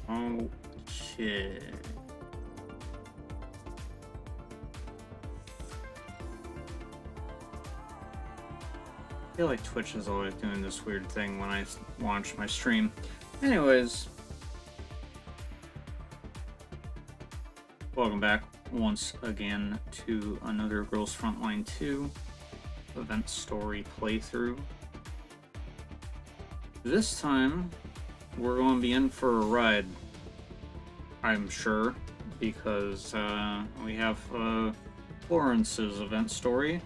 Okay. I feel like Twitch is always doing this weird thing when I launch my stream. Anyways, welcome back once again to another Girls Frontline 2 event story playthrough. This time, we're going to be in for a ride, I'm sure, because we have Florence's event story.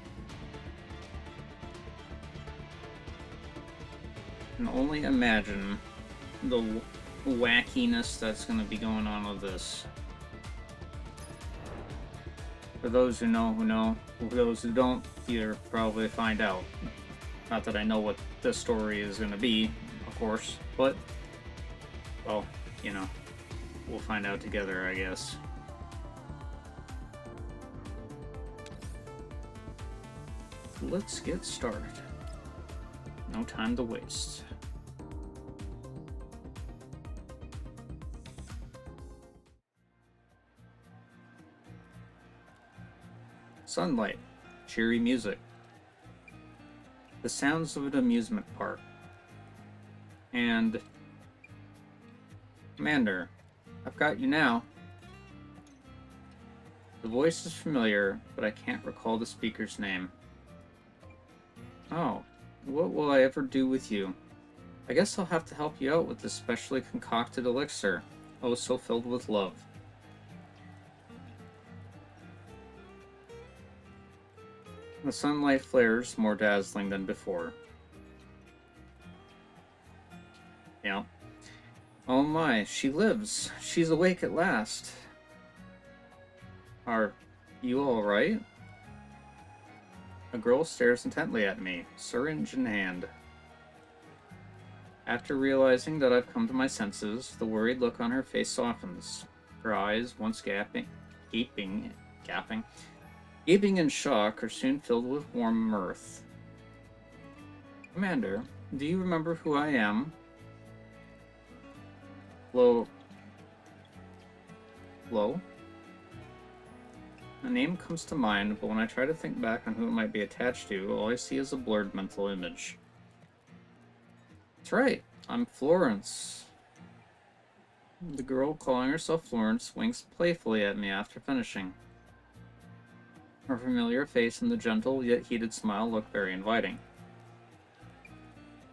I can only imagine the wackiness that's going to be going on with this. For those who know, For those who don't, you'll probably find out. Not that I know what this story is going to be, of course, but, well, you know, we'll find out together, I guess. Let's get started. No time to waste. Sunlight, cheery music, the sounds of an amusement park, and Commander, I've got you now. The voice is familiar, but I can't recall the speaker's name. Oh, what will I ever do with you? I guess I'll have to help you out with this specially concocted elixir, oh so filled with love. The sunlight flares more dazzling than before. Yeah. Oh my, she lives. She's awake at last. Are you alright? A girl stares intently at me, syringe in hand. After realizing that I've come to my senses, the worried look on her face softens. Her eyes, once gaping in shock, are soon filled with warm mirth. Commander, do you remember who I am? Lo? A name comes to mind, but when I try to think back on who it might be attached to, all I see is a blurred mental image. That's right, I'm Florence. The girl calling herself Florence winks playfully at me after finishing. Her familiar face and the gentle yet heated smile look very inviting.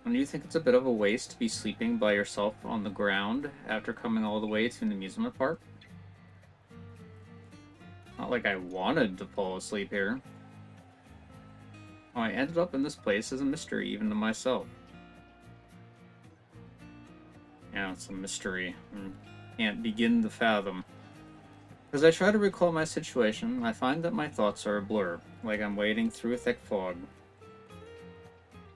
Don't you think it's a bit of a waste to be sleeping by yourself on the ground after coming all the way to an amusement park? Not like I wanted to fall asleep here. How I ended up in this place is a mystery even to myself. Yeah, it's a mystery. Can't begin to fathom. As I try to recall my situation, I find that my thoughts are a blur, like I'm wading through a thick fog.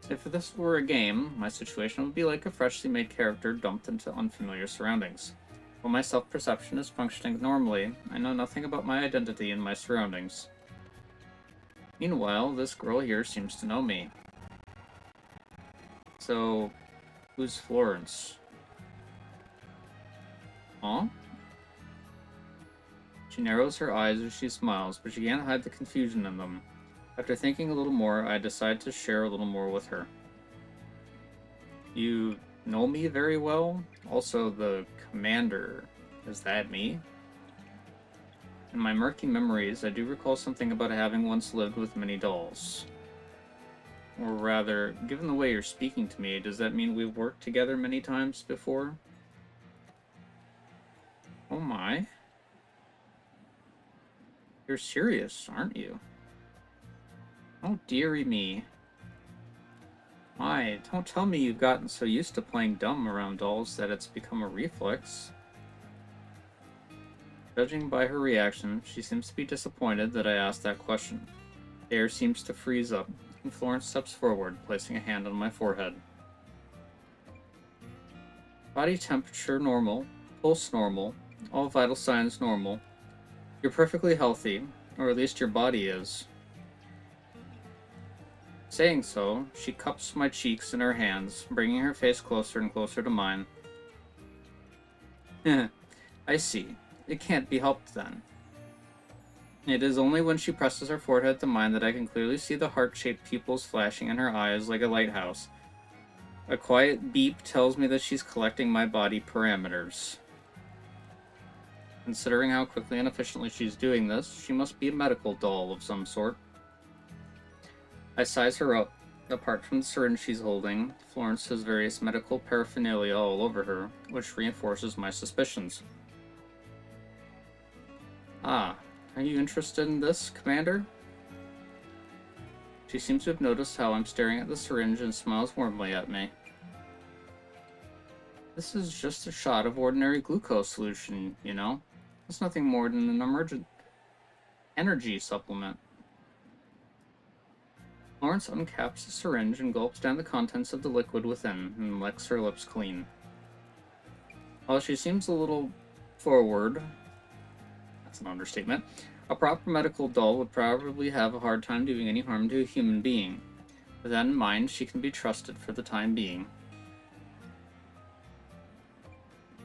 If this were a game, my situation would be like a freshly made character dumped into unfamiliar surroundings. While my self-perception is functioning normally, I know nothing about my identity and my surroundings. Meanwhile, this girl here seems to know me. So, who's Florence? Huh? She narrows her eyes as she smiles, but she can't hide the confusion in them. After thinking a little more, I decide to share a little more with her. You know me very well? Also, the Commander. Is that me? In my murky memories, I do recall something about having once lived with many dolls. Or rather, given the way you're speaking to me, does that mean we've worked together many times before? Oh my. You're serious, aren't you? Oh dearie me. My, don't tell me you've gotten so used to playing dumb around dolls that it's become a reflex. Judging by her reaction, she seems to be disappointed that I asked that question. The air seems to freeze up, and Florence steps forward, placing a hand on my forehead. Body temperature normal, pulse normal, all vital signs normal. You're perfectly healthy, or at least your body is. Saying so, she cups my cheeks in her hands, bringing her face closer and closer to mine. I see. It can't be helped then. It is only when she presses her forehead to mine that I can clearly see the heart-shaped pupils flashing in her eyes like a lighthouse. A quiet beep tells me that she's collecting my body parameters. Considering how quickly and efficiently she's doing this, she must be a medical doll of some sort. I size her up. Apart from the syringe she's holding, Florence has various medical paraphernalia all over her, which reinforces my suspicions. Ah, are you interested in this, Commander? She seems to have noticed how I'm staring at the syringe and smiles warmly at me. This is just a shot of ordinary glucose solution, you know? It's nothing more than an emergent energy supplement. Florence uncaps the syringe and gulps down the contents of the liquid within and licks her lips clean. While she seems a little forward, that's an understatement, a proper medical doll would probably have a hard time doing any harm to a human being. With that in mind, she can be trusted for the time being.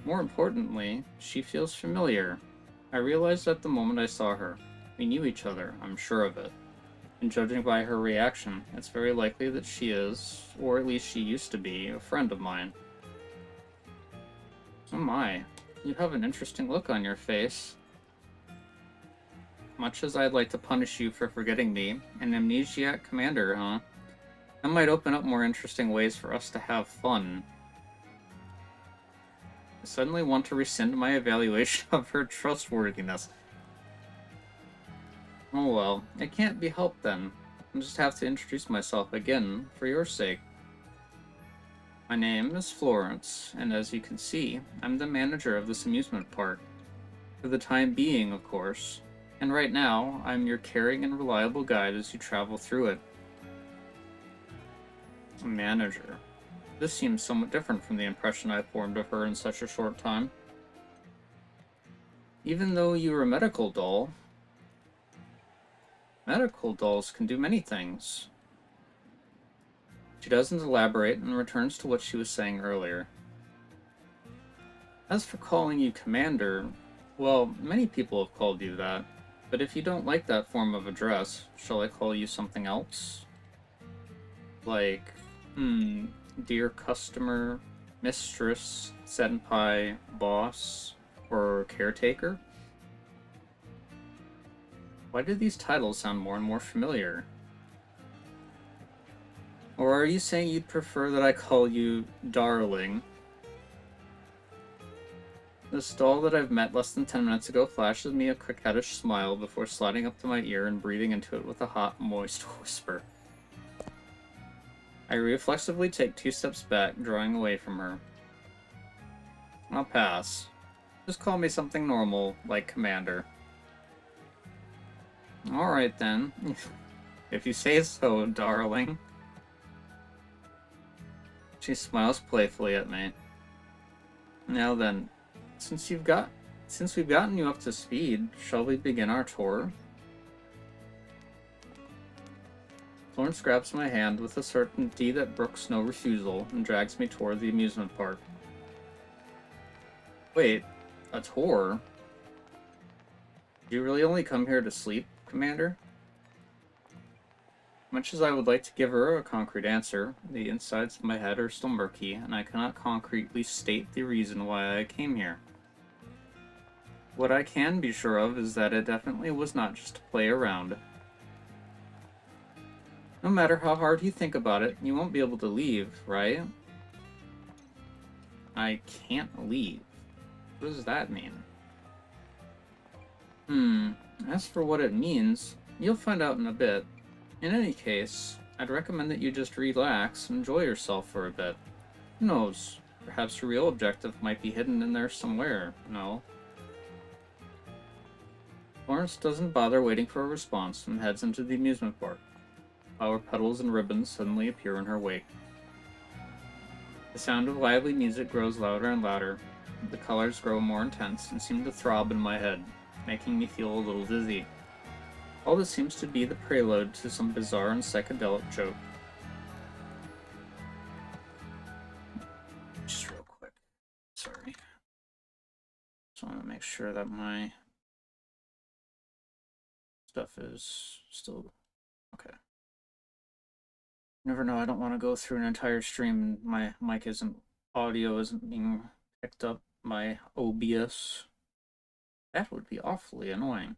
More importantly, she feels familiar. I realized at the moment I saw her. We knew each other, I'm sure of it. And judging by her reaction, it's very likely that she is, or at least she used to be, a friend of mine. Oh my, you have an interesting look on your face. Much as I'd like to punish you for forgetting me, an amnesiac commander, huh? That might open up more interesting ways for us to have fun. I suddenly want to rescind my evaluation of her trustworthiness. Oh well, it can't be helped then. I'll just have to introduce myself again, for your sake. My name is Florence, and as you can see, I'm the manager of this amusement park. For the time being, of course. And right now, I'm your caring and reliable guide as you travel through it. A manager. This seems somewhat different from the impression I formed of her in such a short time. Even though you're a medical doll, medical dolls can do many things. She doesn't elaborate and returns to what she was saying earlier. As for calling you Commander, well, many people have called you that, but if you don't like that form of address, shall I call you something else? Like, dear customer, mistress, senpai, boss, or caretaker? Why do these titles sound more and more familiar? Or are you saying you'd prefer that I call you Darling? This doll that I've met less than 10 minutes ago flashes me a coquettish smile before sliding up to my ear and breathing into it with a hot, moist whisper. I reflexively take 2 steps back, drawing away from her. I'll pass. Just call me something normal, like Commander. Alright then. If you say so, darling. She smiles playfully at me. Now then, since we've gotten you up to speed, shall we begin our tour? Florence grabs my hand with a certainty that brooks no refusal and drags me toward the amusement park. Wait, a tour? Do you really only come here to sleep, Commander? Much as I would like to give her a concrete answer, the insides of my head are still murky, and I cannot concretely state the reason why I came here. What I can be sure of is that it definitely was not just to play around. No matter how hard you think about it, you won't be able to leave, right? I can't leave. What does that mean? As for what it means, you'll find out in a bit. In any case, I'd recommend that you just relax and enjoy yourself for a bit. Who knows? Perhaps your real objective might be hidden in there somewhere, no? Florence doesn't bother waiting for a response and heads into the amusement park. Flower petals and ribbons suddenly appear in her wake. The sound of lively music grows louder and louder. The colors grow more intense and seem to throb in my head, making me feel a little dizzy. All this seems to be the prelude to some bizarre and psychedelic joke. Just real quick. Sorry. sure that my stuff is still okay. Never know, I don't want to go through an entire stream and my audio isn't being picked up by OBS. That would be awfully annoying.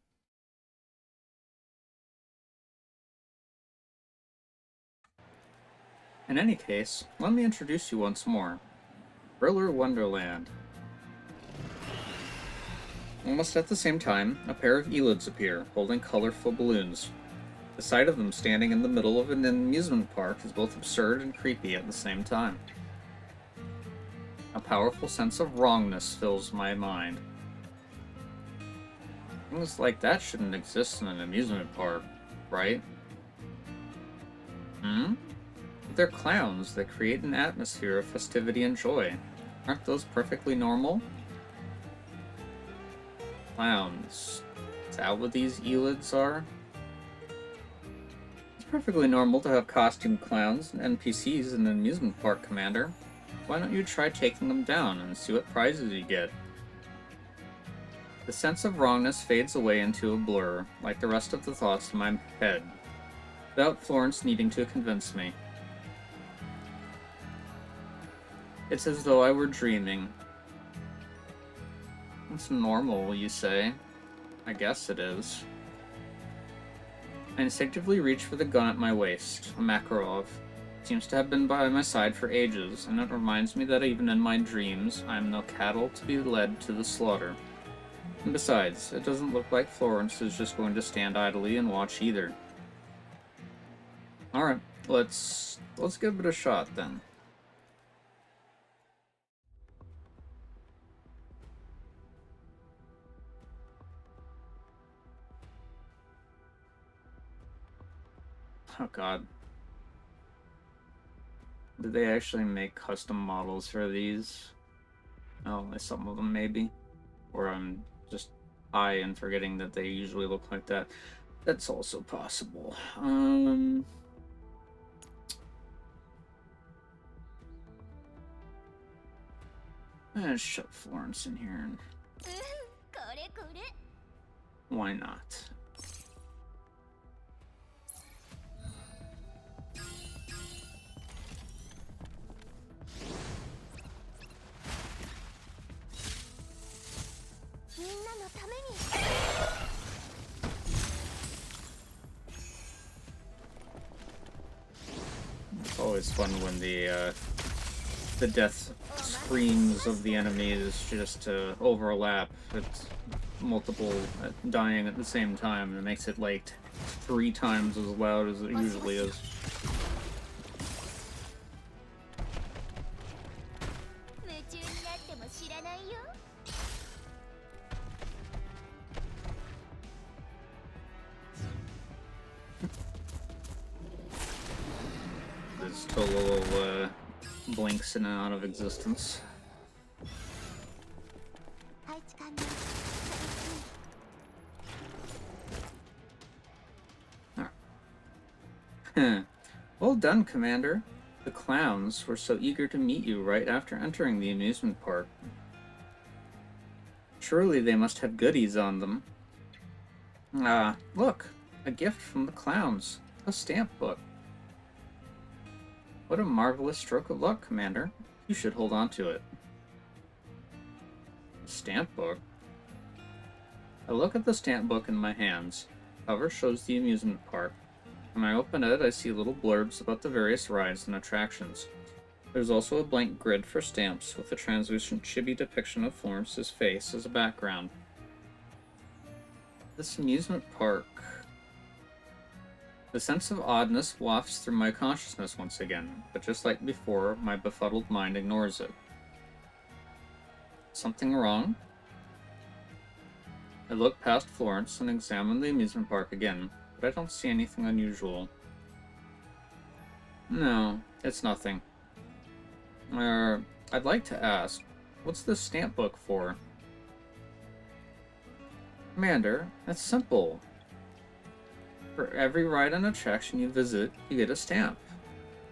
In any case, let me introduce you once more. Wonderland. Almost at the same time, a pair of elids appear, holding colorful balloons. The sight of them standing in the middle of an amusement park is both absurd and creepy at the same time. A powerful sense of wrongness fills my mind. Things like that shouldn't exist in an amusement park, right? They're clowns that create an atmosphere of festivity and joy. Aren't those perfectly normal? Clowns. Is that what these elids are? It's perfectly normal to have costume clowns and NPCs in an amusement park, Commander. Why don't you try taking them down and see what prizes you get? The sense of wrongness fades away into a blur, like the rest of the thoughts in my head, without Florence needing to convince me. It's as though I were dreaming. It's normal, you say? I guess it is. I instinctively reach for the gun at my waist, a Makarov. It seems to have been by my side for ages, and it reminds me that even in my dreams, I am no cattle to be led to the slaughter. And besides, it doesn't look like Florence is just going to stand idly and watch either. Alright, let's give it a shot then. Oh god. Did they actually make custom models for these? Oh, some of them maybe. Or I'm just high and forgetting that they usually look like that. That's also possible. Let's shove Florence in here. And... why not? It's always fun when the death screams of the enemies just overlap. It's multiple dying at the same time, and it makes it like 3 times as loud as it usually is. This total blinks in and out of existence. Well done, Commander. The clowns were so eager to meet you right after entering the amusement park. Surely they must have goodies on them. Ah, look! A gift from the clowns. A stamp book. What a marvelous stroke of luck, Commander. You should hold on to it. A stamp book? I look at the stamp book in my hands. Cover shows the amusement park. When I open it, I see little blurbs about the various rides and attractions. There's also a blank grid for stamps with a translucent chibi depiction of Florence's face as a background. This amusement park... The sense of oddness wafts through my consciousness once again, but just like before, my befuddled mind ignores it. Something wrong? I look past Florence and examine the amusement park again, but I don't see anything unusual. No, it's nothing. I'd like to ask, what's this stamp book for? Commander, that's simple. For every ride and attraction you visit, you get a stamp.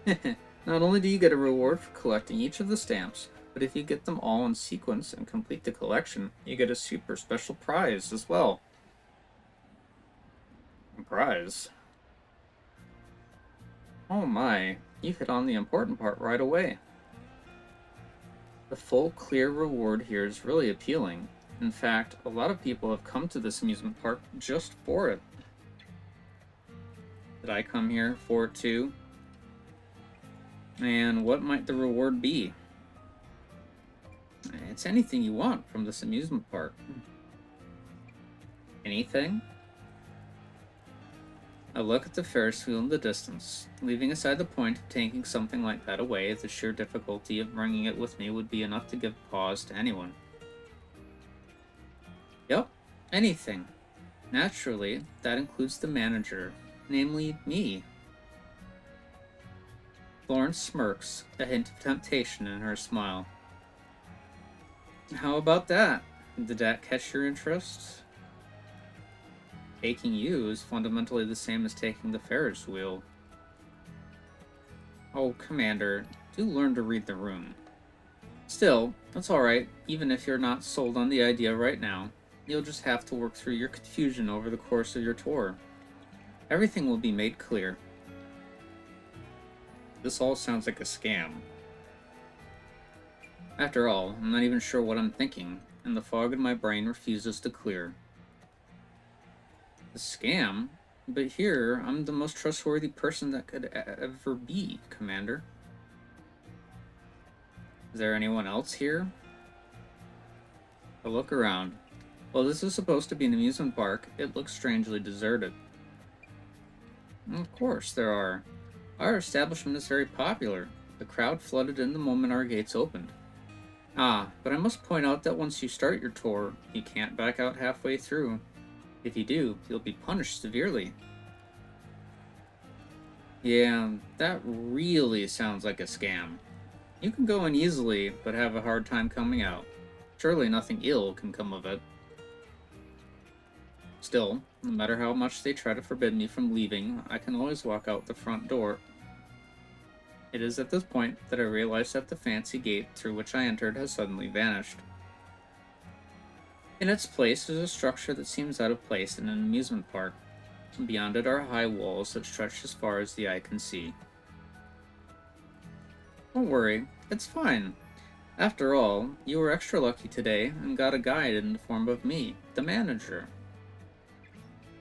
Not only do you get a reward for collecting each of the stamps, But if you get them all in sequence and complete the collection, you get a super special prize as well. A prize? Oh my, you hit on the important part right away. The full, clear reward here is really appealing. In fact, a lot of people have come to this amusement park just for it. Did I come here for it too? And what might the reward be? It's anything you want from this amusement park. Anything? I look at the Ferris wheel in the distance. Leaving aside the point of taking something like that away, the sheer difficulty of bringing it with me would be enough to give pause to anyone. Yep, anything. Naturally, that includes the manager, namely me. Florence smirks, a hint of temptation in her smile. How about that? Did that catch your interest? Taking you is fundamentally the same as taking the Ferris wheel. Oh, Commander, do learn to read the room. Still, that's alright, even if you're not sold on the idea right now. You'll just have to work through your confusion over the course of your tour. Everything will be made clear. This all sounds like a scam. After all, I'm not even sure what I'm thinking, and the fog in my brain refuses to clear. A scam? But here, I'm the most trustworthy person that could ever be, Commander. Is there anyone else here? I look around. While this is supposed to be an amusement park, it looks strangely deserted. Of course there are. Our establishment is very popular. The crowd flooded in the moment our gates opened. Ah, but I must point out that once you start your tour, you can't back out halfway through. If you do, you'll be punished severely. Yeah, that really sounds like a scam. You can go in easily, but have a hard time coming out. Surely nothing ill can come of it. Still, no matter how much they try to forbid me from leaving, I can always walk out the front door. It is at this point that I realize that the fancy gate through which I entered has suddenly vanished. In its place is a structure that seems out of place in an amusement park. Beyond it are high walls that stretch as far as the eye can see. Don't worry, it's fine. After all, you were extra lucky today and got a guide in the form of me, the manager.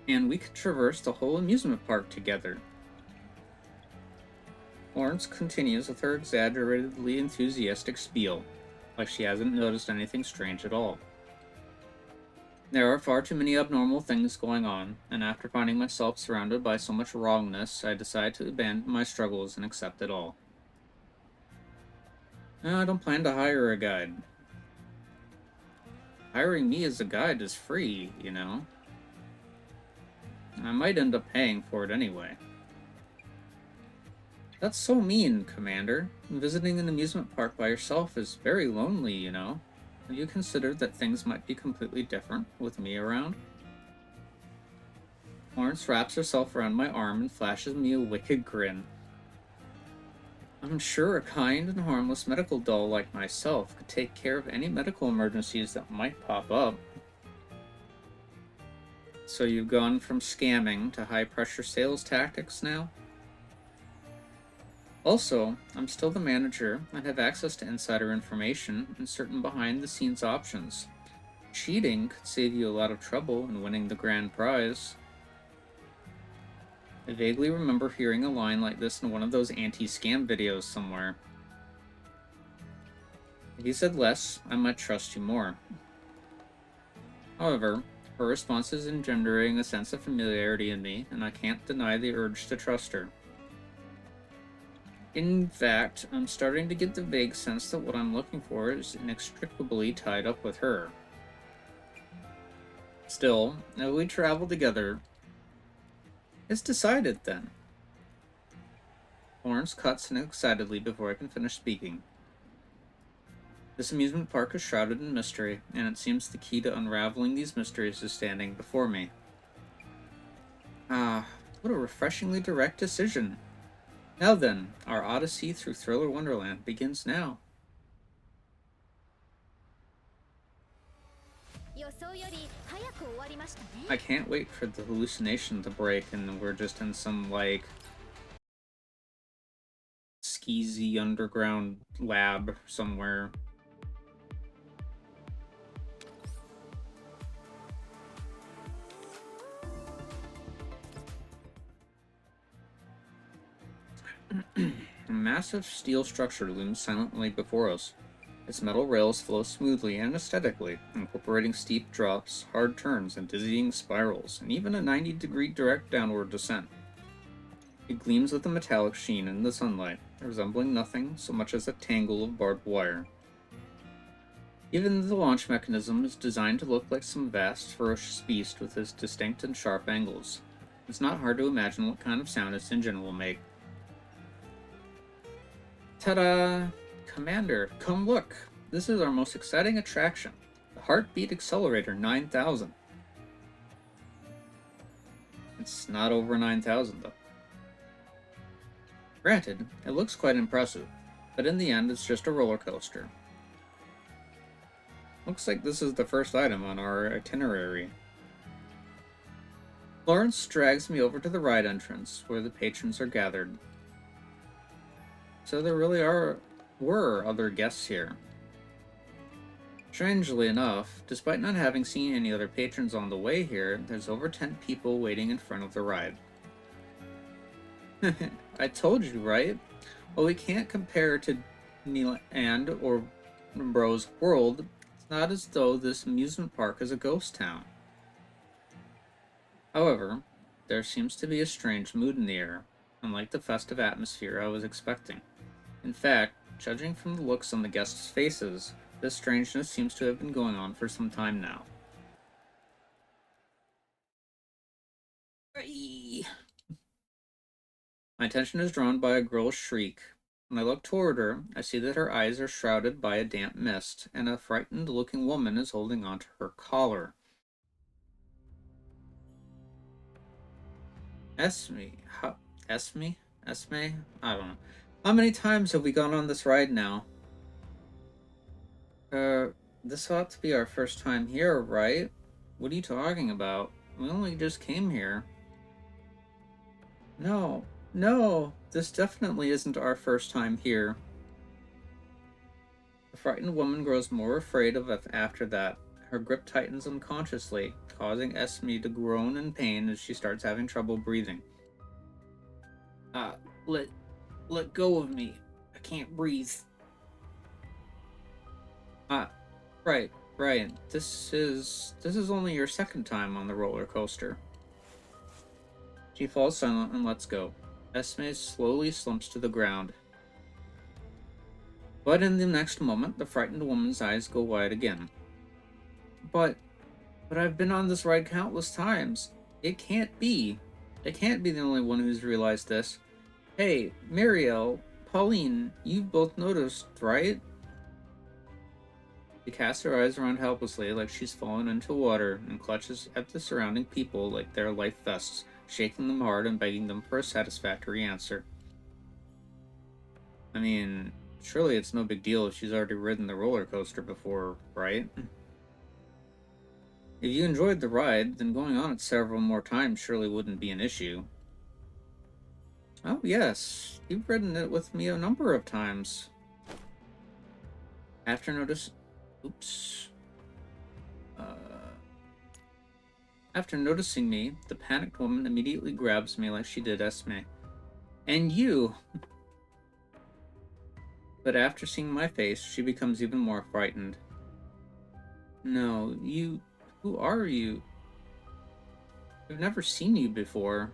And we could traverse the whole amusement park together. Florence continues with her exaggeratedly enthusiastic spiel, like she hasn't noticed anything strange at all. There are far too many abnormal things going on, and after finding myself surrounded by so much wrongness, I decide to abandon my struggles and accept it all. No, I don't plan to hire a guide. Hiring me as a guide is free, you know. I might end up paying for it anyway. That's so mean, Commander. Visiting an amusement park by yourself is very lonely, you know. Have you considered that things might be completely different with me around? Florence wraps herself around my arm and flashes me a wicked grin. I'm sure a kind and harmless medical doll like myself could take care of any medical emergencies that might pop up. So you've gone from scamming to high-pressure sales tactics now? Also, I'm still the manager and have access to insider information and certain behind-the-scenes options. Cheating could save you a lot of trouble in winning the grand prize. I vaguely remember hearing a line like this in one of those anti-scam videos somewhere. If you said less, I might trust you more. However, her response is engendering a sense of familiarity in me, and I can't deny the urge to trust her. In fact, I'm starting to get the vague sense that what I'm looking for is inextricably tied up with her. Still, if we travel together, it's decided then. Florence cuts in excitedly before I can finish speaking. This amusement park is shrouded in mystery, and it seems the key to unraveling these mysteries is standing before me. Ah, what a refreshingly direct decision. Now then, our odyssey through Thriller Wonderland begins now. I can't wait for the hallucination to break and we're just in some, like, skeezy underground lab somewhere. A massive steel structure looms silently before us. Its metal rails flow smoothly and aesthetically, incorporating steep drops, hard turns, and dizzying spirals, and even a 90-degree direct downward descent. It gleams with a metallic sheen in the sunlight, resembling nothing so much as a tangle of barbed wire. Even the launch mechanism is designed to look like some vast, ferocious beast with its distinct and sharp angles. It's not hard to imagine what kind of sound its engine will make. Ta-da! Commander, come look! This is our most exciting attraction, the Heartbeat Accelerator 9000. It's not over 9,000 though. Granted, it looks quite impressive, but in the end it's just a roller coaster. Looks like this is the first item on our itinerary. Florence drags me over to the ride entrance, where the patrons are gathered. So there really were other guests here. Strangely enough, despite not having seen any other patrons on the way here, there's over 10 people waiting in front of the ride. I told you, right? Well, we can't compare to Neeland or Bro's World. It's not as though this amusement park is a ghost town. However, there seems to be a strange mood in the air, unlike the festive atmosphere I was expecting. In fact, judging from the looks on the guests' faces, this strangeness seems to have been going on for some time now. My attention is drawn by a girl's shriek. When I look toward her, I see that her eyes are shrouded by a damp mist, and a frightened-looking woman is holding onto her collar. Esme? Esme? Esme? I don't know. How many times have we gone on this ride now? This ought to be our first time here, right? What are you talking about? We only just came here. No, this definitely isn't our first time here. The frightened woman grows more afraid of it after that. Her grip tightens unconsciously, causing Esme to groan in pain as she starts having trouble breathing. Let go of me. I can't breathe. Right, Brian. This is only your second time on the roller coaster. She falls silent and lets go. Esme slowly slumps to the ground. But in the next moment, the frightened woman's eyes go wide again. But I've been on this ride countless times. It can't be. I can't be the only one who's realized this. Hey, Muriel, Pauline, you've both noticed, right? She casts her eyes around helplessly like she's fallen into water and clutches at the surrounding people like they're life vests, shaking them hard and begging them for a satisfactory answer. I mean, surely it's no big deal if she's already ridden the roller coaster before, right? If you enjoyed the ride, then going on it several more times surely wouldn't be an issue. Oh yes, you've ridden it with me a number of times. After noticing me, the panicked woman immediately grabs me like she did Esme. And you! But after seeing my face, she becomes even more frightened. No, you... Who are you? I've never seen you before.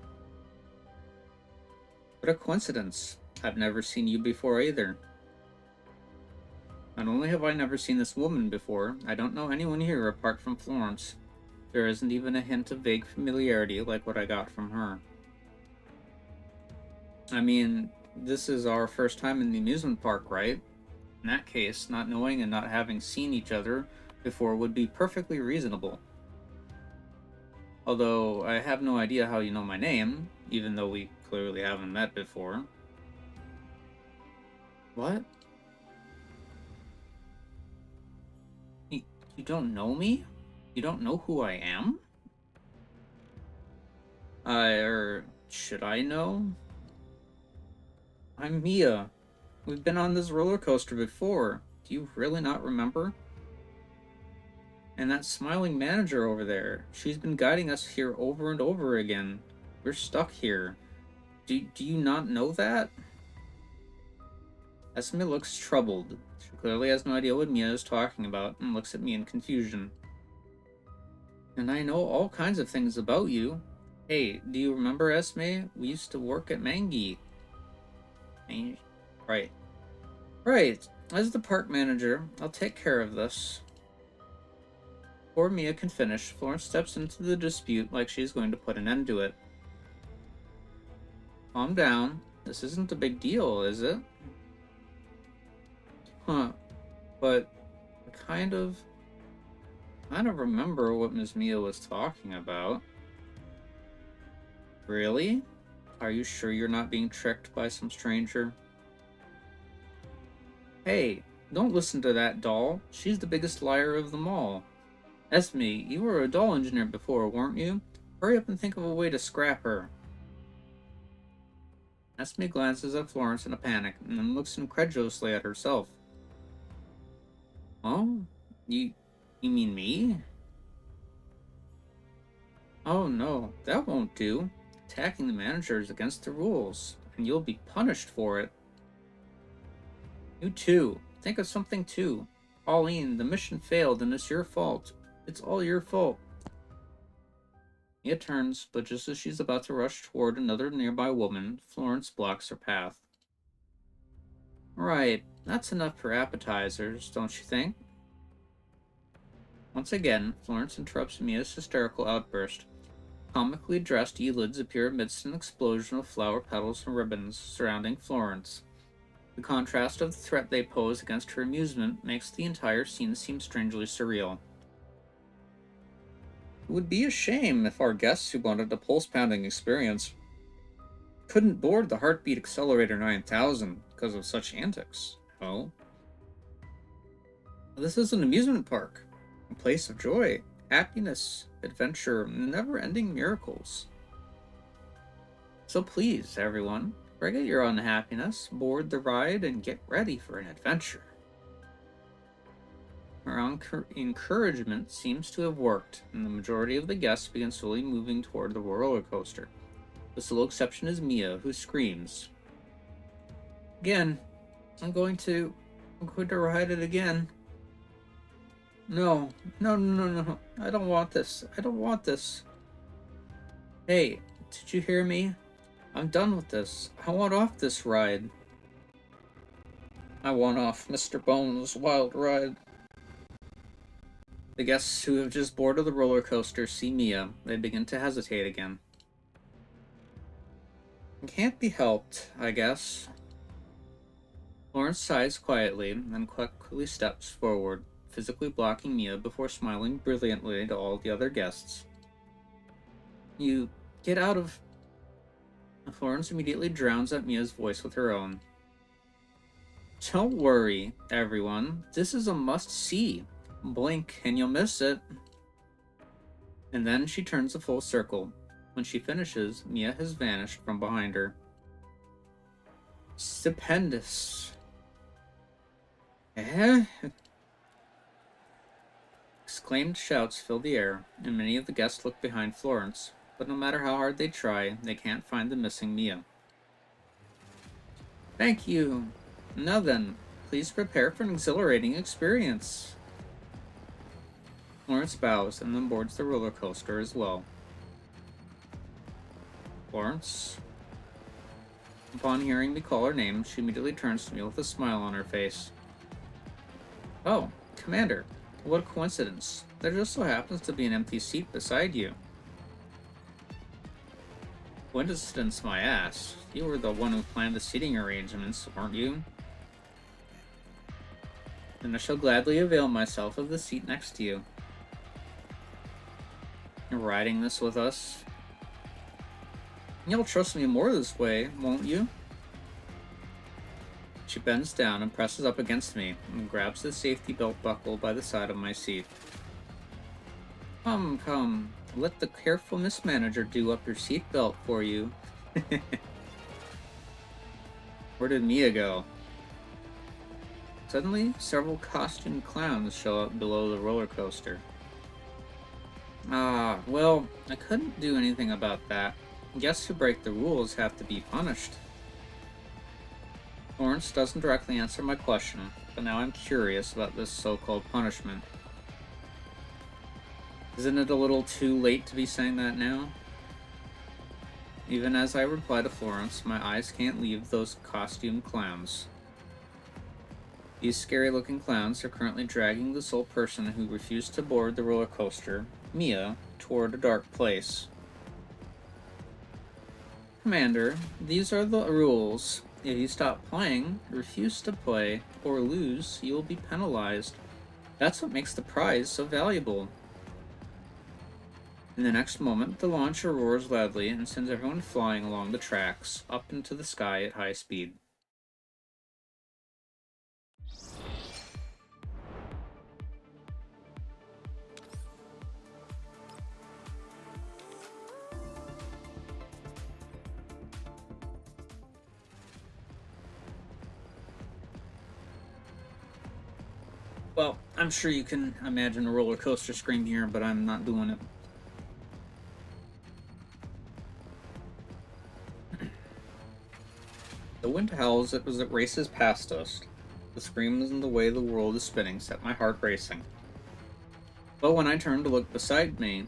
What a coincidence. I've never seen you before either. Not only have I never seen this woman before, I don't know anyone here apart from Florence. There isn't even a hint of vague familiarity like what I got from her. I mean, this is our first time in the amusement park, right? In that case, not knowing and not having seen each other before would be perfectly reasonable. Although, I have no idea how you know my name, even though we clearly haven't met before. What? You don't know me? You don't know who I am? Should I know? I'm Mia. We've been on this roller coaster before. Do you really not remember? And that smiling manager over there, she's been guiding us here over and over again. We're stuck here. Do you not know that? Esme looks troubled. She clearly has no idea what Mia is talking about and looks at me in confusion. And I know all kinds of things about you. Hey, do you remember Esme? We used to work at Mangi. Right. Right. As the park manager, I'll take care of this. Before Mia can finish, Florence steps into the dispute like she's going to put an end to it. Calm down. This isn't a big deal, is it? Huh. But I kind of remember what Ms. Mia was talking about. Really? Are you sure you're not being tricked by some stranger? Hey, don't listen to that doll. She's the biggest liar of them all. Esme, you were a doll engineer before, weren't you? Hurry up and think of a way to scrap her. Esme glances at Florence in a panic and then looks incredulously at herself. Oh? You mean me? Oh no, that won't do. Attacking the manager is against the rules, and you'll be punished for it. You too. Think of something too. Pauline, the mission failed and it's your fault. It's all your fault. Mia turns, but just as she's about to rush toward another nearby woman, Florence blocks her path. Right, that's enough for appetizers, don't you think? Once again, Florence interrupts Mia's hysterical outburst. Comically dressed Elids appear amidst an explosion of flower petals and ribbons surrounding Florence. The contrast of the threat they pose against her amusement makes the entire scene seem strangely surreal. It would be a shame if our guests who wanted a pulse-pounding experience couldn't board the Heartbeat Accelerator 9000 because of such antics. Oh? This is an amusement park, a place of joy, happiness, adventure, never-ending miracles. So please, everyone, forget your unhappiness, board the ride, and get ready for an adventure. Her encouragement seems to have worked, and the majority of the guests begin slowly moving toward the roller coaster. The sole exception is Mia, who screams. Again, I'm going to ride it again. No, I don't want this. I don't want this. Hey, did you hear me? I'm done with this. I want off this ride. I want off Mr. Bones' wild ride. The guests who have just boarded the roller coaster see Mia. They begin to hesitate again. It can't be helped, I guess. Florence sighs quietly, then quickly steps forward, physically blocking Mia before smiling brilliantly to all the other guests. You get out of... Florence immediately drowns out Mia's voice with her own. Don't worry, everyone. This is a must-see. Blink and you'll miss it. And then she turns a full circle. When she finishes, Mia has vanished from behind her. Stupendous. Eh? Exclaimed shouts fill the air, and many of the guests look behind Florence, but no matter how hard they try, they can't find the missing Mia. Thank you. Now then, please prepare for an exhilarating experience. Florence bows and then boards the roller coaster as well. Florence? Upon hearing me call her name, she immediately turns to me with a smile on her face. Oh, Commander, what a coincidence. There just so happens to be an empty seat beside you. Coincidence my ass. You were the one who planned the seating arrangements, weren't you? Then I shall gladly avail myself of the seat next to you. You're riding this with us? You'll trust me more this way, won't you? She bends down and presses up against me and grabs the safety belt buckle by the side of my seat. Come, come. Let the careful Miss Manager do up your seatbelt for you. Where did Mia go? Suddenly, several costumed clowns show up below the roller coaster. Ah, well, I couldn't do anything about that. Guests who break the rules have to be punished. Florence doesn't directly answer my question, but now I'm curious about this so-called punishment. Isn't it a little too late to be saying that now? Even as I reply to Florence, my eyes can't leave those costumed clowns. These scary-looking clowns are currently dragging the sole person who refused to board the roller coaster, Mia, toward a dark place. Commander, these are the rules. If you stop playing, refuse to play, or lose, you will be penalized. That's what makes the prize so valuable. In the next moment, the launcher roars loudly and sends everyone flying along the tracks, up into the sky at high speed. Well, I'm sure you can imagine a roller coaster scream here, but I'm not doing it. The wind howls as it races past us. The screams and the way the world is spinning set my heart racing. But when I turned to look beside me...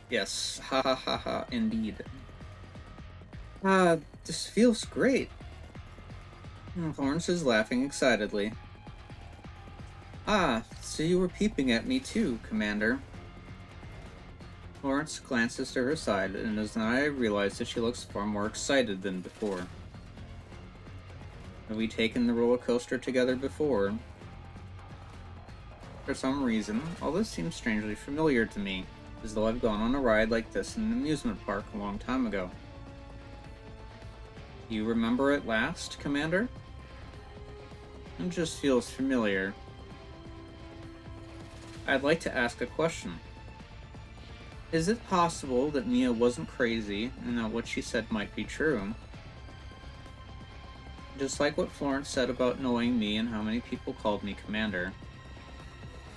Yes, ha ha ha ha, indeed. This feels great. Florence is laughing excitedly. Ah, so you were peeping at me too, Commander. Florence glances to her side, and as I realize that she looks far more excited than before. Have we taken the roller coaster together before? For some reason, all this seems strangely familiar to me, as though I've gone on a ride like this in an amusement park a long time ago. Do you remember it last, Commander? It just feels familiar. I'd like to ask a question. Is it possible that Mia wasn't crazy and that what she said might be true? Just like what Florence said about knowing me and how many people called me Commander.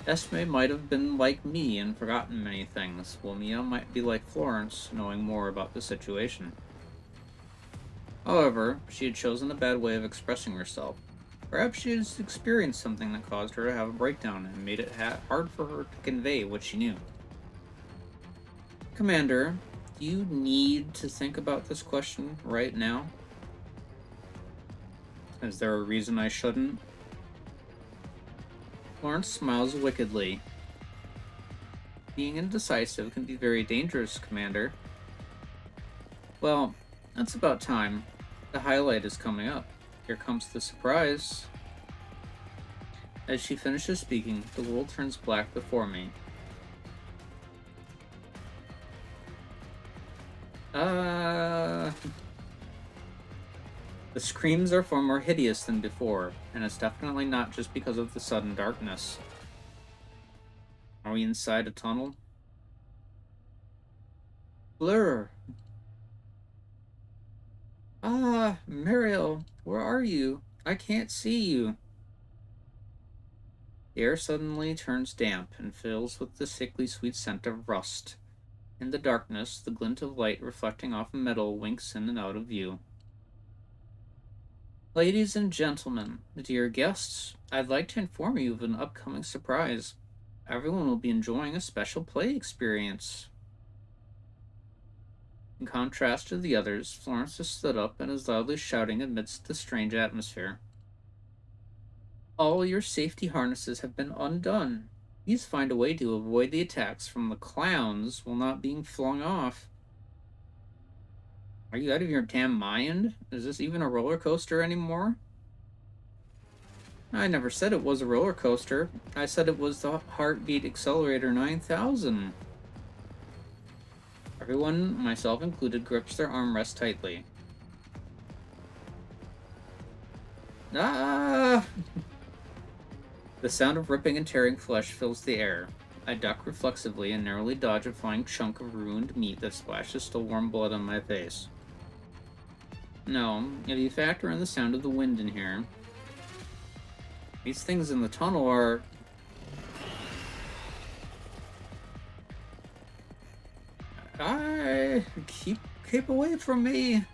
Esme might have been like me and forgotten many things, while Mia might be like Florence, knowing more about the situation. However, she had chosen a bad way of expressing herself. Perhaps she had experienced something that caused her to have a breakdown and made it hard for her to convey what she knew. Commander, do you need to think about this question right now? Is there a reason I shouldn't? Florence smiles wickedly. Being indecisive can be very dangerous, Commander. Well, that's about time. The highlight is coming up. Here comes the surprise. As she finishes speaking, the world turns black before me. The screams are far more hideous than before, and it's definitely not just because of the sudden darkness. Are we inside a tunnel? Blur! Ah, Mariel, where are you? I can't see you. The air suddenly turns damp and fills with the sickly sweet scent of rust. In the darkness, the glint of light reflecting off metal winks in and out of view. Ladies and gentlemen, dear guests, I'd like to inform you of an upcoming surprise. Everyone will be enjoying a special play experience. In contrast to the others, Florence has stood up and is loudly shouting amidst the strange atmosphere. All your safety harnesses have been undone. Please find a way to avoid the attacks from the clowns while not being flung off. Are you out of your damn mind? Is this even a roller coaster anymore? I never said it was a roller coaster. I said it was the Heartbeat Accelerator 9000. Everyone, myself included, grips their armrest tightly. Ah! The sound of ripping and tearing flesh fills the air. I duck reflexively and narrowly dodge a flying chunk of ruined meat that splashes still warm blood on my face. No, if you factor in the sound of the wind in here, these things in the tunnel are... Keep away from me!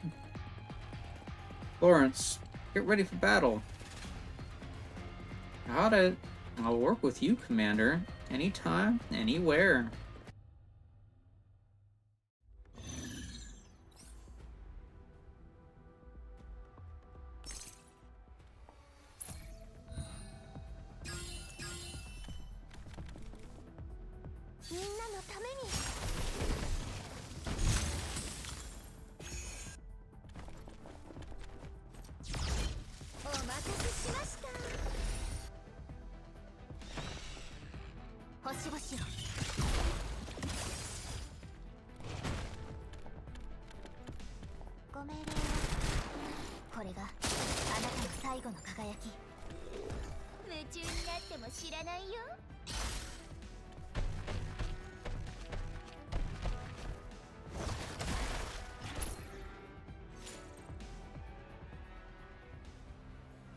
Florence, get ready for battle. Got it. I'll work with you, Commander. Anytime, anywhere.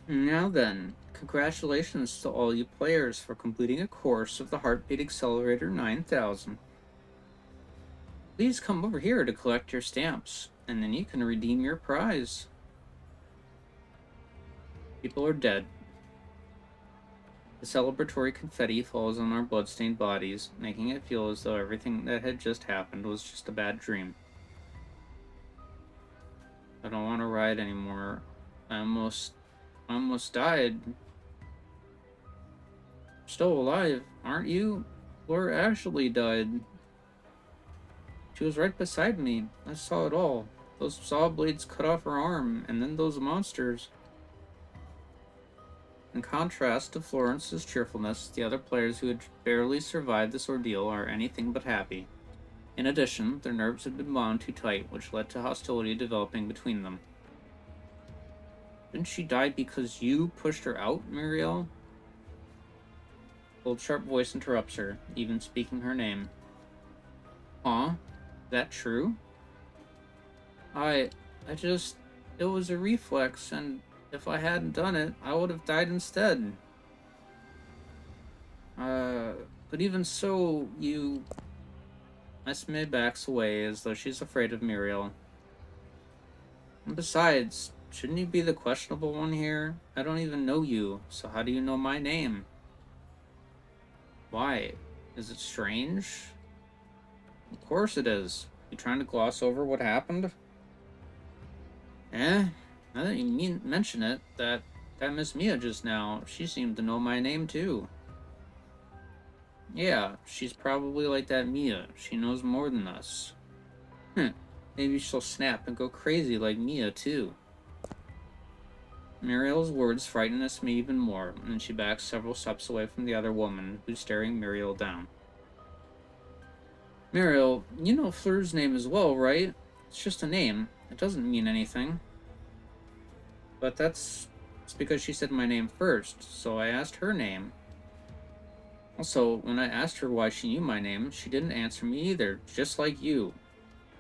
Now then, congratulations to all you players for completing a course of the Heartbeat Accelerator 9000. Please come over here to collect your stamps, and then you can redeem your prize. People are dead. The celebratory confetti falls on our bloodstained bodies, making it feel as though everything that had just happened was just a bad dream. I don't want to ride anymore. I almost died. Still alive, aren't you? Laura actually died. She was right beside me. I saw it all. Those saw blades cut off her arm, and then those monsters. In contrast to Florence's cheerfulness, the other players who had barely survived this ordeal are anything but happy. In addition, their nerves had been wound too tight, which led to hostility developing between them. Didn't she die because you pushed her out, Muriel? Cold, sharp voice interrupts her, even speaking her name. Huh? That true? It was a reflex, and if I hadn't done it, I would have died instead. But even so, you... Esme backs away as though she's afraid of Muriel. And besides, shouldn't you be the questionable one here? I don't even know you, so how do you know my name? Why? Is it strange? Of course it is. You trying to gloss over what happened? Now that you mention it, that Miss Mia just now, she seemed to know my name too. Yeah, she's probably like that Mia. She knows more than us. Maybe she'll snap and go crazy like Mia too. Muriel's words frighten Esme even more, and she backs several steps away from the other woman, who's staring Muriel down. Muriel, you know Fleur's name as well, right? It's just a name. It doesn't mean anything. But it's because she said my name first, so I asked her name. Also, when I asked her why she knew my name, she didn't answer me either, just like you.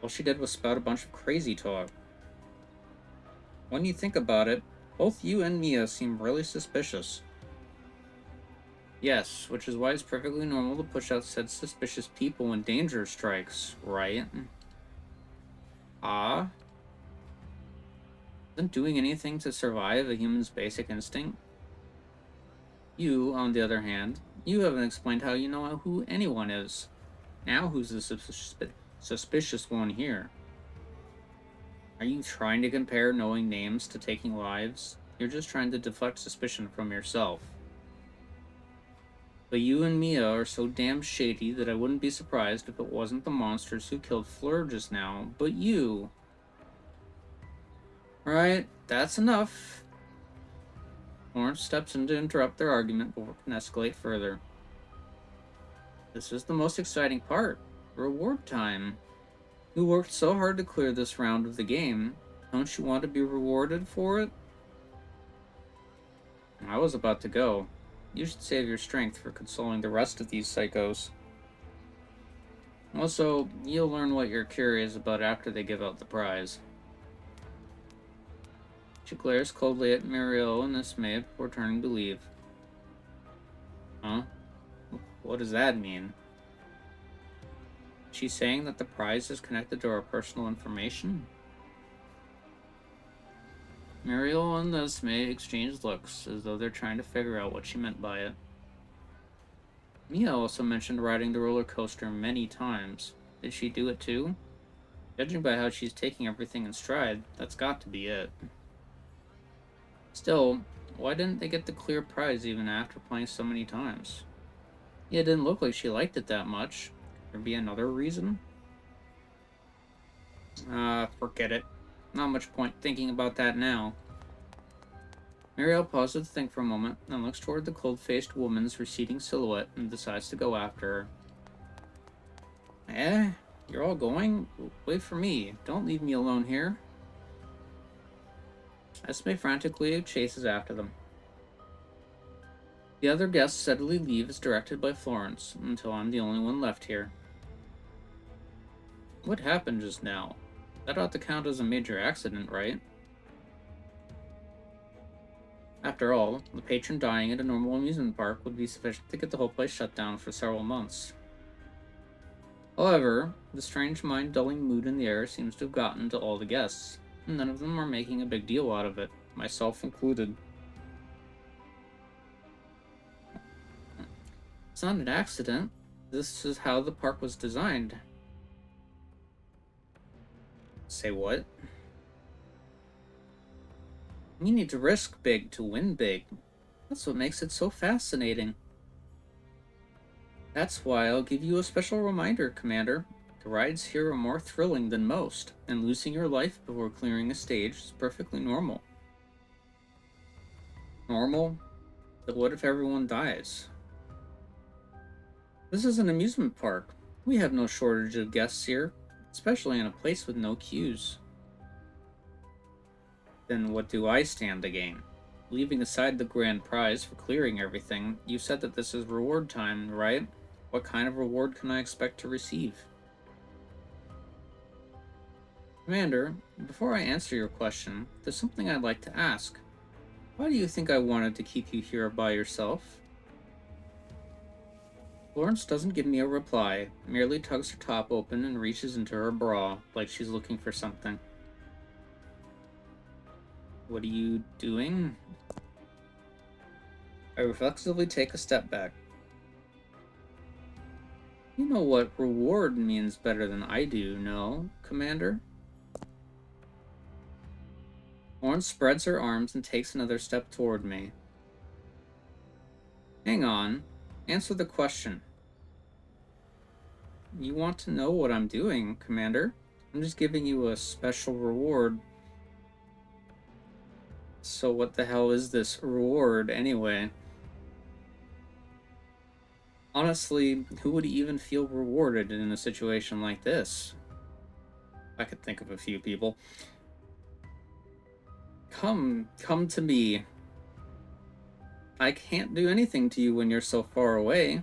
All she did was spout a bunch of crazy talk. When you think about it, both you and Mia seem really suspicious. Yes, which is why it's perfectly normal to push out said suspicious people when danger strikes, right? Ah? Isn't doing anything to survive a human's basic instinct? You, on the other hand, you haven't explained how you know who anyone is. Now who's the suspicious one here? Are you trying to compare knowing names to taking lives? You're just trying to deflect suspicion from yourself. But you and Mia are so damn shady that I wouldn't be surprised if it wasn't the monsters who killed Fleur just now, but you. Right, that's enough. Florence steps in to interrupt their argument before it can escalate further. This is the most exciting part. Reward time. You worked so hard to clear this round of the game. Don't you want to be rewarded for it? I was about to go. You should save your strength for consoling the rest of these psychos. Also, you'll learn what you're curious about after they give out the prize. She glares coldly at Muriel in dismay before turning to leave. Huh? What does that mean? She's saying that the prize is connected to our personal information? Muriel and Esme exchange looks, as though they're trying to figure out what she meant by it. Mia also mentioned riding the roller coaster many times. Did she do it too? Judging by how she's taking everything in stride, that's got to be it. Still, why didn't they get the clear prize even after playing so many times? Yeah, it didn't look like she liked it that much. Could there be another reason? Forget it. Not much point thinking about that now. Muriel pauses to think for a moment, then looks toward the cold-faced woman's receding silhouette and decides to go after her. Eh? You're all going? Wait for me. Don't leave me alone here. Esme frantically chases after them. The other guests steadily leave as directed by Florence, until I'm the only one left here. What happened just now? That ought to count as a major accident, right? After all, the patron dying at a normal amusement park would be sufficient to get the whole place shut down for several months. However, the strange mind-dulling mood in the air seems to have gotten to all the guests, and none of them are making a big deal out of it, myself included. It's not an accident. This is how the park was designed. Say what? You need to risk big to win big. That's what makes it so fascinating. That's why I'll give you a special reminder, Commander. The rides here are more thrilling than most, and losing your life before clearing a stage is perfectly normal. Normal? But what if everyone dies? This is an amusement park. We have no shortage of guests here, especially in a place with no queues. Then what do I stand to gain? Leaving aside the grand prize for clearing everything, you said that this is reward time, right? What kind of reward can I expect to receive? Commander, before I answer your question, there's something I'd like to ask. Why do you think I wanted to keep you here by yourself? Florence doesn't give me a reply, merely tugs her top open and reaches into her bra, like she's looking for something. What are you doing? I reflexively take a step back. You know what reward means better than I do, no, Commander? Florence spreads her arms and takes another step toward me. Hang on. Answer the question. You want to know what I'm doing, Commander? I'm just giving you a special reward. So what the hell is this reward, anyway? Honestly, who would even feel rewarded in a situation like this? I could think of a few people. Come to me. I can't do anything to you when you're so far away.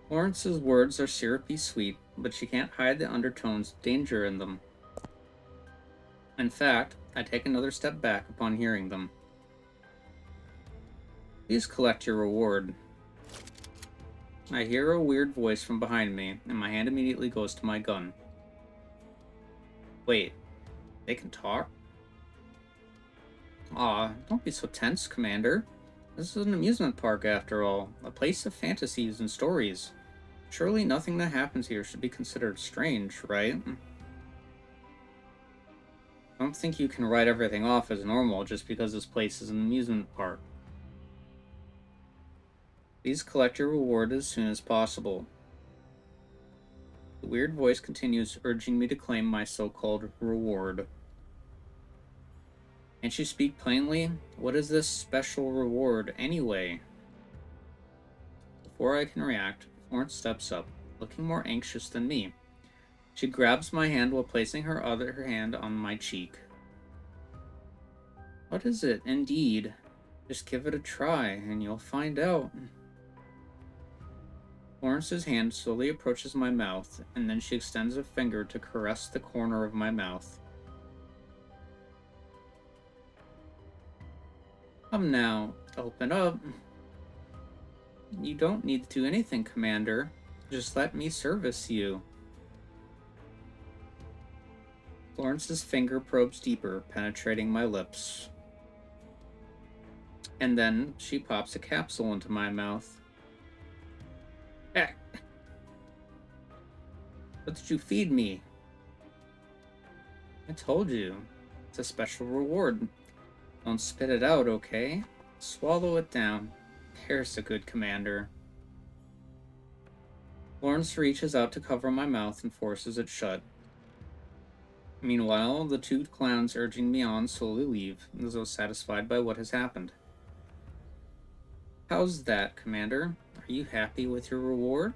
Florence's words are syrupy sweet, but she can't hide the undertones of danger in them. In fact, I take another step back upon hearing them. Please collect your reward. I hear a weird voice from behind me, and my hand immediately goes to my gun. Wait, they can talk? Aw, don't be so tense, Commander. This is an amusement park after all, a place of fantasies and stories. Surely nothing that happens here should be considered strange, right? I don't think you can write everything off as normal just because this place is an amusement park. Please collect your reward as soon as possible. The weird voice continues, urging me to claim my so-called reward. Can't you speak plainly? What is this special reward, anyway? Before I can react, Florence steps up, looking more anxious than me. She grabs my hand while placing her other hand on my cheek. What is it, indeed? Just give it a try, and you'll find out. Florence's hand slowly approaches my mouth, and then she extends a finger to caress the corner of my mouth. Come now, open up. You don't need to do anything, Commander. Just let me service you. Florence's finger probes deeper, penetrating my lips. And then she pops a capsule into my mouth. What did you feed me? I told you. It's a special reward. Don't spit it out, okay? Swallow it down. There's a good commander. Florence reaches out to cover my mouth and forces it shut. Meanwhile, the two clowns urging me on slowly leave, as though satisfied by what has happened. How's that, Commander? Are you happy with your reward?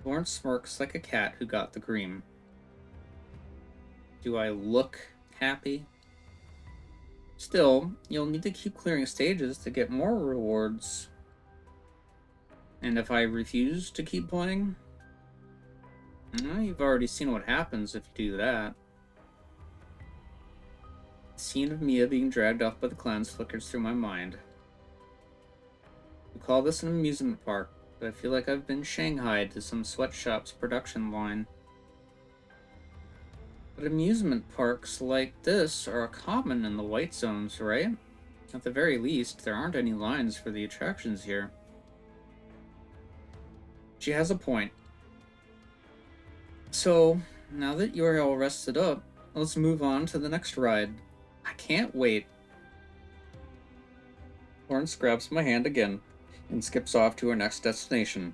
Florence smirks like a cat who got the cream. Do I look happy? Still, you'll need to keep clearing stages to get more rewards. And if I refuse to keep playing? Well, you've already seen what happens if you do that. The scene of Mia being dragged off by the clowns flickers through my mind. We call this an amusement park, but I feel like I've been shanghaied to some sweatshop's production line. But amusement parks like this are common in the white zones, right? At the very least, there aren't any lines for the attractions here. She has a point. So, now that you're all rested up, let's move on to the next ride. I can't wait. Florence grabs my hand again and skips off to her next destination,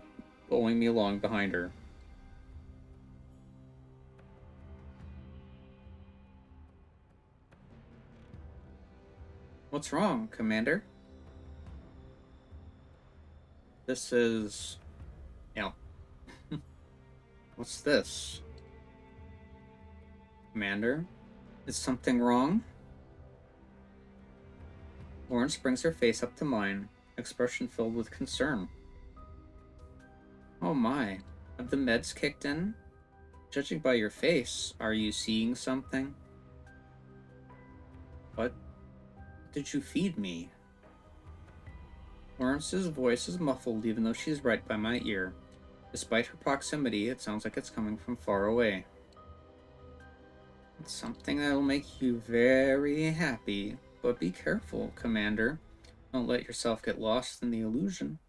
pulling me along behind her. What's wrong, Commander? This is... What's this? Commander? Is something wrong? Florence brings her face up to mine, expression filled with concern. Oh my, have the meds kicked in? Judging by your face, are you seeing something? What did you feed me? Florence's voice is muffled even though she's right by my ear. Despite her proximity, it sounds like it's coming from far away. It's something that'll make you very happy, but be careful, Commander. Don't let yourself get lost in the illusion.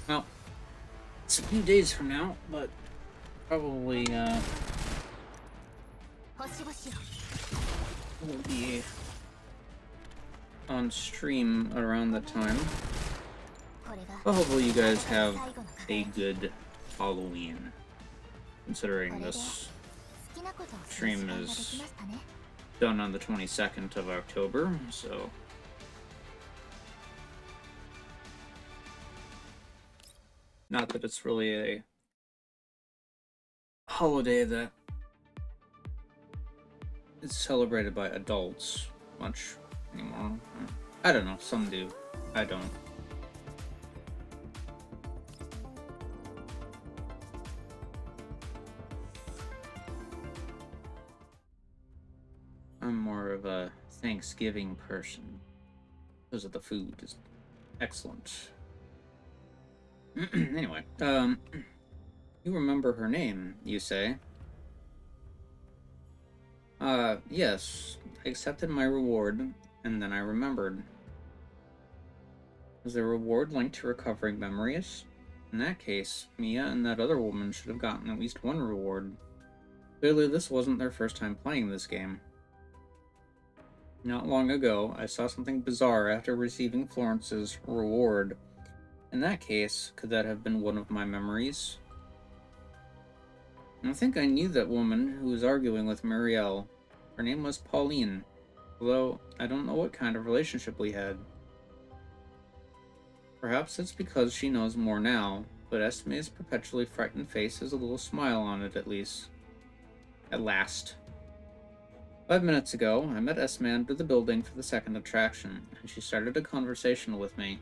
Well, it's a few days from now, but probably will be on stream around the time. But hopefully you guys have a good Halloween, considering this stream is done on the 22nd of October, so... Not that it's really a holiday that is celebrated by adults much anymore. I don't know, some do. I don't. I'm more of a Thanksgiving person because of the food is excellent. Anyway, you remember her name, you say? Yes. I accepted my reward, And then I remembered. Was the reward linked to recovering memories? In that case, Mia and that other woman should have gotten at least one reward. Clearly, this wasn't their first time playing this game. Not long ago, I saw something bizarre after receiving Florence's reward. In that case, could that have been one of my memories? I think I knew that woman who was arguing with Muriel. Her name was Pauline, although I don't know what kind of relationship we had. Perhaps it's because she knows more now, but Esme's perpetually frightened face has a little smile on it at least. At last. 5 minutes ago, I met Esme under the building for the second attraction, and she started a conversation with me.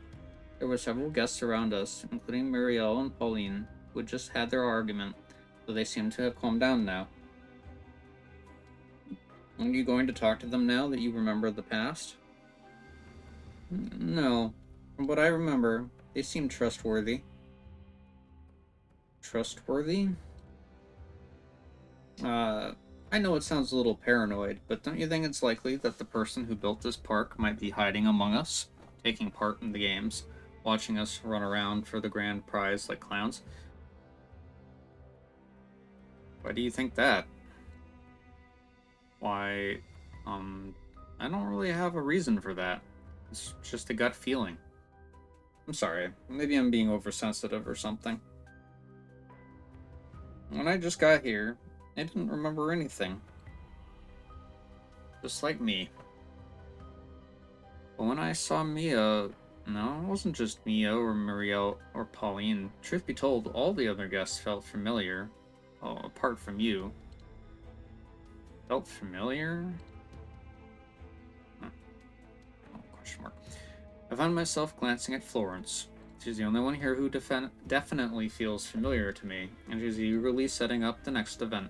There were several guests around us, including Muriel and Pauline, who had just had their argument, though they seem to have calmed down now. Are you going to talk to them now that you remember the past? No. From what I remember, they seem trustworthy. Trustworthy? I know it sounds a little paranoid, but don't you think it's likely that the person who built this park might be hiding among us, taking part in the games, watching us run around for the grand prize like clowns? Why do you think that? Why, I don't really have a reason for that. It's just a gut feeling. I'm sorry, maybe I'm being oversensitive or something. When I just got here, I didn't remember anything. Just like me. But when I saw Mia, no, it wasn't just Mia or Muriel or Pauline. Truth be told, all the other guests felt familiar. Oh, apart from you. Felt familiar? Oh, question mark. I found myself glancing at Florence. She's the only one here who definitely feels familiar to me, and she's eagerly setting up the next event.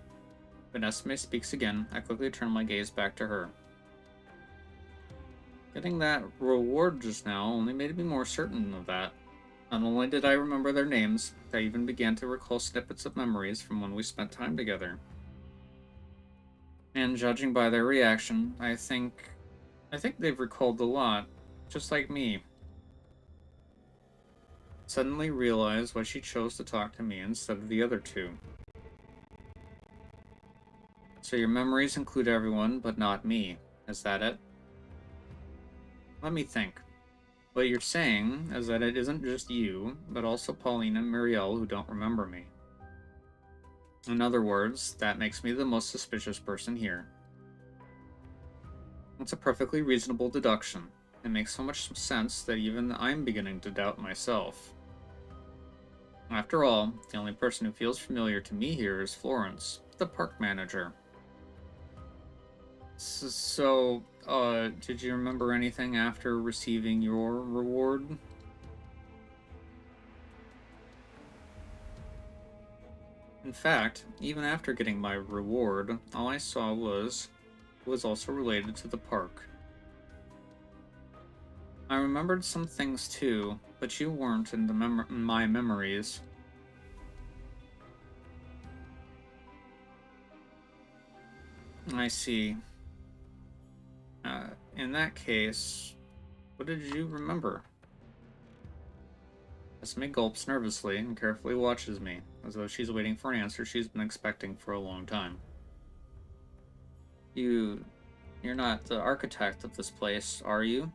When Esme speaks again, I quickly turn my gaze back to her. Getting that reward just now only made me more certain of that. Not only did I remember their names, I even began to recall snippets of memories from when we spent time together. And judging by their reaction, I think they've recalled a lot, just like me. Suddenly realized why she chose to talk to me instead of the other two. So your memories include everyone, but not me. Is that it? Let me think. What you're saying is that it isn't just you, but also Pauline and Muriel who don't remember me. In other words, that makes me the most suspicious person here. It's a perfectly reasonable deduction. It makes so much sense that even I'm beginning to doubt myself. After all, the only person who feels familiar to me here is Florence, the park manager. So, did you remember anything after receiving your reward? In fact, even after getting my reward, all I saw was also related to the park. I remembered some things too, but you weren't in my memories. I see. In that case, what did you remember? Esme gulps nervously and carefully watches me, as though she's waiting for an answer she's been expecting for a long time. You're not the architect of this place, are you?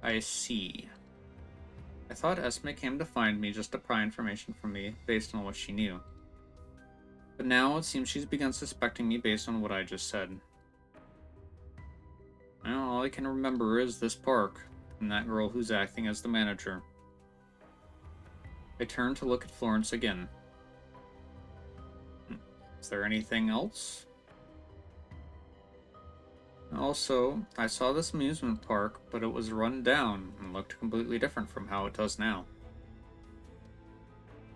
I see. I thought Esme came to find me just to pry information from me based on what she knew. But now it seems she's begun suspecting me based on what I just said. Well, all I can remember is this park, and that girl who's acting as the manager. I turn to look at Florence again. Is there anything else? Also, I saw this amusement park, but it was run down and looked completely different from how it does now.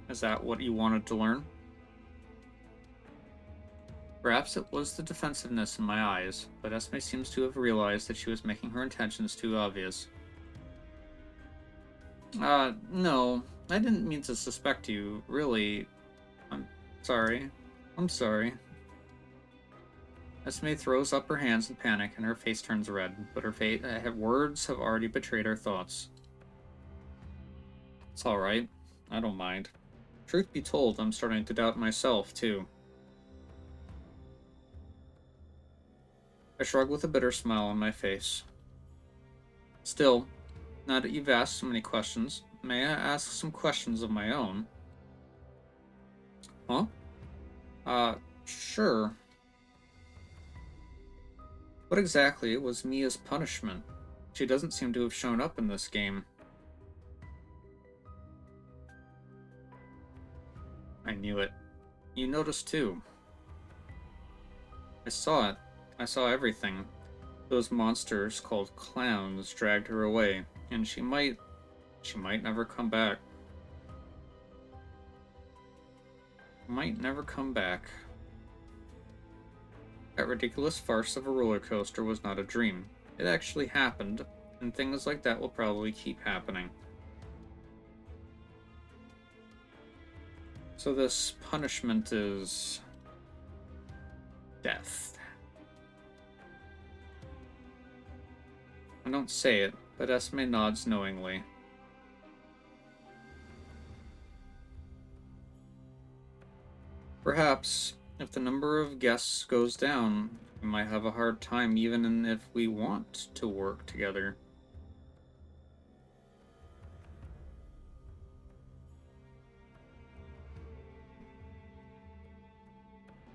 Is that what you wanted to learn? Perhaps it was the defensiveness in my eyes, but Esme seems to have realized that she was making her intentions too obvious. No, I didn't mean to suspect you, really. I'm sorry. Esme throws up her hands in panic and her face turns red, but her words have already betrayed her thoughts. It's alright. I don't mind. Truth be told, I'm starting to doubt myself, too. I shrug with a bitter smile on my face. Still, now that you've asked so many questions, may I ask some questions of my own? Huh? Sure. What exactly was Mia's punishment? She doesn't seem to have shown up in this game. I knew it. You noticed too. I saw it. I saw everything. Those monsters called clowns dragged her away, and she might never come back. Might never come back. That ridiculous farce of a roller coaster was not a dream. It actually happened, and things like that will probably keep happening. So this punishment is death. I don't say it, but Esme nods knowingly. Perhaps, if the number of guests goes down, we might have a hard time even if we want to work together.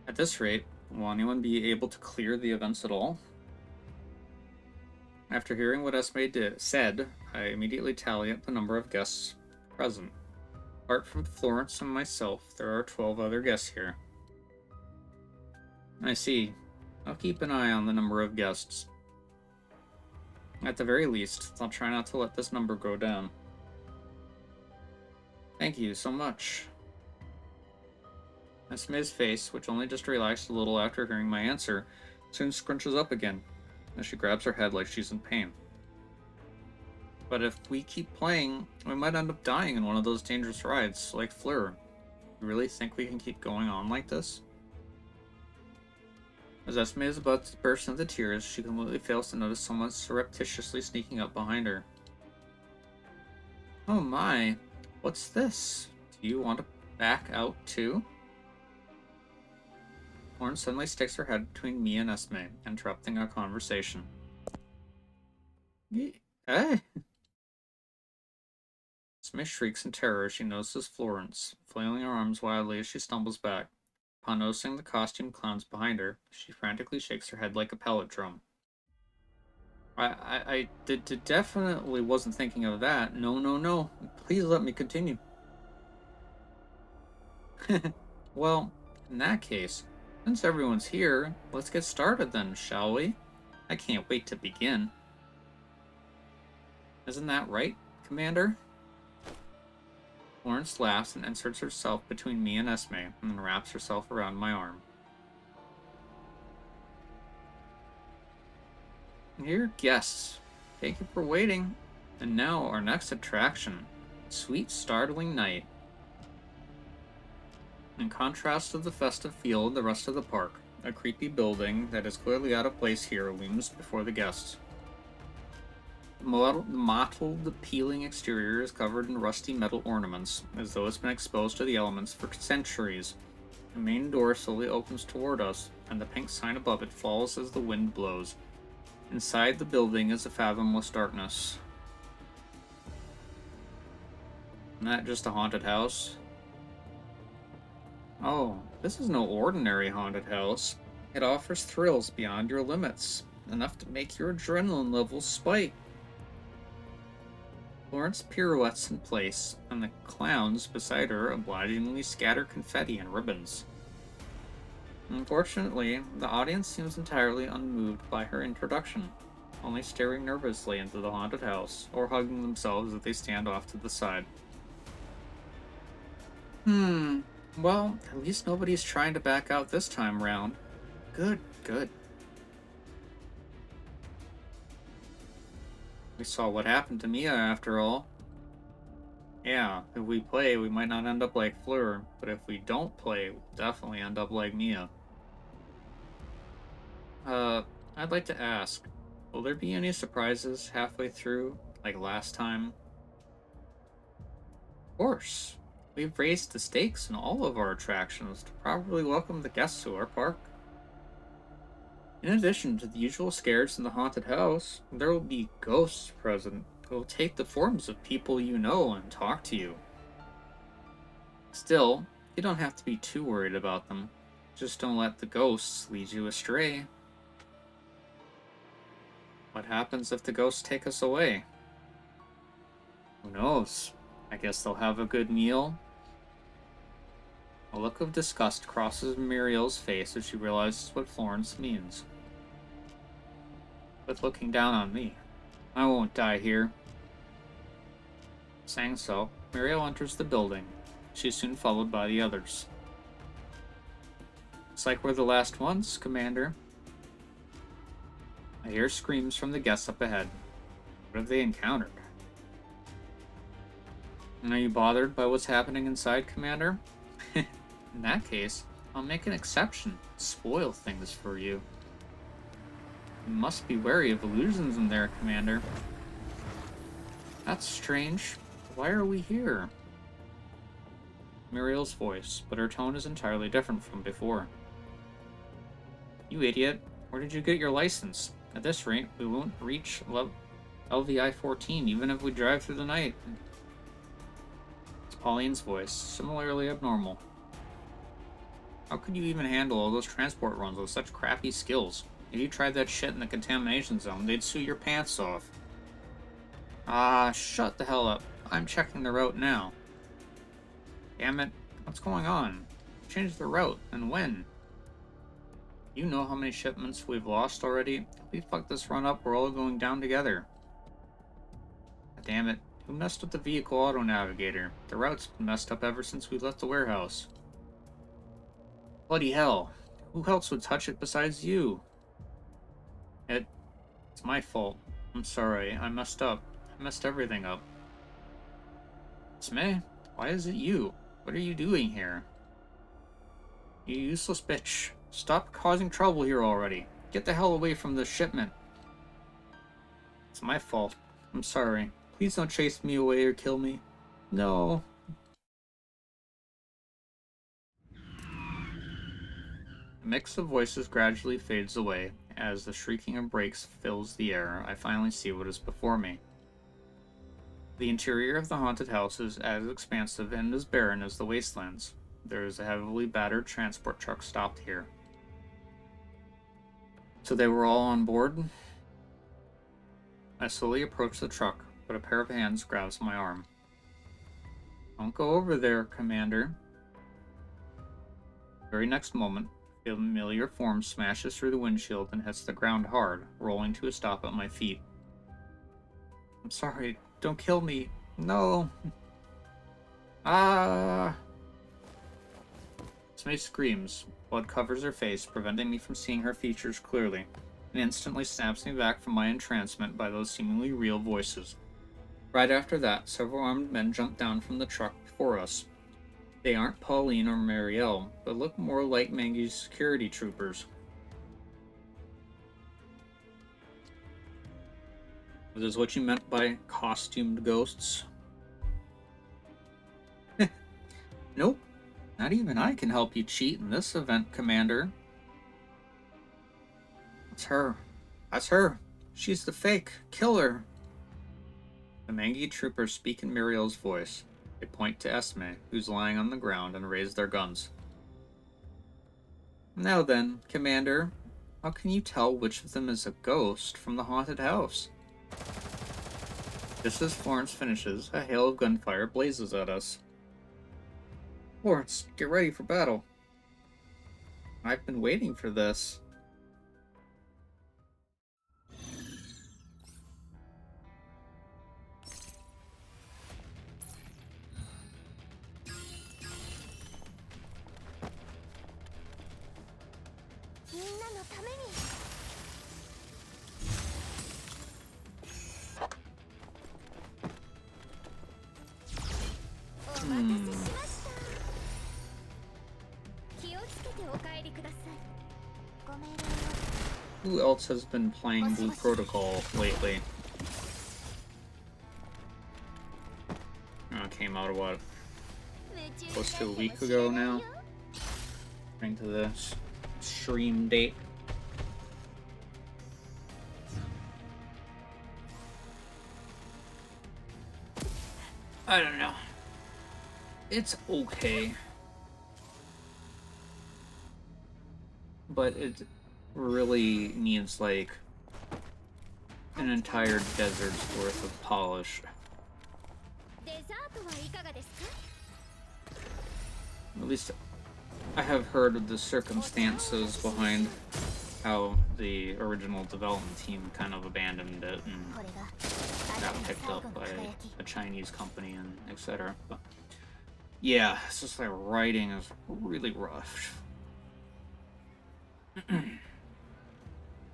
At this rate, will anyone be able to clear the events at all? After hearing what Esme said, I immediately tally up the number of guests present. Apart from Florence and myself, there are 12 other guests here. I see. I'll keep an eye on the number of guests. At the very least, I'll try not to let this number go down. Thank you so much. Esme's face, which only just relaxed a little after hearing my answer, soon scrunches up again, as she grabs her head like she's in pain. But if we keep playing, we might end up dying in one of those dangerous rides, like Fleur. You really think we can keep going on like this? As Esme is about to burst into tears, she completely fails to notice someone surreptitiously sneaking up behind her. Oh my, what's this? Do you want to back out too? Florence suddenly sticks her head between me and Esme, interrupting our conversation. Hey! Esme shrieks in terror as she notices Florence, flailing her arms wildly as she stumbles back. Upon noticing the costumed clowns behind her, she frantically shakes her head like a pellet drum. I definitely wasn't thinking of that. No. Please let me continue. Well, in that case, since everyone's here, let's get started then, shall we? I can't wait to begin. Isn't that right, Commander? Florence laughs and inserts herself between me and Esme, and then wraps herself around my arm. Dear guests, thank you for waiting. And now our next attraction, Sweet Startling Night. In contrast to the festive feel of the rest of the park, a creepy building that is clearly out of place here looms before the guests. The mottled, peeling exterior is covered in rusty metal ornaments, as though it's been exposed to the elements for centuries. The main door slowly opens toward us, and the pink sign above it falls as the wind blows. Inside the building is a fathomless darkness. Isn't that just a haunted house? Oh, this is no ordinary haunted house. It offers thrills beyond your limits, enough to make your adrenaline levels spike. Florence pirouettes in place, and the clowns beside her obligingly scatter confetti and ribbons. Unfortunately, the audience seems entirely unmoved by her introduction, only staring nervously into the haunted house, or hugging themselves as they stand off to the side. Well, at least nobody's trying to back out this time round. Good. We saw what happened to Mia after all. Yeah, if we play, we might not end up like Fleur, but if we don't play, we'll definitely end up like Mia. I'd like to ask, will there be any surprises halfway through, like last time? Of course. We've raised the stakes in all of our attractions to properly welcome the guests to our park. In addition to the usual scares in the haunted house, there will be ghosts present who will take the forms of people you know and talk to you. Still, you don't have to be too worried about them. Just don't let the ghosts lead you astray. What happens if the ghosts take us away? Who knows? I guess they'll have a good meal. A look of disgust crosses Muriel's face as she realizes what Florence means. But looking down on me. I won't die here. Saying so, Muriel enters the building. She's soon followed by the others. Looks like we're the last ones, Commander. I hear screams from the guests up ahead. What have they encountered? And are you bothered by what's happening inside, Commander? In that case, I'll make an exception. Spoil things for you. You must be wary of illusions in there, Commander. That's strange. Why are we here? Muriel's voice, but her tone is entirely different from before. You idiot. Where did you get your license? At this rate, we won't reach LVI-14 even if we drive through the night. It's Pauline's voice, similarly abnormal. How could you even handle all those transport runs with such crappy skills? If you tried that shit in the contamination zone, they'd sue your pants off. Ah, shut the hell up. I'm checking the route now. Damn it, what's going on? Change the route, and when? You know how many shipments we've lost already? If we fuck this run up, we're all going down together. Damn it, who messed with the vehicle auto navigator? The route's been messed up ever since we left the warehouse. Bloody hell, who else would touch it besides you? It's my fault. I'm sorry, I messed up. I messed everything up. It's me? Why is it you? What are you doing here? You useless bitch. Stop causing trouble here already. Get the hell away from the shipment. It's my fault. I'm sorry. Please don't chase me away or kill me. No. The mix of voices gradually fades away. As the shrieking of brakes fills the air, I finally see what is before me. The interior of the haunted house is as expansive and as barren as the wastelands. There is a heavily battered transport truck stopped here. So they were all on board? I slowly approach the truck, but a pair of hands grabs my arm. Don't go over there, Commander. The very next moment, a familiar form smashes through the windshield and hits the ground hard, rolling to a stop at my feet. I'm sorry, don't kill me. No. Ah! Smee screams. Blood covers her face, preventing me from seeing her features clearly, and instantly snaps me back from my entrancement by those seemingly real voices. Right after that, several armed men jump down from the truck before us. They aren't Pauline or Marielle, but look more like Mangie's security troopers. Is this what you meant by costumed ghosts? Nope. Not even I can help you cheat in this event, Commander. It's her. That's her. She's the fake. Kill her. The Mangi troopers speak in Muriel's voice. They point to Esme, who's lying on the ground, and raise their guns. Now then, Commander, how can you tell which of them is a ghost from the haunted house? Just as Florence finishes, a hail of gunfire blazes at us. Florence, get ready for battle. I've been waiting for this. Who else has been playing Blue Protocol lately? Came out, what, close to a week ago now? According to this stream date. I don't know. It's okay. But it really needs, like, an entire desert's worth of polish. At least I have heard of the circumstances behind how the original development team kind of abandoned it and got picked up by a Chinese company and etc. But yeah, it's just like writing is really rough.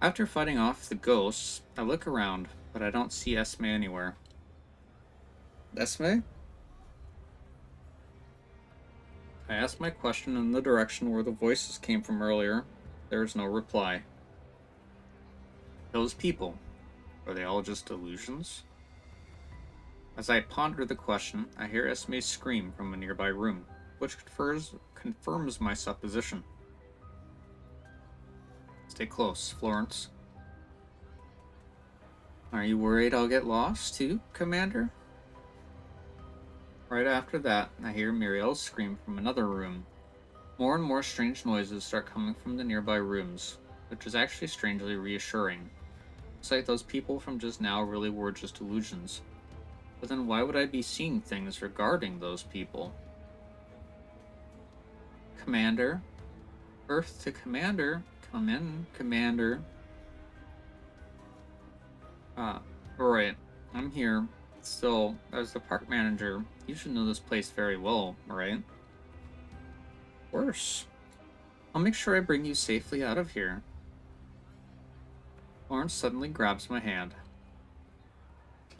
After fighting off the ghosts, I look around, but I don't see Esme anywhere. Esme? I ask my question in the direction where the voices came from earlier. There is no reply. Those people, are they all just illusions? As I ponder the question, I hear Esme's scream from a nearby room, which confirms my supposition. Stay close, Florence. Are you worried I'll get lost too, Commander? Right after that, I hear Muriel's scream from another room. More and more strange noises start coming from the nearby rooms, which is actually strangely reassuring. It's like those people from just now really were just illusions. But then why would I be seeing things regarding those people? Commander? Earth to Commander? Come in, Commander. Right. I'm here. Still, as the park manager, you should know this place very well, right? Worse. I'll make sure I bring you safely out of here. Florence suddenly grabs my hand.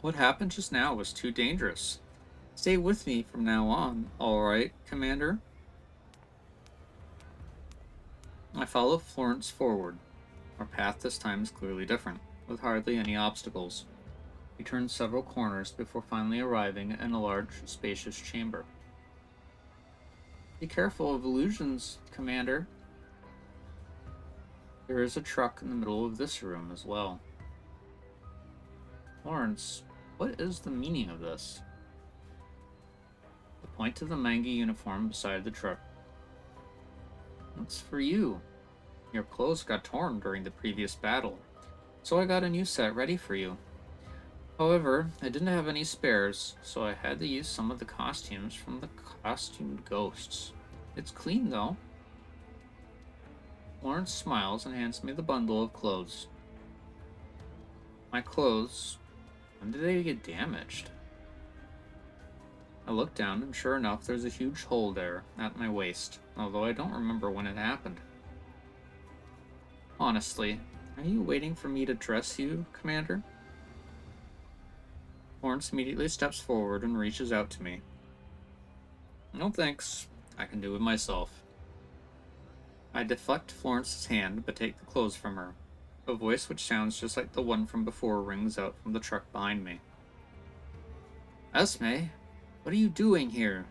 What happened just now was too dangerous. Stay with me from now on, alright, Commander? I follow Florence forward. Our path this time is clearly different, with hardly any obstacles. We turn several corners before finally arriving in a large, spacious chamber. Be careful of illusions, Commander. There is a truck in the middle of this room as well. Florence, what is the meaning of this? I point to the manga uniform beside the truck. It's for you. Your clothes got torn during the previous battle, so I got a new set ready for you. However, I didn't have any spares, so I had to use some of the costumes from the costumed ghosts. It's clean, though. Florence smiles and hands me the bundle of clothes. My clothes, when did they get damaged? I look down, and sure enough, there's a huge hole there at my waist, although I don't remember when it happened. Honestly, are you waiting for me to dress you, Commander? Florence immediately steps forward and reaches out to me. No thanks, I can do it myself. I deflect Florence's hand, but take the clothes from her. A voice which sounds just like the one from before rings out from the truck behind me. Esme, what are you doing here?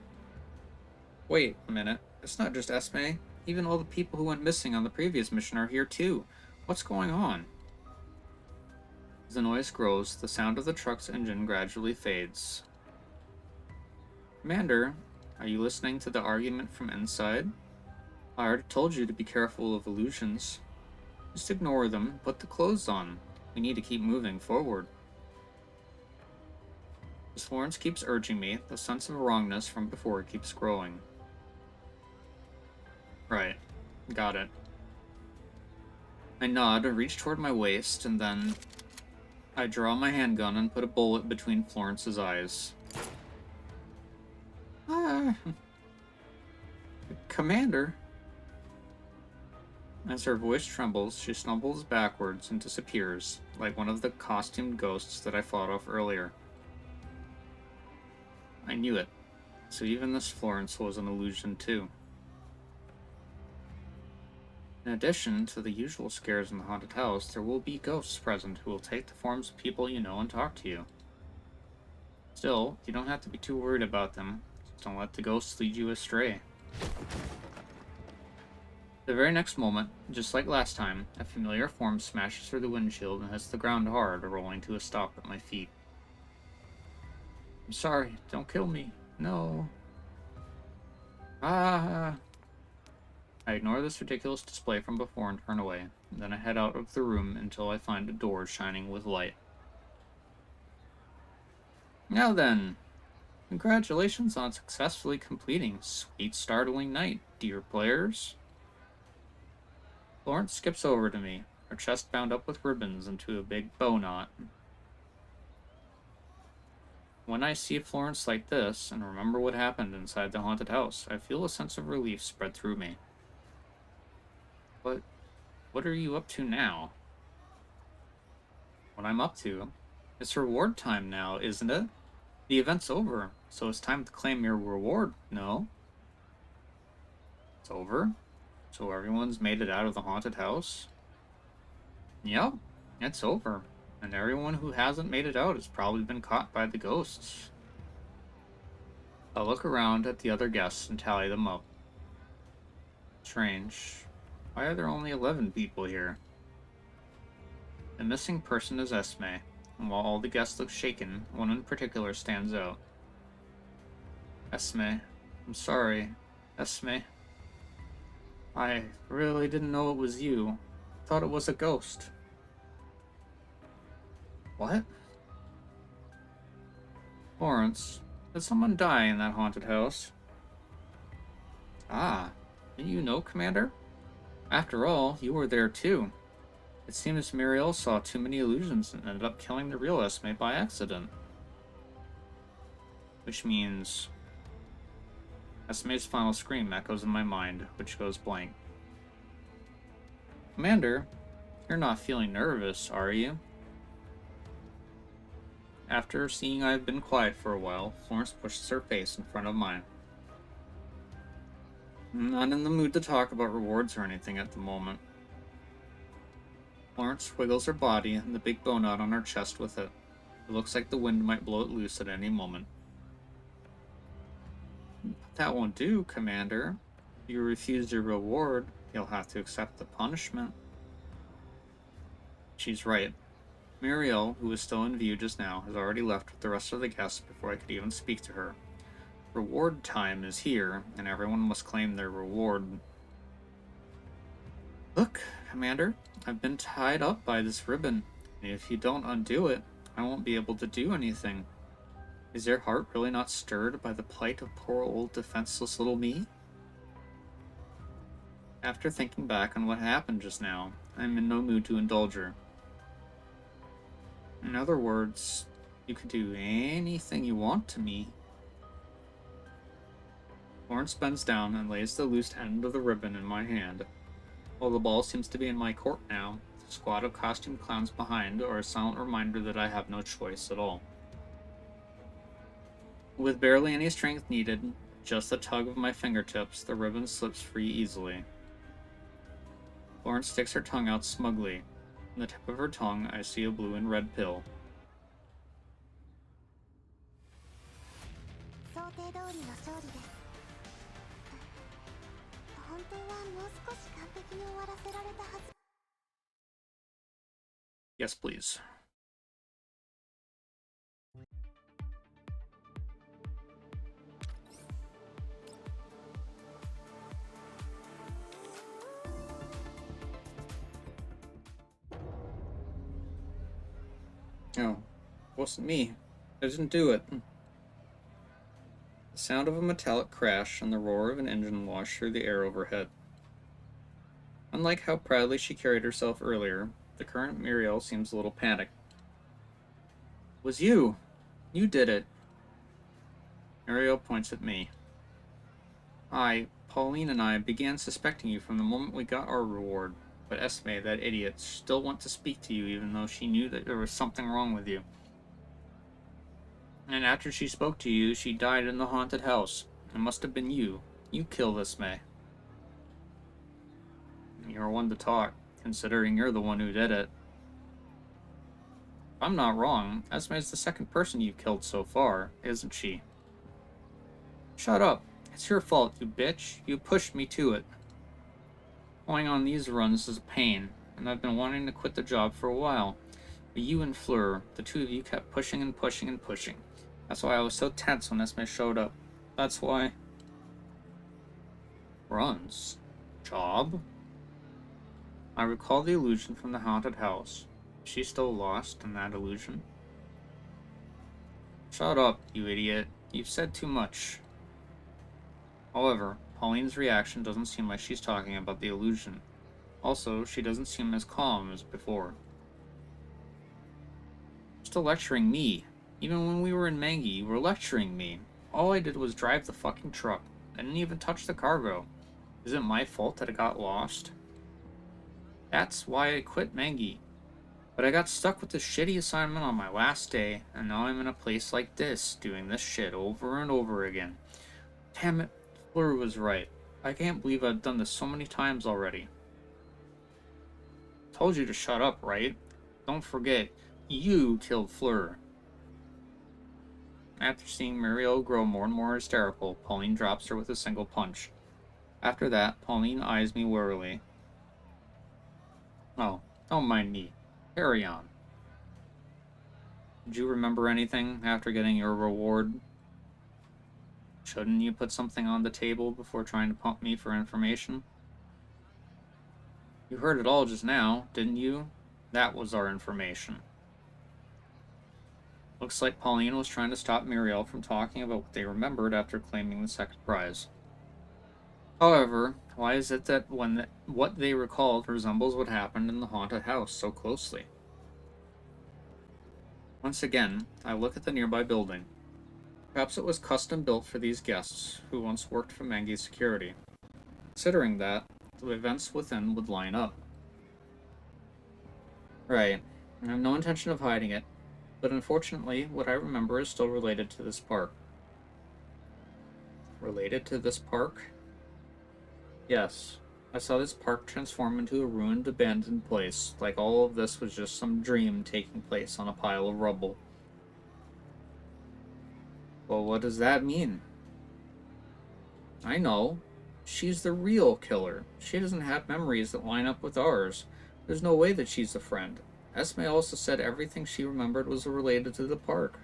Wait a minute, it's not just Esme. Even all the people who went missing on the previous mission are here too. What's going on? As the noise grows, the sound of the truck's engine gradually fades. Commander, are you listening to the argument from inside? I already told you to be careful of illusions. Just ignore them, put the clothes on. We need to keep moving forward. As Florence keeps urging me, the sense of wrongness from before keeps growing. Right. Got it. I nod, reach toward my waist, and then I draw my handgun and put a bullet between Florence's eyes. Commander. As her voice trembles, she stumbles backwards and disappears, like one of the costumed ghosts that I fought off earlier. I knew it. So even this Florence was an illusion too. In addition to the usual scares in the haunted house, there will be ghosts present who will take the forms of people you know and talk to you. Still, you don't have to be too worried about them. Just don't let the ghosts lead you astray. The very next moment, just like last time, a familiar form smashes through the windshield and hits the ground hard, rolling to a stop at my feet. I'm sorry, don't kill me. No. Ah! I ignore this ridiculous display from before and turn away. Then I head out of the room until I find a door shining with light. Now then, congratulations on successfully completing Sweet Startling Night, dear players. Florence skips over to me, her chest bound up with ribbons into a big bow knot. When I see Florence like this, and remember what happened inside the haunted house, I feel a sense of relief spread through me. But what are you up to now? What I'm up to? It's reward time now, isn't it? The event's over, so it's time to claim your reward, no? It's over? So everyone's made it out of the haunted house? Yep, it's over. And everyone who hasn't made it out has probably been caught by the ghosts. I look around at the other guests and tally them up. Strange. Why are there only 11 people here? The missing person is Esme, and while all the guests look shaken, one in particular stands out. Esme. I'm sorry. Esme. I really didn't know it was you. I thought it was a ghost. What? Florence, did someone die in that haunted house? Ah, and you know, Commander? After all, you were there too. It seems Muriel saw too many illusions and ended up killing the real Esme by accident. Which means... Esme's final scream echoes in my mind, which goes blank. Commander, you're not feeling nervous, are you? After seeing I've been quiet for a while, Florence pushes her face in front of mine. I'm not in the mood to talk about rewards or anything at the moment. Florence wiggles her body and the big bow knot on her chest with it. It looks like the wind might blow it loose at any moment. But that won't do, Commander. If you refuse your reward, you'll have to accept the punishment. She's right. Muriel, who was still in view just now, has already left with the rest of the guests before I could even speak to her. Reward time is here, and everyone must claim their reward. Look, Commander, I've been tied up by this ribbon, and if you don't undo it, I won't be able to do anything. Is your heart really not stirred by the plight of poor old defenseless little me? After thinking back on what happened just now, I'm in no mood to indulge her. In other words, you could do anything you want to me. Florence bends down and lays the loose end of the ribbon in my hand. While the ball seems to be in my court now, the squad of costumed clowns behind are a silent reminder that I have no choice at all. With barely any strength needed, just a tug of my fingertips, the ribbon slips free easily. Florence sticks her tongue out smugly. On the tip of her tongue, I see a blue and red pill. Yes, please. Oh, it wasn't me. I didn't do it. The sound of a metallic crash and the roar of an engine washed through the air overhead. Unlike how proudly she carried herself earlier, the current Muriel seems a little panicked. It was you! You did it! Muriel points at me. Pauline and I began suspecting you from the moment we got our reward, but Esme, that idiot, still went to speak to you even though she knew that there was something wrong with you. And after she spoke to you, she died in the haunted house. It must have been you. You killed Esme. You're one to talk, considering you're the one who did it. If I'm not wrong, Esme's the second person you've killed so far, isn't she? Shut up. It's your fault, you bitch. You pushed me to it. Going on these runs is a pain, and I've been wanting to quit the job for a while. But you and Fleur, the two of you kept pushing and pushing and pushing. That's why I was so tense when Esme showed up. That's why... Runs? Job? I recall the illusion from the haunted house. Is she still lost in that illusion? Shut up, you idiot. You've said too much. However, Pauline's reaction doesn't seem like she's talking about the illusion. Also, she doesn't seem as calm as before. Still lecturing me. Even when we were in Mangi, you were lecturing me. All I did was drive the fucking truck. I didn't even touch the cargo. Is it my fault that it got lost? That's why I quit Mangi. But I got stuck with this shitty assignment on my last day, and now I'm in a place like this, doing this shit over and over again. Damn it, Fleur was right. I can't believe I've done this so many times already. Told you to shut up, right? Don't forget, you killed Fleur. After seeing Muriel grow more and more hysterical, Pauline drops her with a single punch. After that, Pauline eyes me warily. Oh, don't mind me. Carry on. Did you remember anything after getting your reward? Shouldn't you put something on the table before trying to pump me for information? You heard it all just now, didn't you? That was our information. Looks like Pauline was trying to stop Muriel from talking about what they remembered after claiming the second prize. However, why is it that what they recalled resembles what happened in the haunted house so closely? Once again, I look at the nearby building. Perhaps it was custom built for these guests, who once worked for Mangi's security. Considering that, the events within would line up. Right. I have no intention of hiding it, but unfortunately, what I remember is still related to this park. Related to this park? Yes. I saw this park transform into a ruined, abandoned place, like all of this was just some dream taking place on a pile of rubble. Well, what does that mean? I know. She's the real killer. She doesn't have memories that line up with ours. There's no way that she's a friend. Esme also said everything she remembered was related to the park.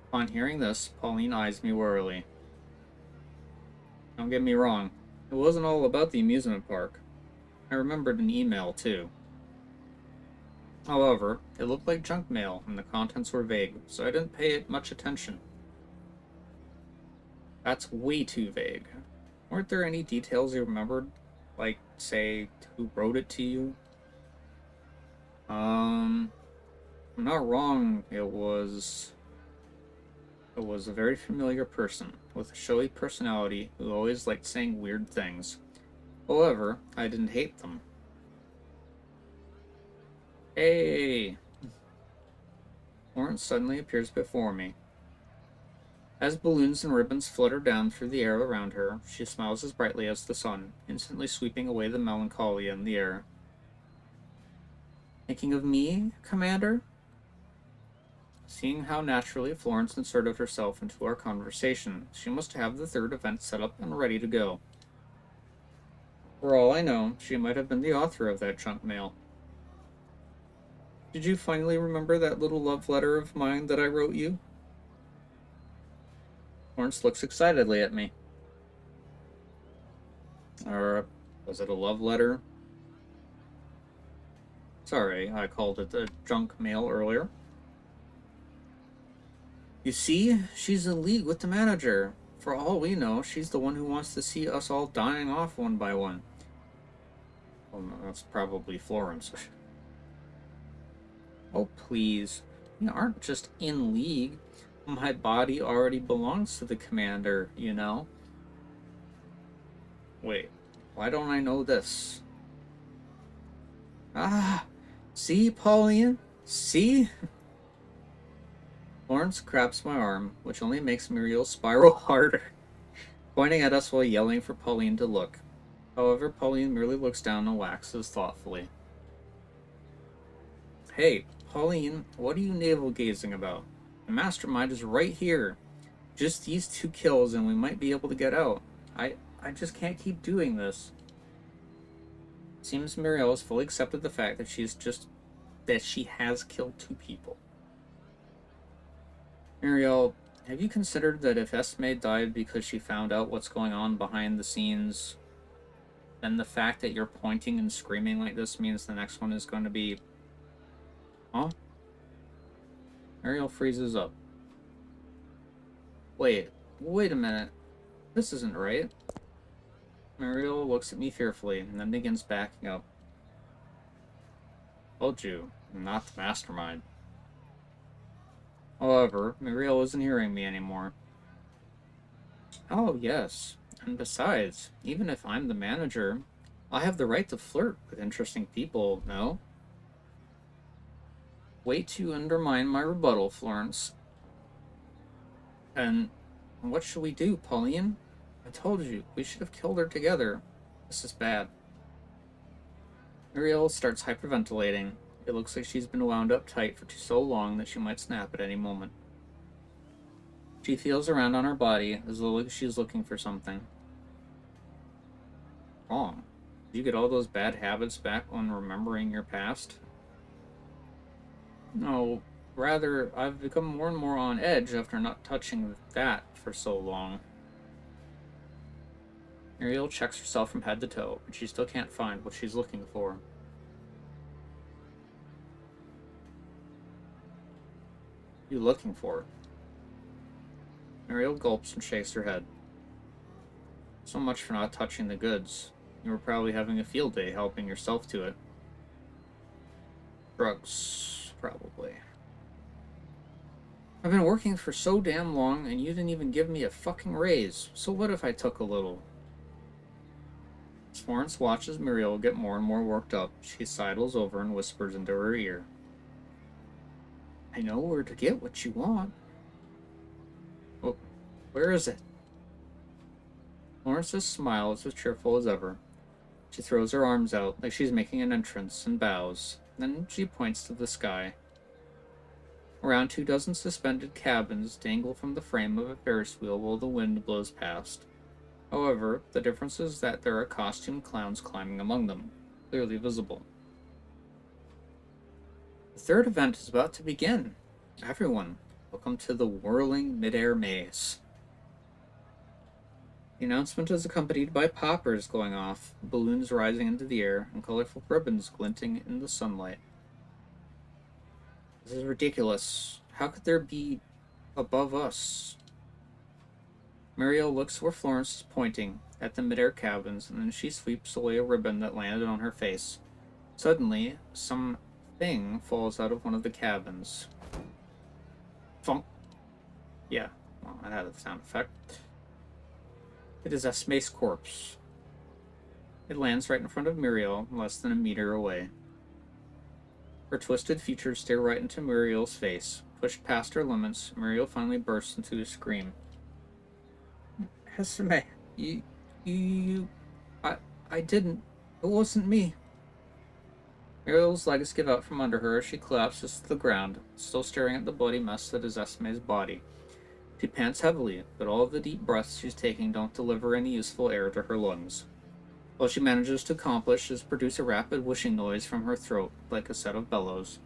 Upon hearing this, Pauline eyes me warily. Don't get me wrong. It wasn't all about the amusement park. I remembered an email, too. However, it looked like junk mail, and the contents were vague, so I didn't pay it much attention. That's way too vague. Weren't there any details you remembered? Like, say, who wrote it to you? I'm not wrong, it was a very familiar person, with a showy personality who always liked saying weird things. However, I didn't hate them. Hey! Florence suddenly appears before me. As balloons and ribbons flutter down through the air around her, she smiles as brightly as the sun, instantly sweeping away the melancholia in the air. Thinking of me, Commander? Seeing how naturally Florence inserted herself into our conversation, she must have the third event set up and ready to go. For all I know, she might have been the author of that junk mail. Did you finally remember that little love letter of mine that I wrote you? Florence looks excitedly at me. Was it a love letter? Sorry, I called it a junk mail earlier. You see, she's in league with the manager. For all we know, she's the one who wants to see us all dying off one by one. Well, no, that's probably Florence. Oh, please. We aren't just in league. My body already belongs to the commander, you know? Wait, why don't I know this? Ah, see, Pauline? See? Florence grabs my arm, which only makes Muriel spiral harder, pointing at us while yelling for Pauline to look. However, Pauline merely looks down and waxes thoughtfully. Hey, Pauline, what are you navel-gazing about? The mastermind is right here. Just these 2 kills and we might be able to get out. I just can't keep doing this. Seems Muriel has fully accepted the fact that she has killed 2 people. Muriel, have you considered that if Esme died because she found out what's going on behind the scenes, then the fact that you're pointing and screaming like this means the next one is going to be... Huh? Muriel freezes up. Wait a minute. This isn't right. Muriel looks at me fearfully and then begins backing up. Told you, I'm not the mastermind. However, Muriel isn't hearing me anymore. Oh, yes. And besides, even if I'm the manager, I have the right to flirt with interesting people, no? Wait to undermine my rebuttal, Florence. And what should we do, Pauline? I told you, we should have killed her together. This is bad. Muriel starts hyperventilating. It looks like she's been wound up tight for so long that she might snap at any moment. She feels around on her body as though she's looking for something. Wrong. Did you get all those bad habits back when remembering your past? No, rather, I've become more and more on edge after not touching that for so long. Muriel checks herself from head to toe, but she still can't find what she's looking for. What are you looking for? Muriel gulps and shakes her head. So much for not touching the goods. You were probably having a field day helping yourself to it. Drugs, probably. I've been working for so damn long and you didn't even give me a fucking raise. So what if I took a little? As Florence watches Muriel get more and more worked up, she sidles over and whispers into her ear. I know where to get what you want. Oh, where is it? Florence's smile is as cheerful as ever. She throws her arms out like she's making an entrance and bows. Then she points to the sky. Around 24 suspended cabins dangle from the frame of a Ferris wheel while the wind blows past. However, the difference is that there are costumed clowns climbing among them, clearly visible. The third event is about to begin. Everyone, welcome to the whirling mid-air maze. The announcement is accompanied by poppers going off, balloons rising into the air, and colorful ribbons glinting in the sunlight. This is ridiculous. How could there be above us? Muriel looks where Florence is pointing, at the mid-air cabins, and then she sweeps away a ribbon that landed on her face. Suddenly, some thing falls out of one of the cabins. Funk. Yeah, well, that had a sound effect. It is Esme's corpse. It lands right in front of Muriel, less than a meter away. Her twisted features stare right into Muriel's face. Pushed past her limits, Muriel finally bursts into a scream. Esme, I didn't. It wasn't me. Muriel's legs give out from under her as she collapses to the ground, still staring at the bloody mess that is Esme's body. She pants heavily, but all of the deep breaths she's taking don't deliver any useful air to her lungs. All she manages to accomplish is produce a rapid whooshing noise from her throat, like a set of bellows.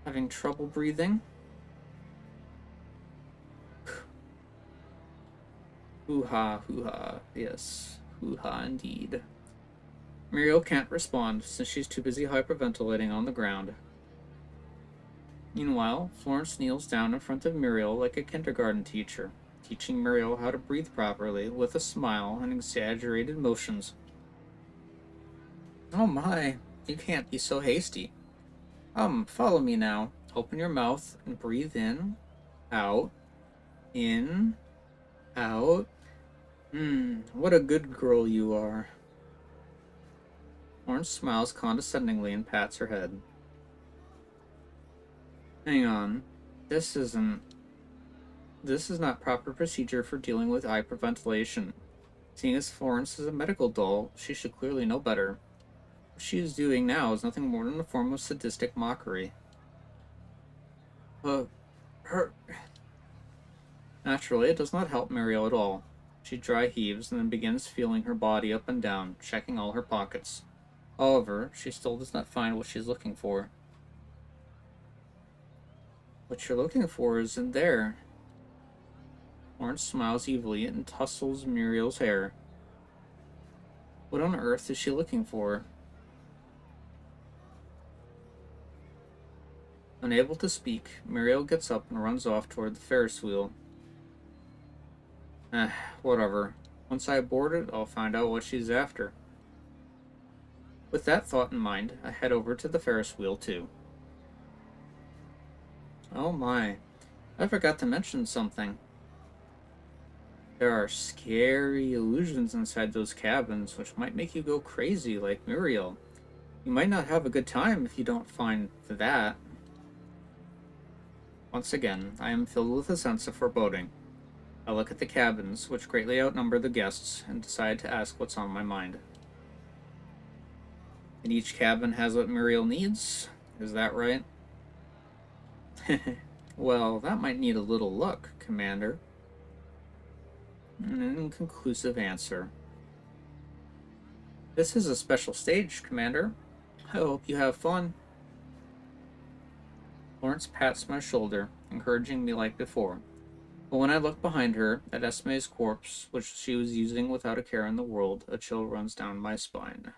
Having trouble breathing? Hoo-ha, hoo-ha, yes, hoo-ha indeed. Muriel can't respond, since she's too busy hyperventilating on the ground. Meanwhile, Florence kneels down in front of Muriel like a kindergarten teacher, teaching Muriel how to breathe properly with a smile and exaggerated motions. Oh my, you can't be so hasty. Follow me now. Open your mouth and breathe in, out, out. What a good girl you are. Florence smiles condescendingly and pats her head. Hang on. This is not proper procedure for dealing with hyperventilation. Seeing as Florence is a medical doll, she should clearly know better. What she is doing now is nothing more than a form of sadistic mockery. Her... Naturally, it does not help Muriel at all. She dry heaves and then begins feeling her body up and down, checking all her pockets. However, she still does not find what she is looking for. What you're looking for is in there. Florence smiles evilly and tussles Muriel's hair. What on earth is she looking for? Unable to speak, Muriel gets up and runs off toward the Ferris wheel. Whatever. Once I board it, I'll find out what she's after. With that thought in mind, I head over to the Ferris wheel too. Oh my, I forgot to mention something. There are scary illusions inside those cabins which might make you go crazy like Muriel. You might not have a good time if you don't find that. Once again, I am filled with a sense of foreboding. I look at the cabins, which greatly outnumber the guests, and decide to ask what's on my mind. And each cabin has what Muriel needs? Is that right? Well, that might need a little luck, Commander. An inconclusive answer. This is a special stage, Commander. I hope you have fun. Florence pats my shoulder, encouraging me like before. But when I look behind her, at Esme's corpse, which she was using without a care in the world, a chill runs down my spine.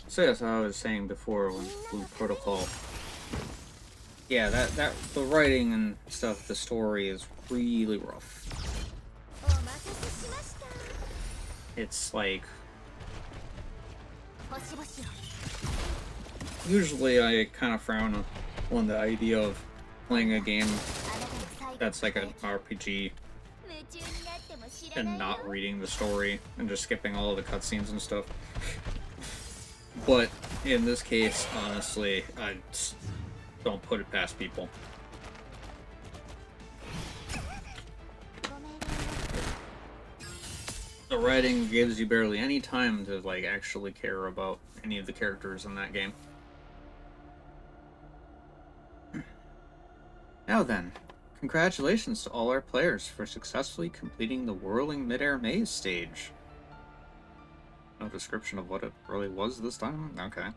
So yes, I was saying before when Blue Protocol. Yeah, that the writing and stuff, the story is really rough. It's like usually I kind of frown on the idea of playing a game that's like an RPG and not reading the story and just skipping all of the cutscenes and stuff. But in this case, honestly, I just don't put it past people. The writing gives you barely any time to like actually care about any of the characters in that game. Now then, congratulations to all our players for successfully completing the Whirling Midair Maze stage. No description of what it really was this time? Okay.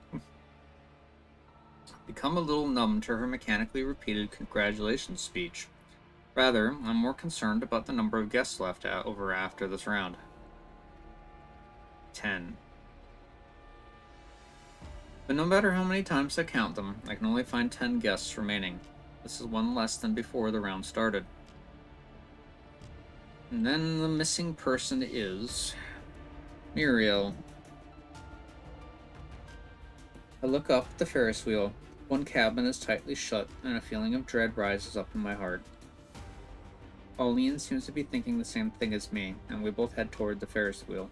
Become a little numb to her mechanically repeated congratulations speech. Rather, I'm more concerned about the number of guests left over after this round. 10. But no matter how many times I count them, I can only find 10 guests remaining. This is one less than before the round started. And then the missing person is Muriel. I look up at the Ferris wheel. One cabin is tightly shut, and a feeling of dread rises up in my heart. Pauline seems to be thinking the same thing as me, and we both head toward the Ferris wheel.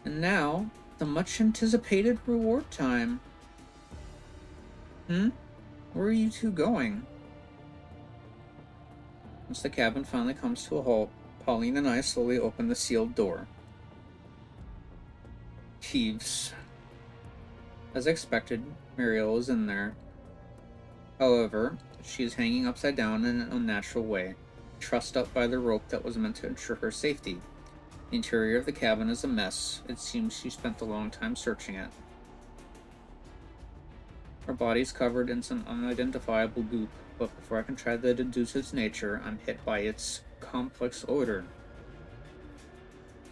And now, the much-anticipated reward time. Where are you two going? Once the cabin finally comes to a halt, Pauline and I slowly open the sealed door. Heaves. As expected, Muriel is in there. However, she is hanging upside down in an unnatural way, trussed up by the rope that was meant to ensure her safety. The interior of the cabin is a mess. It seems she spent a long time searching it. Her body is covered in some unidentifiable goop, but before I can try to deduce its nature, I'm hit by its complex odor.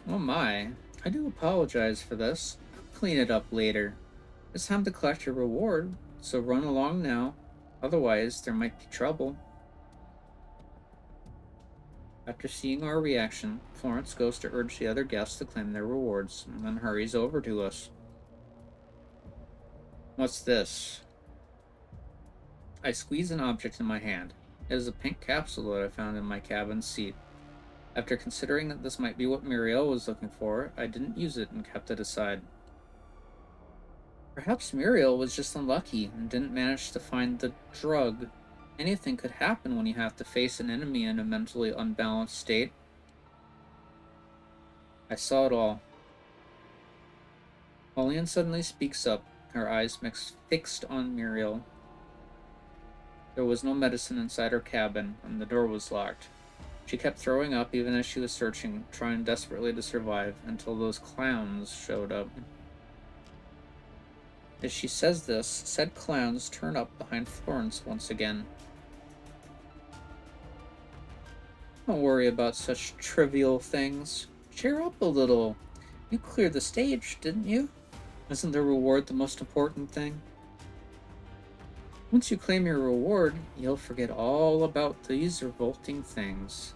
Oh my, I do apologize for this. I'll clean it up later. It's time to collect your reward, so run along now. Otherwise, there might be trouble. After seeing our reaction, Florence goes to urge the other guests to claim their rewards, and then hurries over to us. What's this? I squeeze an object in my hand. It is a pink capsule that I found in my cabin seat. After considering that this might be what Muriel was looking for, I didn't use it and kept it aside. Perhaps Muriel was just unlucky and didn't manage to find the drug. Anything could happen when you have to face an enemy in a mentally unbalanced state. I saw it all. Pauline suddenly speaks up, her eyes fixed on Muriel. There was no medicine inside her cabin, and the door was locked. She kept throwing up even as she was searching, trying desperately to survive, until those clowns showed up. As she says this, said clowns turn up behind Florence once again. Don't worry about such trivial things. Cheer up a little. You cleared the stage, didn't you? Isn't the reward the most important thing? Once you claim your reward, you'll forget all about these revolting things.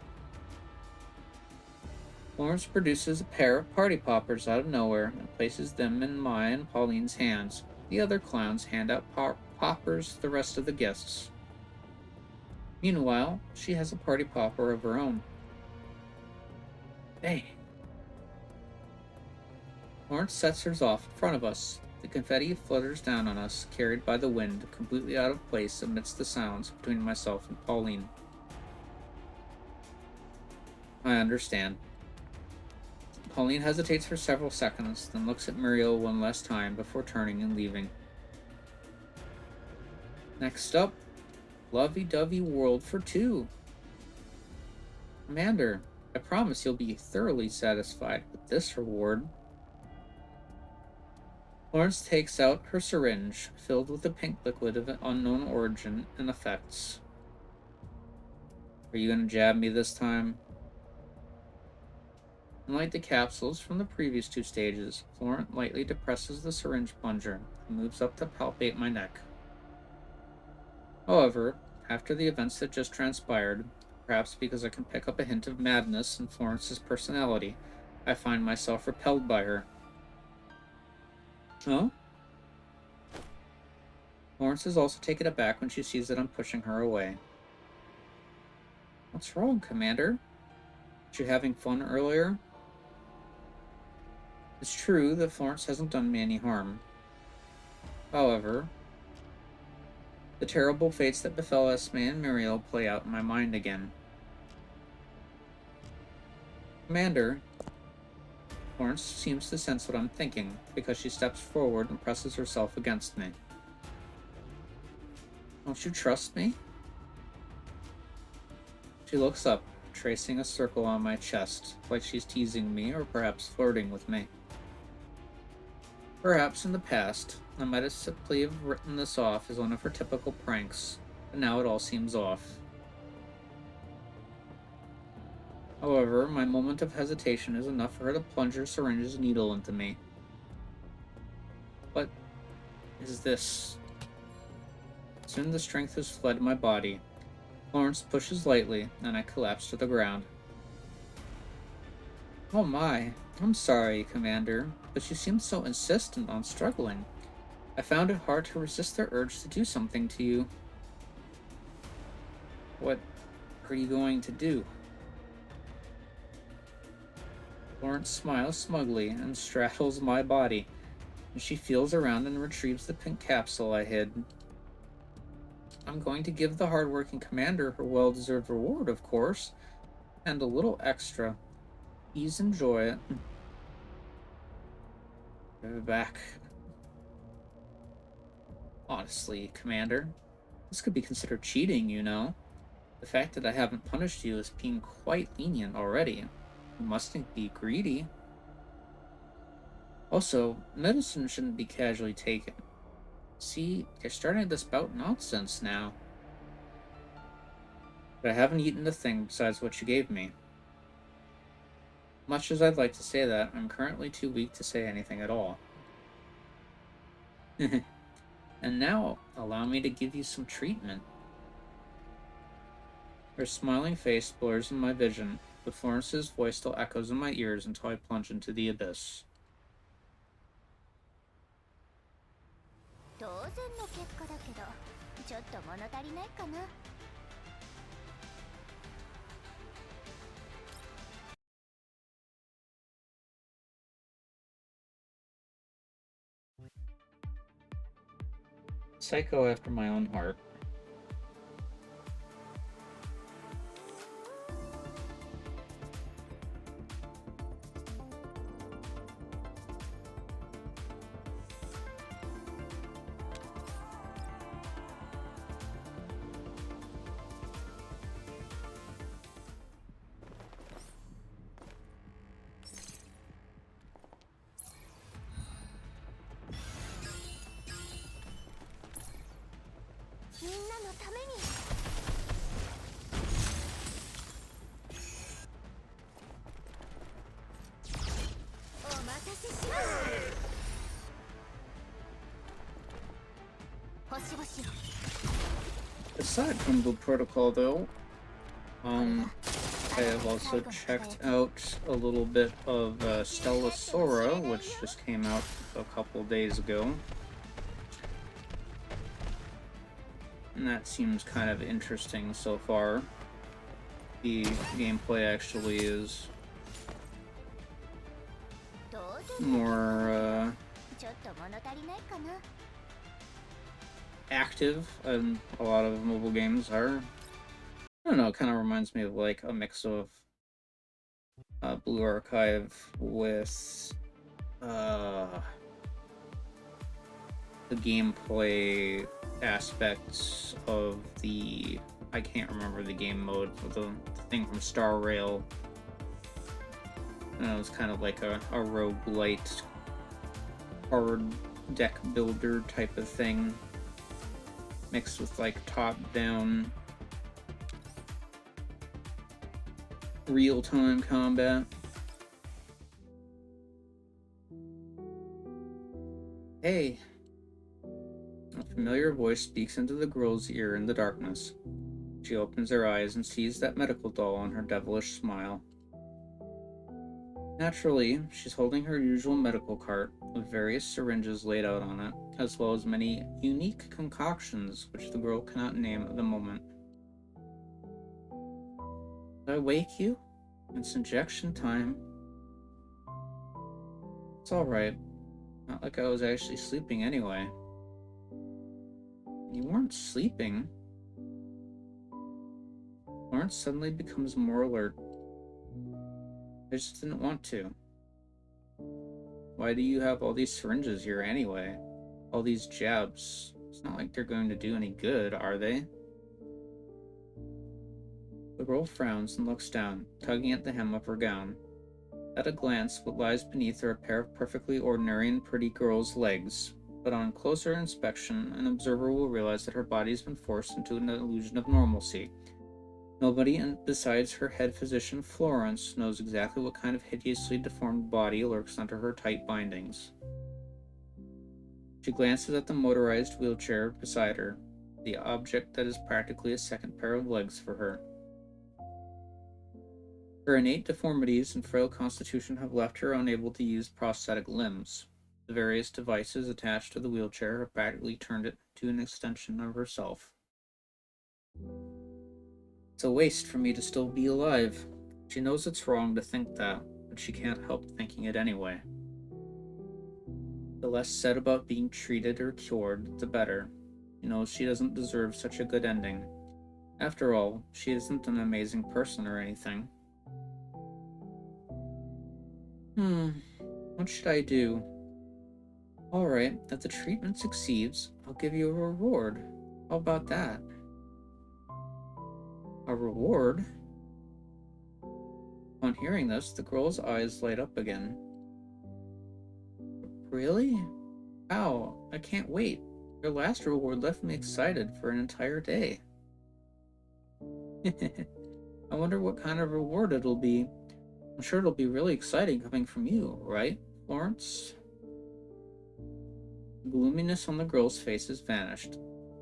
Florence produces a pair of party poppers out of nowhere and places them in my and Pauline's hands. The other clowns hand out poppers to the rest of the guests. Meanwhile, she has a party popper of her own. Bang! Florence sets hers off in front of us. The confetti flutters down on us, carried by the wind, completely out of place amidst the sounds between myself and Pauline. I understand. Pauline hesitates for several seconds, then looks at Muriel one last time before turning and leaving. Next up, lovey-dovey world for two. Commander, I promise you'll be thoroughly satisfied with this reward. Florence takes out her syringe, filled with a pink liquid of unknown origin and effects. Are you gonna jab me this time? Unlike the capsules from the previous two stages, Florence lightly depresses the syringe plunger and moves up to palpate my neck. However, after the events that just transpired, perhaps because I can pick up a hint of madness in Florence's personality, I find myself repelled by her. Huh? Florence is also taken aback when she sees that I'm pushing her away. What's wrong, Commander? Was you having fun earlier? It's true that Florence hasn't done me any harm. However, the terrible fates that befell Esme and Muriel play out in my mind again. Commander, Florence seems to sense what I'm thinking, because she steps forward and presses herself against me. Don't you trust me? She looks up, tracing a circle on my chest, like she's teasing me or perhaps flirting with me. Perhaps in the past, I might have simply written this off as one of her typical pranks, but now it all seems off. However, my moment of hesitation is enough for her to plunge her syringe's needle into me. What is this? Soon the strength has fled my body. Florence pushes lightly, and I collapse to the ground. Oh my, I'm sorry, Commander, but you seemed so insistent on struggling. I found it hard to resist the urge to do something to you. What are you going to do? Florence smiles smugly and straddles my body, and she feels around and retrieves the pink capsule I hid. I'm going to give the hardworking commander her well-deserved reward, of course, and a little extra. Please enjoy it. Give it back. Honestly, Commander, this could be considered cheating, you know. The fact that I haven't punished you is being quite lenient already. You mustn't be greedy. Also, medicine shouldn't be casually taken. See, you're starting to spout nonsense now. But I haven't eaten a thing besides what you gave me. Much as I'd like to say that, I'm currently too weak to say anything at all. And now, allow me to give you some treatment. Her smiling face blurs in my vision, but Florence's voice still echoes in my ears until I plunge into the abyss. 当然の結果だけど、ちょっと物足りないかな。Psycho after my own heart. Aside from the protocol, though, I have also checked out a little bit of Stella Sora, which just came out a couple days ago. And that seems kind of interesting so far. The gameplay actually is more active than a lot of mobile games are. I don't know, it kind of reminds me of like a mix of Blue Archive with the gameplay aspects of the, I can't remember the game mode, but the thing from Star Rail. It was kind of like a roguelite hard deck builder type of thing, mixed with like top-down real-time combat. Hey! A familiar voice speaks into the girl's ear in the darkness. She opens her eyes and sees that medical doll on her devilish smile. Naturally, she's holding her usual medical cart with various syringes laid out on it, as well as many unique concoctions which the girl cannot name at the moment. Did I wake you? It's injection time. It's alright. Not like I was actually sleeping anyway. You weren't sleeping. Florence suddenly becomes more alert. I just didn't want to. Why do you have all these syringes here anyway? All these jabs. It's not like they're going to do any good, are they? The girl frowns and looks down, tugging at the hem of her gown. At a glance, what lies beneath are a pair of perfectly ordinary and pretty girl's legs, but on closer inspection, an observer will realize that her body has been forced into an illusion of normalcy. Nobody besides her head physician, Florence, knows exactly what kind of hideously deformed body lurks under her tight bindings. She glances at the motorized wheelchair beside her, the object that is practically a second pair of legs for her. Her innate deformities and frail constitution have left her unable to use prosthetic limbs. The various devices attached to the wheelchair have practically turned it into an extension of herself. It's a waste for me to still be alive. She knows it's wrong to think that, but she can't help thinking it anyway. The less said about being treated or cured, the better. She knows she doesn't deserve such a good ending. After all, she isn't an amazing person or anything. What should I do? Alright, if the treatment succeeds, I'll give you a reward. How about that? A reward? On hearing this, the girl's eyes light up again. Really? Wow, I can't wait. Your last reward left me excited for an entire day. I wonder what kind of reward it'll be. I'm sure it'll be really exciting coming from you, right, Florence? The gloominess on the girl's face has vanished.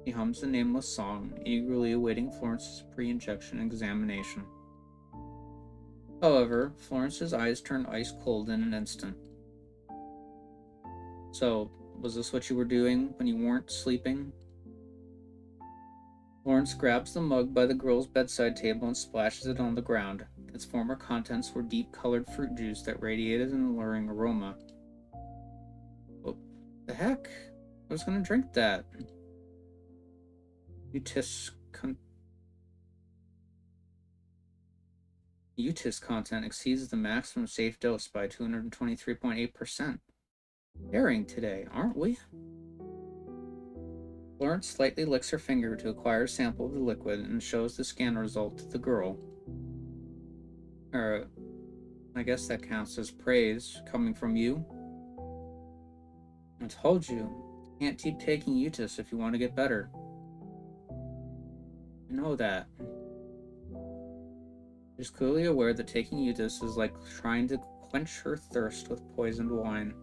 He hums the nameless song, eagerly awaiting Florence's pre-injection examination. However, Florence's eyes turn ice cold in an instant. So, was this what you were doing when you weren't sleeping? Florence grabs the mug by the girl's bedside table and splashes it on the ground. Its former contents were deep-colored fruit juice that radiated an alluring aroma. What the heck? I was gonna drink that. UTIS content exceeds the maximum safe dose by 223.8%. Daring today, aren't we? Florence slightly licks her finger to acquire a sample of the liquid and shows the scan result to the girl. I guess that counts as praise coming from you. I told you, you can't keep taking UTIS if you want to get better. I know that. She's clearly aware that taking UTIS is like trying to quench her thirst with poisoned wine.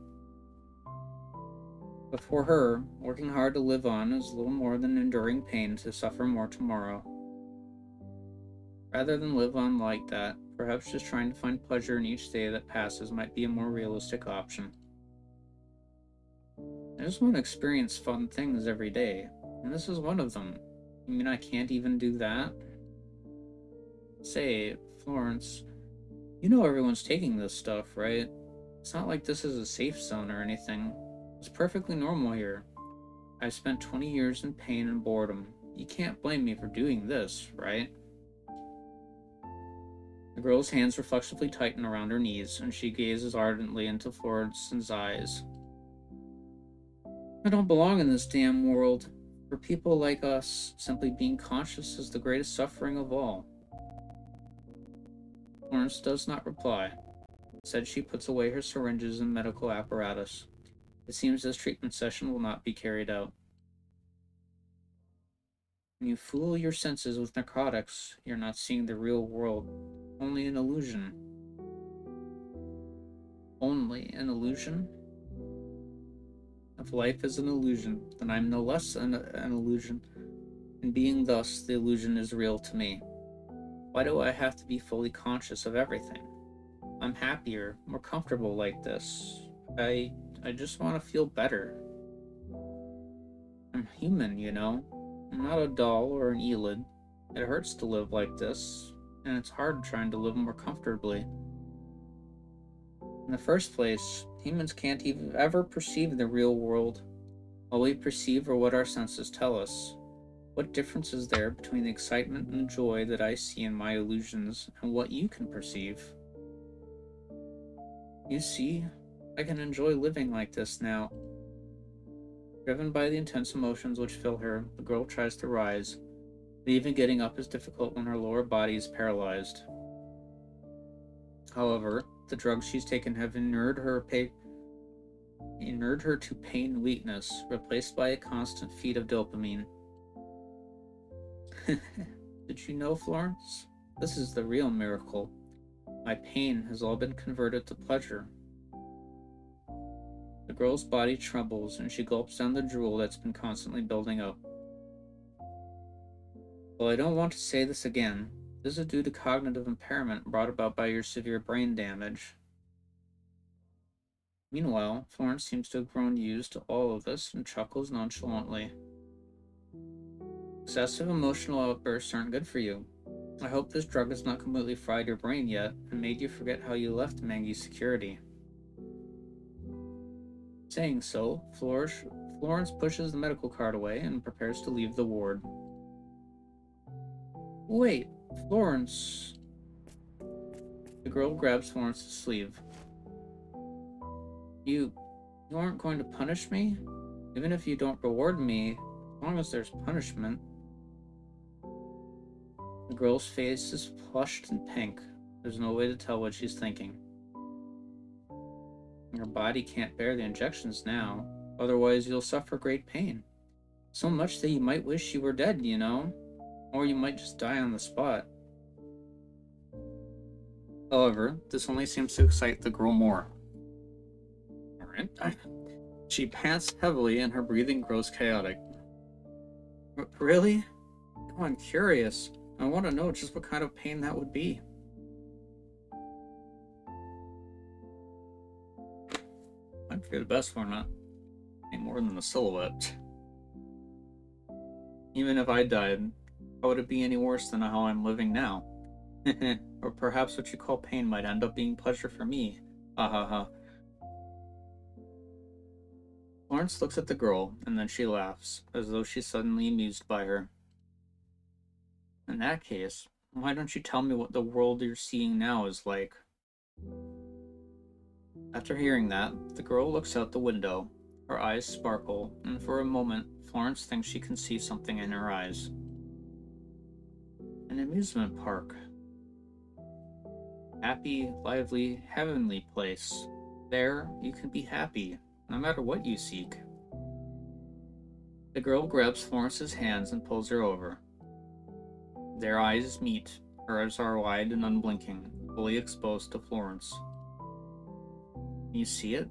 But for her, working hard to live on is little more than enduring pain to suffer more tomorrow. Rather than live on like that, perhaps just trying to find pleasure in each day that passes might be a more realistic option. I just want to experience fun things every day, and this is one of them. You mean I can't even do that? Say, Florence, you know everyone's taking this stuff, right? It's not like this is a safe zone or anything. It's perfectly normal here. I've spent 20 years in pain and boredom. You can't blame me for doing this, right? The girl's hands reflexively tighten around her knees, and she gazes ardently into Florence's eyes. I don't belong in this damn world. For people like us, simply being conscious is the greatest suffering of all. Florence does not reply. Instead, she puts away her syringes and medical apparatus. It seems this treatment session will not be carried out. When you fool your senses with narcotics, you're not seeing the real world. Only an illusion. Only an illusion? If life is an illusion, then I'm no less an illusion. And being thus, the illusion is real to me. Why do I have to be fully conscious of everything? I'm happier, more comfortable like this. I just want to feel better. I'm human, you know? I'm not a doll or an Elid. It hurts to live like this, and it's hard trying to live more comfortably. In the first place, humans can't even ever perceive the real world. All we perceive are what our senses tell us. What difference is there between the excitement and joy that I see in my illusions and what you can perceive? You see, I can enjoy living like this now. Driven by the intense emotions which fill her, the girl tries to rise, but even getting up is difficult when her lower body is paralyzed. However, the drugs she's taken have inured her to pain and weakness, replaced by a constant feed of dopamine. Did you know, Florence? This is the real miracle. My pain has all been converted to pleasure. The girl's body trembles, and she gulps down the drool that's been constantly building up. Well, I don't want to say this again. This is due to cognitive impairment brought about by your severe brain damage. Meanwhile, Florence seems to have grown used to all of this and chuckles nonchalantly. Excessive emotional outbursts aren't good for you. I hope this drug has not completely fried your brain yet and made you forget how you left Mangy's security. Saying so, Florence pushes the medical cart away and prepares to leave the ward. Wait, Florence. The girl grabs Florence's sleeve. You aren't going to punish me? Even if you don't reward me, as long as there's punishment. The girl's face is flushed and pink. There's no way to tell what she's thinking. Your body can't bear the injections now, otherwise you'll suffer great pain. So much that you might wish you were dead, you know? Or you might just die on the spot. However, this only seems to excite the girl more. Alright. She pants heavily and her breathing grows chaotic. Really? Oh, I'm curious. I want to know just what kind of pain that would be. Might be the best one, not any more than the silhouette. Even if I died, how would it be any worse than how I'm living now? Or perhaps what you call pain might end up being pleasure for me. Ha ha ha. Florence looks at the girl, and then she laughs, as though she's suddenly amused by her. In that case, why don't you tell me what the world you're seeing now is like? After hearing that, the girl looks out the window. Her eyes sparkle, and for a moment, Florence thinks she can see something in her eyes. An amusement park. Happy, lively, heavenly place. There, you can be happy, no matter what you seek. The girl grabs Florence's hands and pulls her over. Their eyes meet. Hers are wide and unblinking, fully exposed to Florence. Can you see it?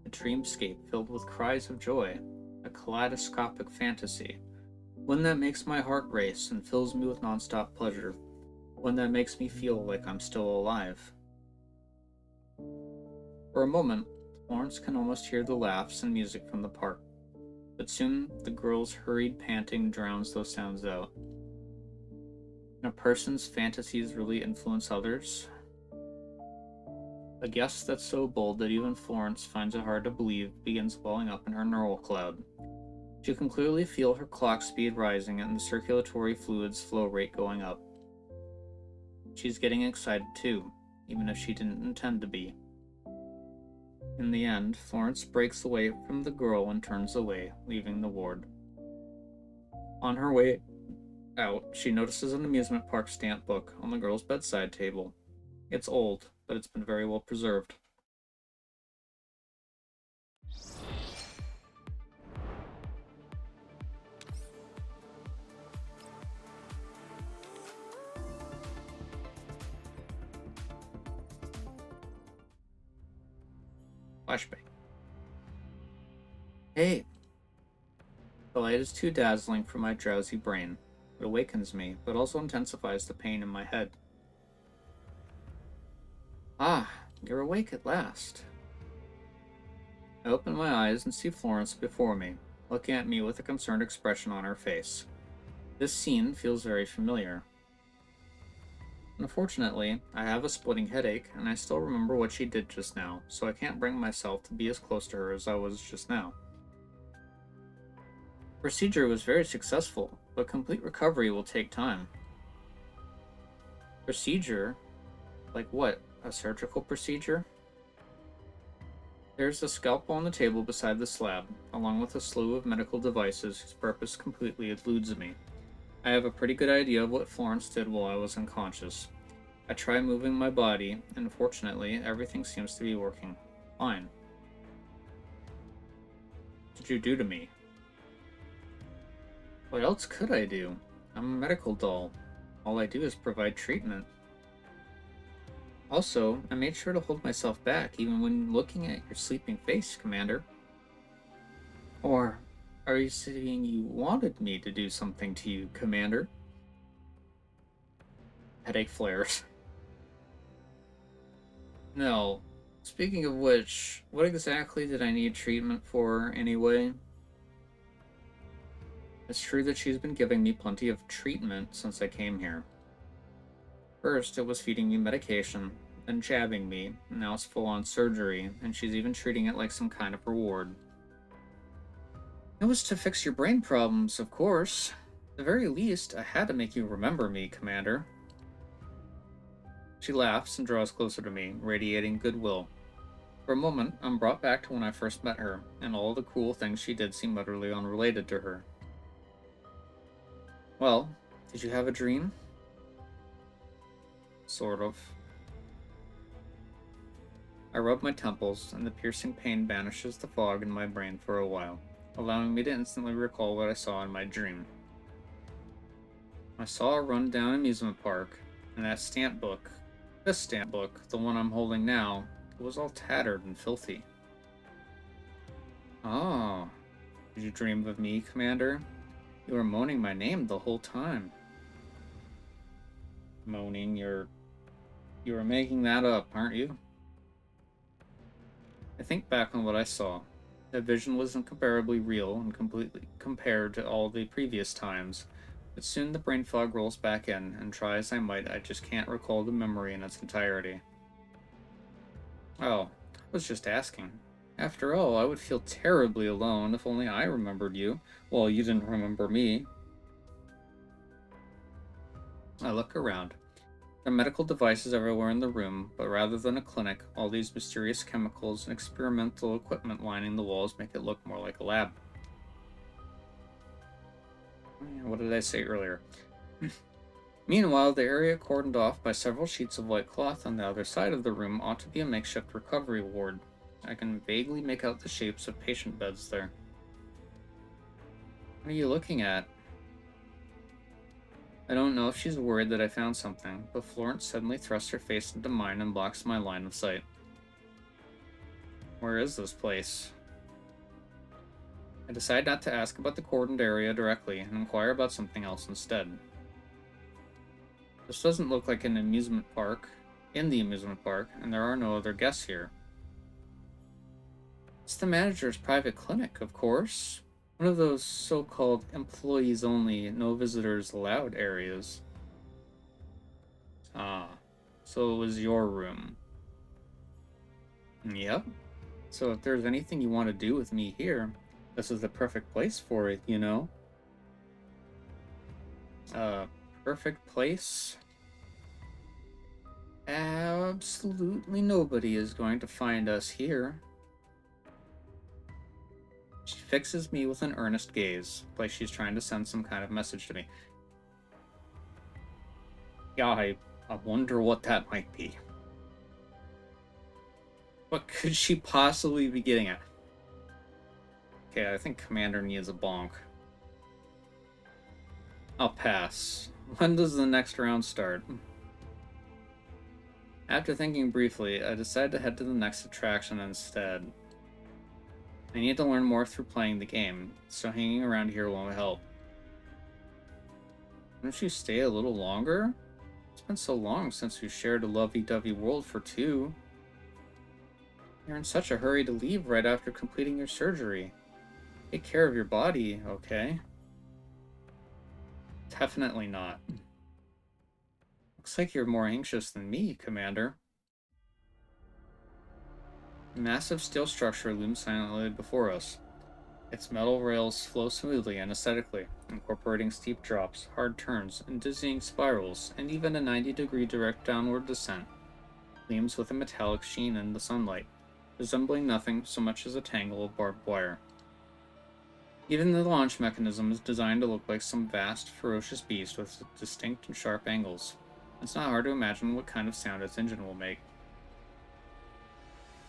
A dreamscape filled with cries of joy, a kaleidoscopic fantasy, one that makes my heart race and fills me with nonstop pleasure, one that makes me feel like I'm still alive. For a moment, Florence can almost hear the laughs and music from the park, but soon the girl's hurried panting drowns those sounds out. Can a person's fantasies really influence others? A guess that's so bold that even Florence finds it hard to believe begins welling up in her neural cloud. She can clearly feel her clock speed rising and the circulatory fluid's flow rate going up. She's getting excited too, even if she didn't intend to be. In the end, Florence breaks away from the girl and turns away, leaving the ward. On her way out, she notices an amusement park stamp book on the girl's bedside table. It's old, but it's been very well preserved. Flashback. Hey! The light is too dazzling for my drowsy brain. It awakens me, but also intensifies the pain in my head. Ah, you're awake at last. I open my eyes and see Florence before me, looking at me with a concerned expression on her face. This scene feels very familiar. Unfortunately, I have a splitting headache, and I still remember what she did just now, so I can't bring myself to be as close to her as I was just now. The procedure was very successful, but complete recovery will take time. Procedure? Like what? A surgical procedure? There's a scalpel on the table beside the slab, along with a slew of medical devices whose purpose completely eludes me. I have a pretty good idea of what Florence did while I was unconscious. I try moving my body, and fortunately, everything seems to be working fine. What did you do to me? What else could I do? I'm a medical doll. All I do is provide treatment. Also, I made sure to hold myself back even when looking at your sleeping face, Commander. Or are you saying you wanted me to do something to you, Commander? Headache flares. No. Speaking of which, what exactly did I need treatment for anyway? It's true that she's been giving me plenty of treatment since I came here. First, it was feeding me medication, then jabbing me, and now it's full-on surgery, and she's even treating it like some kind of reward. It was to fix your brain problems, of course. At the very least, I had to make you remember me, Commander. She laughs and draws closer to me, radiating goodwill. For a moment, I'm brought back to when I first met her, and all the cool things she did seem utterly unrelated to her. Well, did you have a dream? Sort of. I rub my temples, and the piercing pain banishes the fog in my brain for a while, allowing me to instantly recall what I saw in my dream. I saw a run-down amusement park, and that stamp book, this stamp book, the one I'm holding now, it was all tattered and filthy. Oh, did you dream of me, Commander? You were moaning my name the whole time. Moaning, you were making that up, aren't you? I think back on what I saw. That vision was incomparably real and completely compared to all the previous times, but soon the brain fog rolls back in, and try as I might, I just can't recall the memory in its entirety. Oh, I was just asking. After all, I would feel terribly alone if only I remembered you, while you didn't remember me. I look around. There are medical devices everywhere in the room, but rather than a clinic, all these mysterious chemicals and experimental equipment lining the walls make it look more like a lab. What did I say earlier? Meanwhile, the area cordoned off by several sheets of white cloth on the other side of the room ought to be a makeshift recovery ward. I can vaguely make out the shapes of patient beds there. What are you looking at? I don't know if she's worried that I found something, but Florence suddenly thrusts her face into mine and blocks my line of sight. Where is this place? I decide not to ask about the cordoned area directly and inquire about something else instead. This doesn't look like an amusement park, and there are no other guests here. It's the manager's private clinic, of course. One of those so-called employees-only, no visitors allowed areas. Ah, so it was your room. Yep. So if there's anything you want to do with me here, this is the perfect place for it, you know? Perfect place? Absolutely nobody is going to find us here. She fixes me with an earnest gaze, like she's trying to send some kind of message to me. Yeah, I wonder what that might be. What could she possibly be getting at? Okay, I think Commander needs a bonk. I'll pass. When does the next round start? After thinking briefly, I decide to head to the next attraction instead. I need to learn more through playing the game, so hanging around here won't help. Wouldn't you stay a little longer? It's been so long since we shared a lovey-dovey world for two. You're in such a hurry to leave right after completing your surgery. Take care of your body, okay? Definitely not. Looks like you're more anxious than me, Commander. A massive steel structure looms silently before us. Its metal rails flow smoothly and aesthetically, incorporating steep drops, hard turns, and dizzying spirals, and even a 90-degree direct downward descent. Gleams with a metallic sheen in the sunlight, resembling nothing so much as a tangle of barbed wire. Even the launch mechanism is designed to look like some vast, ferocious beast with distinct and sharp angles. It's not hard to imagine what kind of sound its engine will make.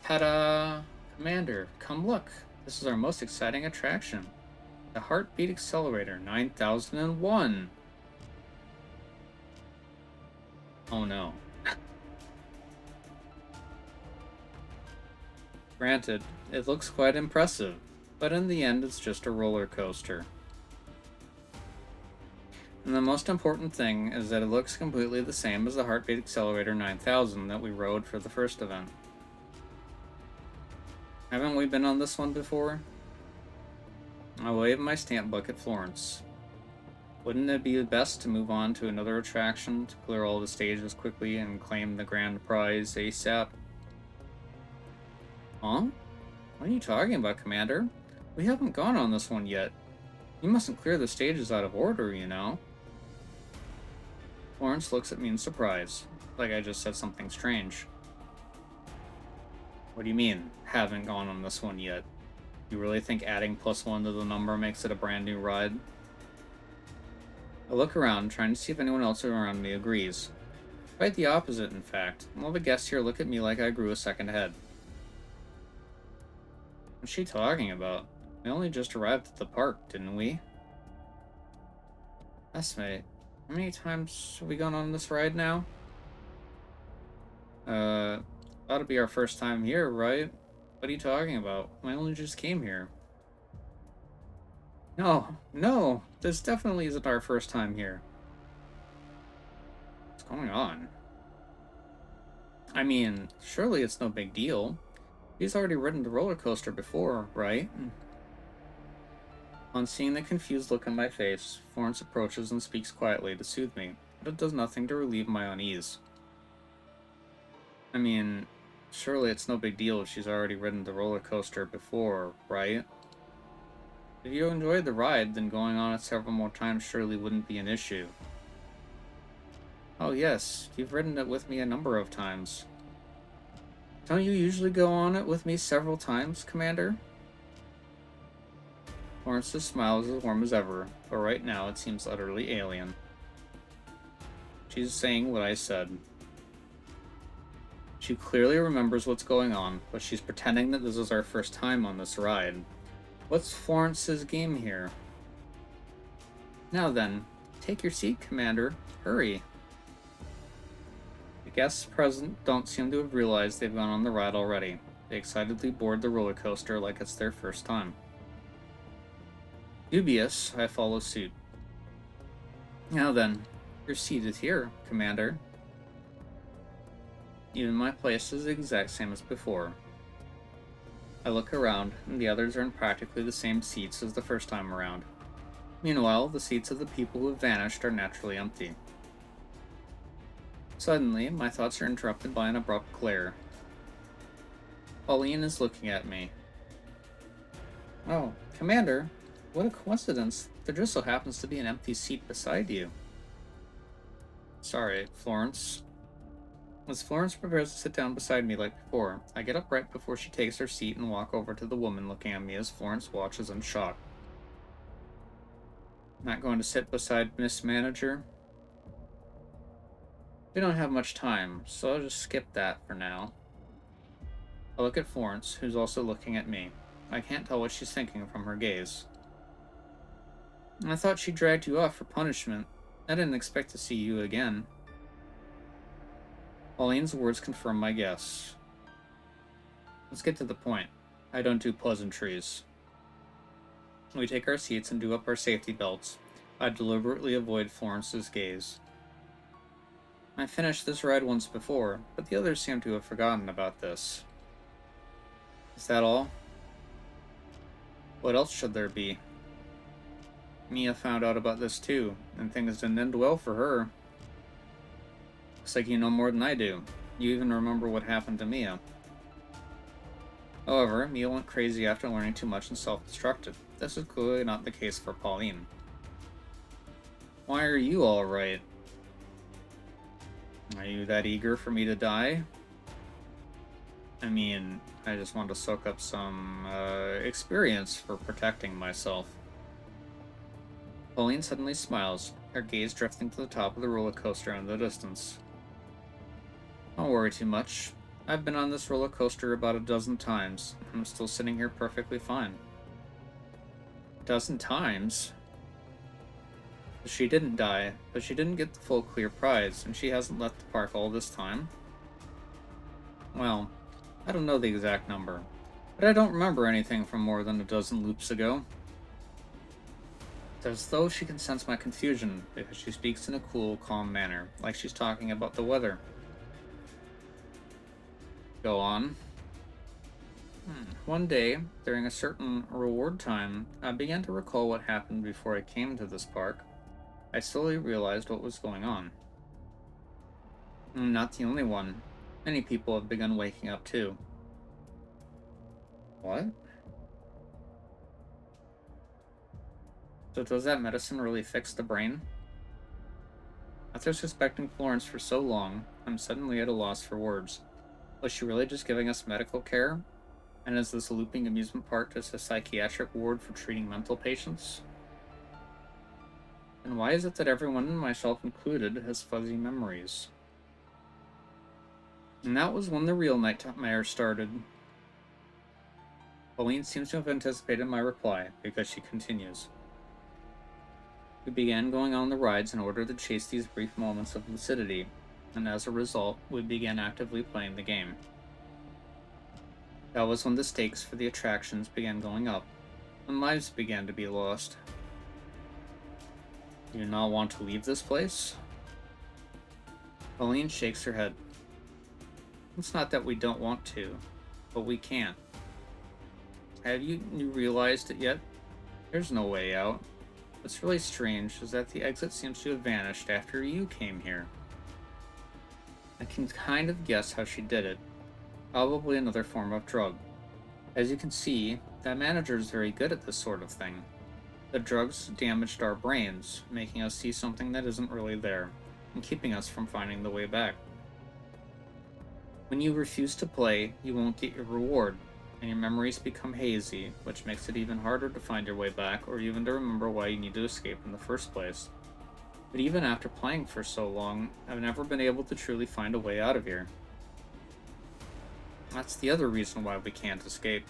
Ta-da! Commander, come look! This is our most exciting attraction. The Heartbeat Accelerator 9001! Oh no. Granted, it looks quite impressive, but in the end it's just a roller coaster. And the most important thing is that it looks completely the same as the Heartbeat Accelerator 9000 that we rode for the first event. Haven't we been on this one before? I wave my stamp book at Florence. Wouldn't it be best to move on to another attraction to clear all the stages quickly and claim the grand prize ASAP? Huh? What are you talking about, Commander? We haven't gone on this one yet. You mustn't clear the stages out of order, you know. Florence looks at me in surprise, like I just said something strange. What do you mean, haven't gone on this one yet? You really think adding +1 to the number makes it a brand new ride? I look around, trying to see if anyone else around me agrees. Quite the opposite, in fact. All the guests here look at me like I grew a second head. What's she talking about? We only just arrived at the park, didn't we? Estimate, how many times have we gone on this ride now? That'll be our first time here, right? What are you talking about? I only just came here. No, this definitely isn't our first time here. What's going on? I mean, surely it's no big deal. He's already ridden the roller coaster before, right? On seeing the confused look on my face, Florence approaches and speaks quietly to soothe me, but it does nothing to relieve my unease. I mean, surely it's no big deal if she's already ridden the roller coaster before, right? If you enjoyed the ride, then going on it several more times surely wouldn't be an issue. Oh yes, you've ridden it with me a number of times. Don't you usually go on it with me several times, Commander? Florence's smile is as warm as ever, but right now it seems utterly alien. She's saying what I said. She clearly remembers what's going on, but she's pretending that this is our first time on this ride. What's Florence's game here? Now then, take your seat, Commander. Hurry. The guests present don't seem to have realized they've gone on the ride already. They excitedly board the roller coaster like it's their first time. Dubious, I follow suit. Now then, your seat is here, Commander. Even my place is the exact same as before. I look around, and the others are in practically the same seats as the first time around. Meanwhile, the seats of the people who have vanished are naturally empty. Suddenly, my thoughts are interrupted by an abrupt glare. Pauline is looking at me. Oh, Commander, what a coincidence. There just so happens to be an empty seat beside you. Sorry, Florence. As Florence prepares to sit down beside me like before, I get up right before she takes her seat and walk over to the woman looking at me as Florence watches in shock. Not going to sit beside Miss Manager? We don't have much time, so I'll just skip that for now. I look at Florence, who's also looking at me. I can't tell what she's thinking from her gaze. I thought she dragged you off for punishment. I didn't expect to see you again. Pauline's words confirm my guess. Let's get to the point. I don't do pleasantries. We take our seats and do up our safety belts. I deliberately avoid Florence's gaze. I finished this ride once before, but the others seem to have forgotten about this. Is that all? What else should there be? Mia found out about this too, and things didn't end well for her. Looks like you know more than I do. You even remember what happened to Mia. However, Mia went crazy after learning too much and self-destructed. This is clearly not the case for Pauline. Why are you alright? Are you that eager for me to die? I mean, I just want to soak up some experience for protecting myself. Pauline suddenly smiles, her gaze drifting to the top of the roller coaster in the distance. Don't worry too much. I've been on this roller coaster about a dozen times. I'm still sitting here perfectly fine. A dozen times? She didn't die, but she didn't get the full clear prize, and she hasn't left the park all this time. Well, I don't know the exact number, but I don't remember anything from more than a dozen loops ago. It's as though she can sense my confusion, because she speaks in a cool, calm manner, like she's talking about the weather. Go on. One day, during a certain reward time, I began to recall what happened before I came to this park. I slowly realized what was going on. I'm not the only one. Many people have begun waking up too. What? So does that medicine really fix the brain? After suspecting Florence for so long, I'm suddenly at a loss for words. Was she really just giving us medical care? And is this looping amusement park just a psychiatric ward for treating mental patients? And why is it that everyone, myself included, has fuzzy memories? And that was when the real nightmare started. Pauline seems to have anticipated my reply, because she continues. We began going on the rides in order to chase these brief moments of lucidity, and as a result, we began actively playing the game. That was when the stakes for the attractions began going up, and lives began to be lost. Do you not want to leave this place? Pauline shakes her head. It's not that we don't want to, but we can't. Have you realized it yet? There's no way out. What's really strange is that the exit seems to have vanished after you came here. I can kind of guess how she did it. Probably another form of drug. As you can see, that manager is very good at this sort of thing. The drugs damaged our brains, making us see something that isn't really there. and keeping us from finding the way back. When you refuse to play, you won't get your reward, and your memories become hazy, which makes it even harder to find your way back or even to remember why you need to escape in the first place. But even after playing for so long, I've never been able to truly find a way out of here. That's the other reason why we can't escape.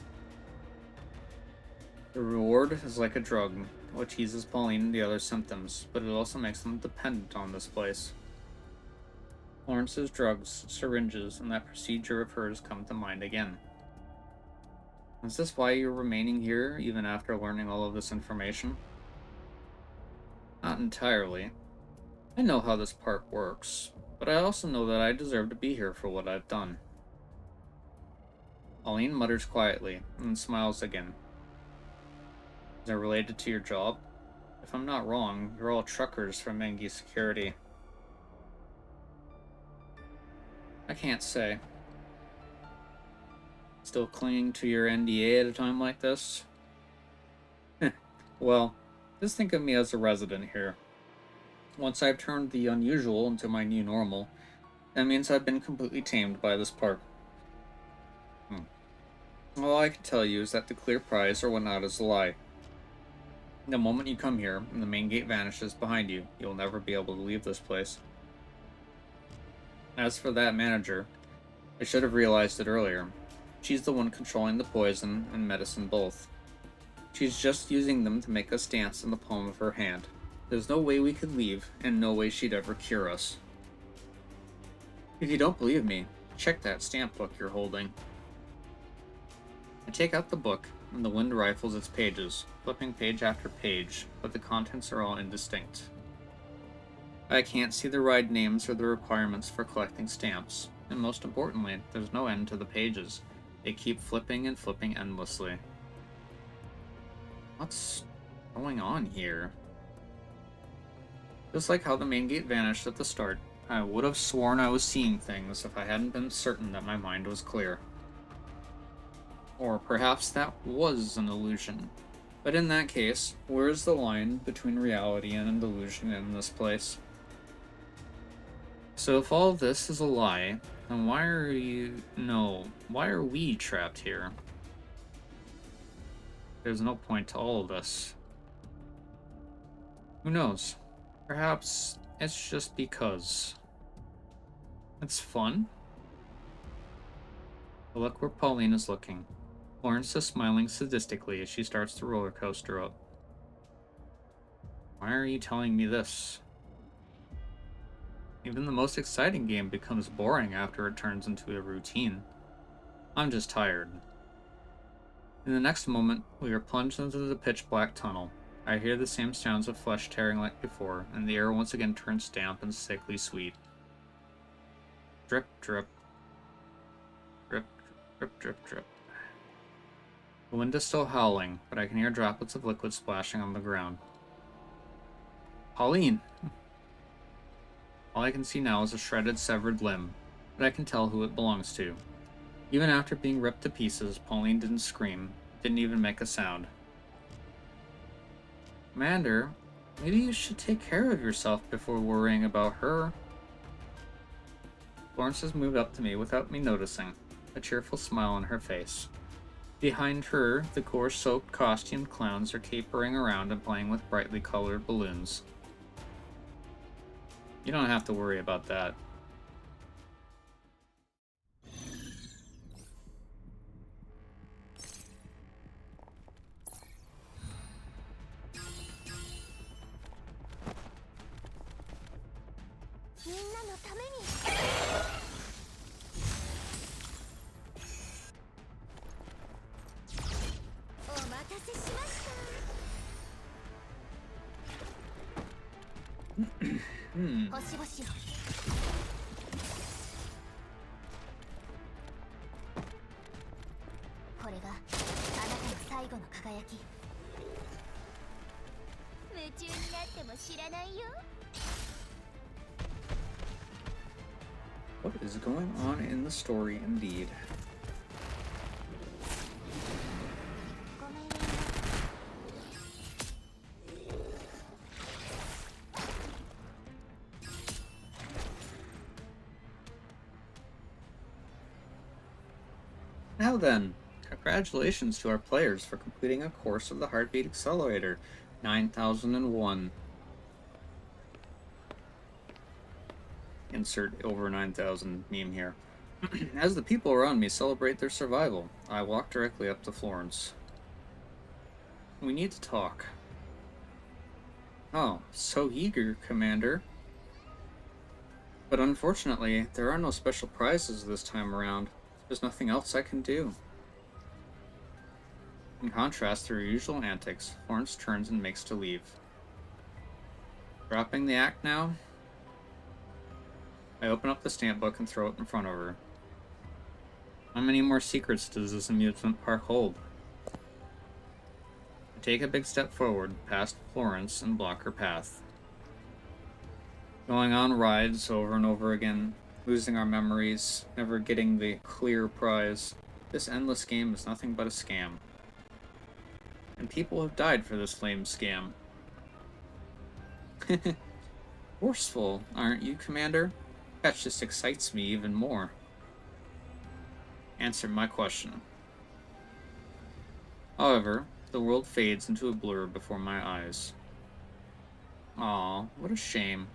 The reward is like a drug, which eases Pauline and the other symptoms, but it also makes them dependent on this place. Florence's drugs, syringes, and that procedure of hers come to mind again. Is this why you're remaining here, even after learning all of this information? Not entirely. I know how this park works, but I also know that I deserve to be here for what I've done. Pauline mutters quietly, and smiles again. Is it related to your job? If I'm not wrong, you're all truckers from Mengi Security. I can't say. Still clinging to your NDA at a time like this? Well, just think of me as a resident here. Once I've turned the unusual into my new normal, that means I've been completely tamed by this park. All I can tell you is that the clear prize or whatnot is a lie. The moment you come here and the main gate vanishes behind you, you'll never be able to leave this place. As for that manager, I should have realized it earlier. She's the one controlling the poison and medicine both. She's just using them to make us dance in the palm of her hand. There's no way we could leave, and no way she'd ever cure us. If you don't believe me, check that stamp book you're holding. I take out the book, and the wind rifles its pages, flipping page after page, but the contents are all indistinct. I can't see the ride names or the requirements for collecting stamps, and most importantly, there's no end to the pages. They keep flipping and flipping endlessly. What's going on here? Just like how the main gate vanished at the start, I would have sworn I was seeing things if I hadn't been certain that my mind was clear. Or perhaps that was an illusion. But in that case, where is the line between reality and an illusion in this place? So if all of this is a lie, then why are we trapped here? There's no point to all of this. Who knows? Perhaps it's just because. It's fun. But look where Pauline is looking. Florence is smiling sadistically as she starts the roller coaster up. Why are you telling me this? Even the most exciting game becomes boring after it turns into a routine. I'm just tired. In the next moment, we are plunged into the pitch-black tunnel. I hear the same sounds of flesh tearing like before, and the air once again turns damp and sickly sweet. Drip, drip. Drip, drip, drip, drip. The wind is still howling, but I can hear droplets of liquid splashing on the ground. Pauline! All I can see now is a shredded, severed limb, but I can tell who it belongs to. Even after being ripped to pieces, Pauline didn't scream, didn't even make a sound. Commander, maybe you should take care of yourself before worrying about her. Florence has moved up to me without me noticing, a cheerful smile on her face. Behind her, the gore-soaked costumed clowns are capering around and playing with brightly colored balloons. You don't have to worry about that. What is going on in the story, indeed? Now then, congratulations to our players for completing a course of the Heartbeat Accelerator 9001. Insert over 9,000 meme here. As the people around me celebrate their survival, I walk directly up to Florence. We need to talk. Oh, so eager, Commander. But unfortunately, there are no special prizes this time around. There's nothing else I can do. In contrast to her usual antics, Florence turns and makes to leave. Dropping the act now? I open up the stamp book and throw it in front of her. How many more secrets does this amusement park hold? I take a big step forward, past Florence, and block her path. Going on rides over and over again, losing our memories, never getting the clear prize. This endless game is nothing but a scam. And people have died for this lame scam. Forceful, aren't you, Commander? That just excites me even more. Answer my question. However, the world fades into a blur before my eyes. Aw, what a shame.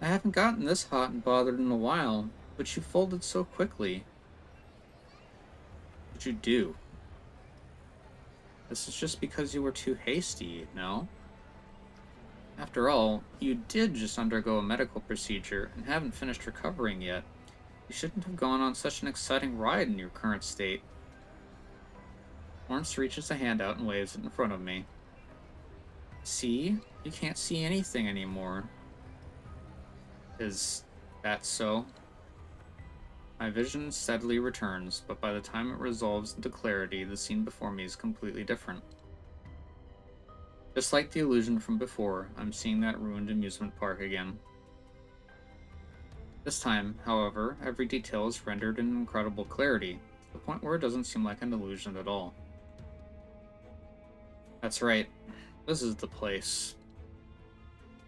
I haven't gotten this hot and bothered in a while, but you folded so quickly. What'd you do? This is just because you were too hasty, no? After all, you did just undergo a medical procedure and haven't finished recovering yet. You shouldn't have gone on such an exciting ride in your current state. Florence reaches a hand out and waves it in front of me. See? You can't see anything anymore. Is that so? My vision steadily returns, but by the time it resolves into clarity, the scene before me is completely different. Just like the illusion from before, I'm seeing that ruined amusement park again. This time, however, every detail is rendered in incredible clarity, to the point where it doesn't seem like an illusion at all. That's right. This is the place.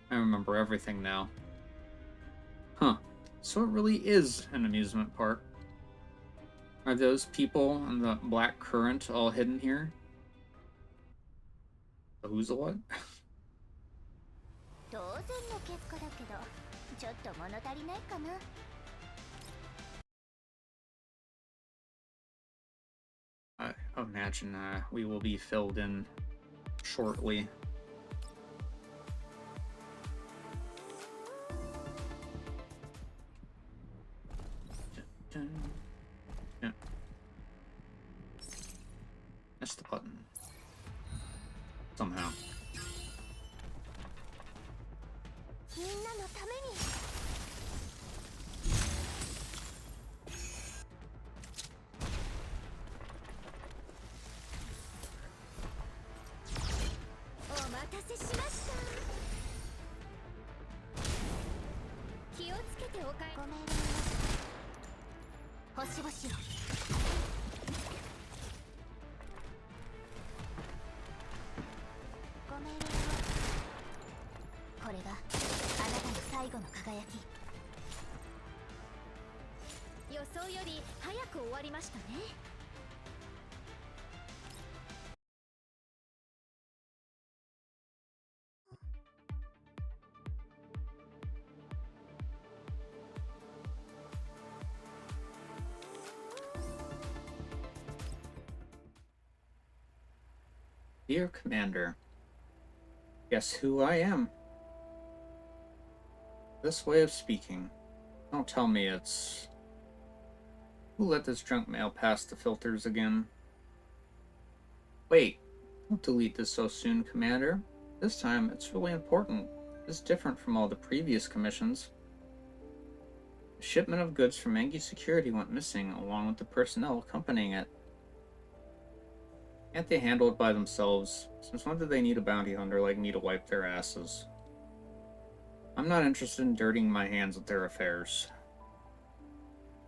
I remember everything now. Huh. So it really is an amusement park. Are those people and the black current all hidden here? The who's a what? 当然の結果だけど、ちょっと物足りないかな。I imagine we will be filled in shortly. Yeah. That's the button. Somehow. みんなのために。お待たせしました。気をつけてお帰り。ごめんなさい。星々を。ごめんなさい。これがあなたの最後の輝き。予想より早く終わりましたね。Dear Commander, guess who I am? This way of speaking. Don't tell me it's... Who let this junk mail pass the filters again? Wait, don't delete this so soon, Commander. This time, it's really important. It's different from all the previous commissions. A shipment of goods from Engi Security went missing, along with the personnel accompanying it. Can't they handle it by themselves? Since when do they need a bounty hunter like me to wipe their asses? I'm not interested in dirtying my hands with their affairs.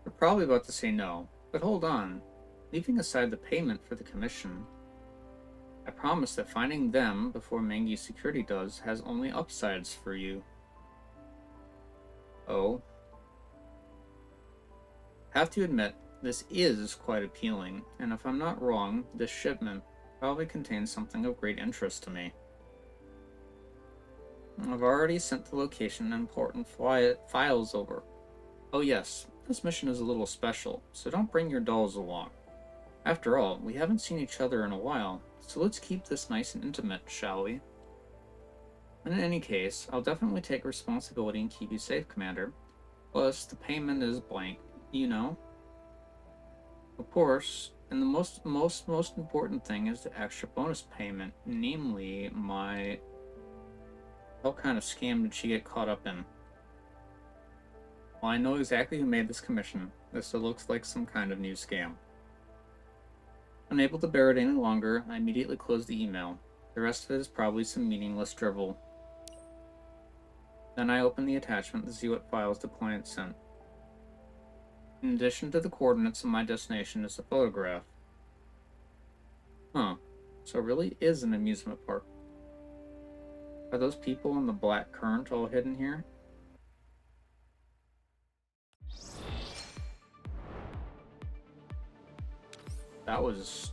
You're probably about to say no, but hold on. Leaving aside the payment for the commission, I promise that finding them before Mangi Security does has only upsides for you. Oh. Have to admit, this is quite appealing, and if I'm not wrong, this shipment probably contains something of great interest to me. I've already sent the location and important files over. Oh yes, this mission is a little special, so don't bring your dolls along. After all, we haven't seen each other in a while, so let's keep this nice and intimate, shall we? In any case, I'll definitely take responsibility and keep you safe, Commander. Plus, the payment is blank, you know? Of course, and the most important thing is the extra bonus payment, namely my... What kind of scam did she get caught up in? Well, I know exactly who made this commission. This looks like some kind of new scam. Unable to bear it any longer, I immediately closed the email. The rest of it is probably some meaningless drivel. Then I opened the attachment to see what files the client sent. In addition to the coordinates of my destination is a photograph. Huh. So it really is an amusement park. Are those people in the black current all hidden here? That was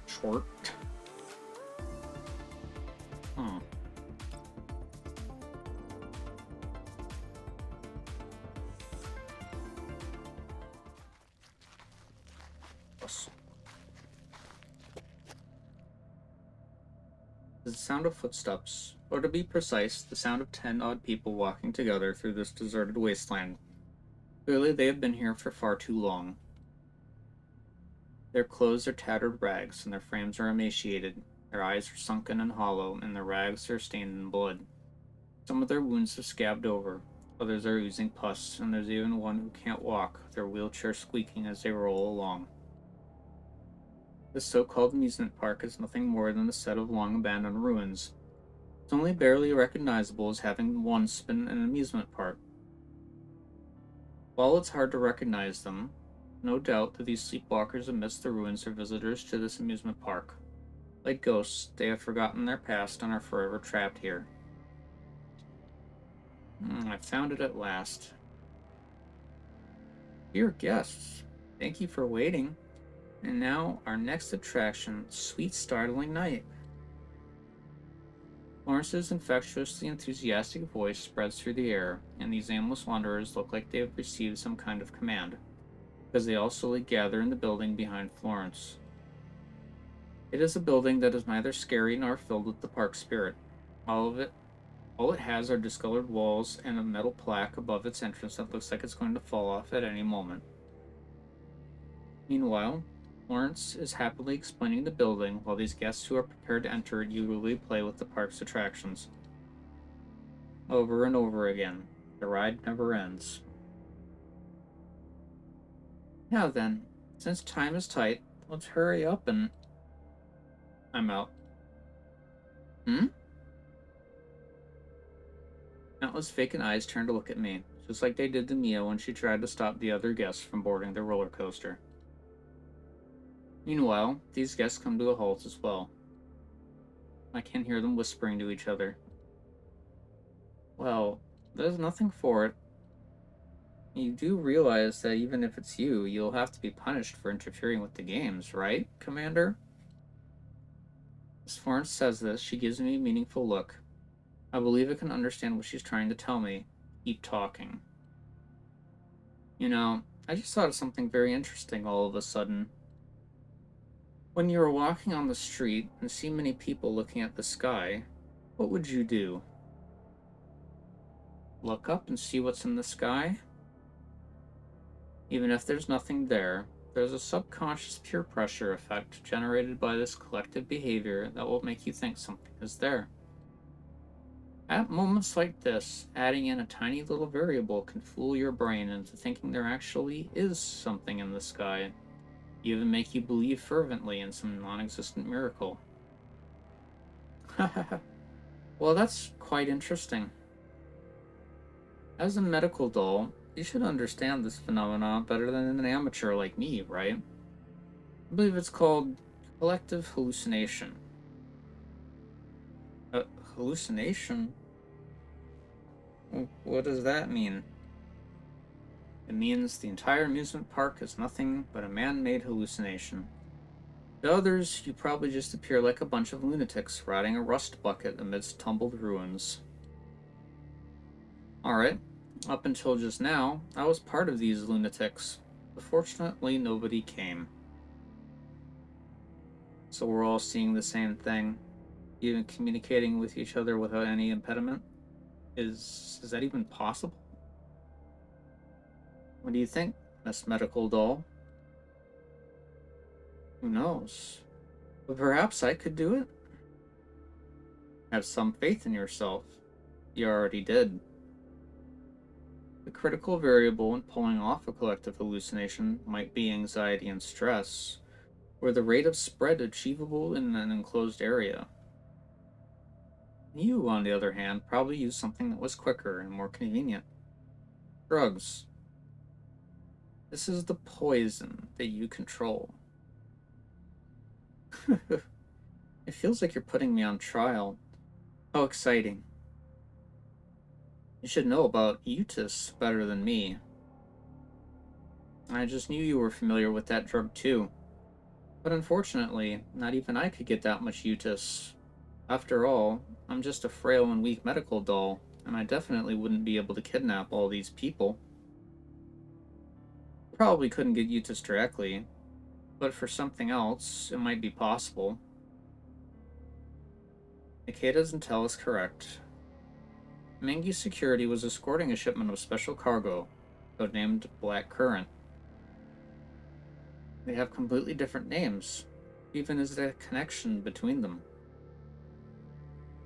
short. Huh. The sound of footsteps, or to be precise, the sound of 10 odd people walking together through this deserted wasteland. Clearly they have been here for far too long. Their clothes are tattered rags, and their frames are emaciated. Their eyes are sunken and hollow, and their rags are stained in blood. Some of their wounds have scabbed over, others are oozing pus, and there's even one who can't walk, their wheelchair squeaking as they roll along. This so-called amusement park is nothing more than a set of long-abandoned ruins. It's only barely recognizable as having once been an amusement park. While it's hard to recognize them, no doubt that these sleepwalkers amidst the ruins are visitors to this amusement park. Like ghosts, they have forgotten their past and are forever trapped here. I found it at last. Dear guests, thank you for waiting. And now, our next attraction, Sweet Startling Night. Florence's infectiously enthusiastic voice spreads through the air, and these aimless wanderers look like they have received some kind of command, because they all slowly gather in the building behind Florence. It is a building that is neither scary nor filled with the park spirit. All it has are discolored walls and a metal plaque above its entrance that looks like it's going to fall off at any moment. Meanwhile, Florence is happily explaining the building while these guests who are prepared to enter it eagerly play with the park's attractions. Over and over again, the ride never ends. Now then, since time is tight, let's hurry up and... I'm out. Countless vacant eyes turn to look at me, just like they did to Mia when she tried to stop the other guests from boarding the roller coaster. Meanwhile, these guests come to a halt as well. I can hear them whispering to each other. Well, there's nothing for it. You do realize that even if it's you, you'll have to be punished for interfering with the games, right, Commander? As Florence says this, she gives me a meaningful look. I believe I can understand what she's trying to tell me. Keep talking. You know, I just thought of something very interesting all of a sudden. When you are walking on the street and see many people looking at the sky, what would you do? Look up and see what's in the sky? Even if there's nothing there, there's a subconscious peer pressure effect generated by this collective behavior that will make you think something is there. At moments like this, adding in a tiny little variable can fool your brain into thinking there actually is something in the sky, even make you believe fervently in some non-existent miracle. Well, that's quite interesting. As a medical doll, you should understand this phenomenon better than an amateur like me, right? I believe it's called collective hallucination. Hallucination? What does that mean? It means the entire amusement park is nothing but a man-made hallucination. To others, you probably just appear like a bunch of lunatics riding a rust bucket amidst tumbled ruins. Alright, up until just now, I was part of these lunatics, but fortunately nobody came. So we're all seeing the same thing, even communicating with each other without any impediment? Is that even possible? What do you think, Miss Medical Doll? Who knows? But perhaps I could do it? Have some faith in yourself. You already did. The critical variable in pulling off a collective hallucination might be anxiety and stress, or the rate of spread achievable in an enclosed area. You, on the other hand, probably used something that was quicker and more convenient. Drugs. This is the poison that you control. It feels like you're putting me on trial. How exciting. You should know about Eutis better than me. I just knew you were familiar with that drug too. But unfortunately, not even I could get that much Eutis. After all, I'm just a frail and weak medical doll, and I definitely wouldn't be able to kidnap all these people. Probably couldn't get Eutis directly, but for something else, it might be possible. Ikeda's intel is correct. Mangi Security was escorting a shipment of special cargo, codenamed Black Current. They have completely different names, even is there a connection between them.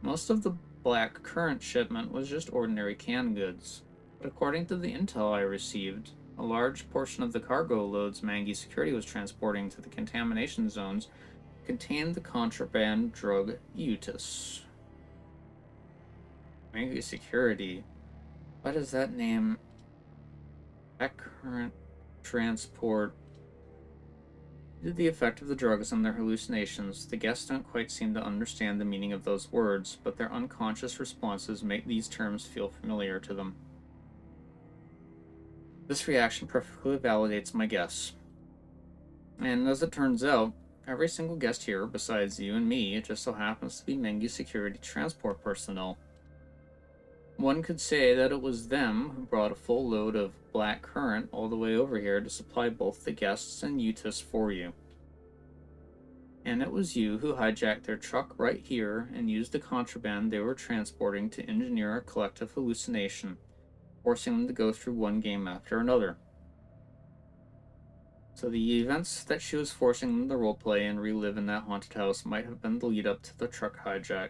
Most of the Black Current shipment was just ordinary canned goods, but according to the intel I received, a large portion of the cargo loads Mangi Security was transporting to the contamination zones contained the contraband drug Eutis. Mangi Security. Why does that name? Black Current Transport. Due to the effect of the drugs on their hallucinations, the guests don't quite seem to understand the meaning of those words, but their unconscious responses make these terms feel familiar to them. This reaction perfectly validates my guess. And as it turns out, every single guest here, besides you and me, it just so happens to be Mangi Security transport personnel. One could say that it was them who brought a full load of Black Current all the way over here to supply both the guests and Eutis for you. And it was you who hijacked their truck right here and used the contraband they were transporting to engineer a collective hallucination, forcing them to go through one game after another. So the events that she was forcing them to roleplay and relive in that haunted house might have been the lead up to the truck hijack.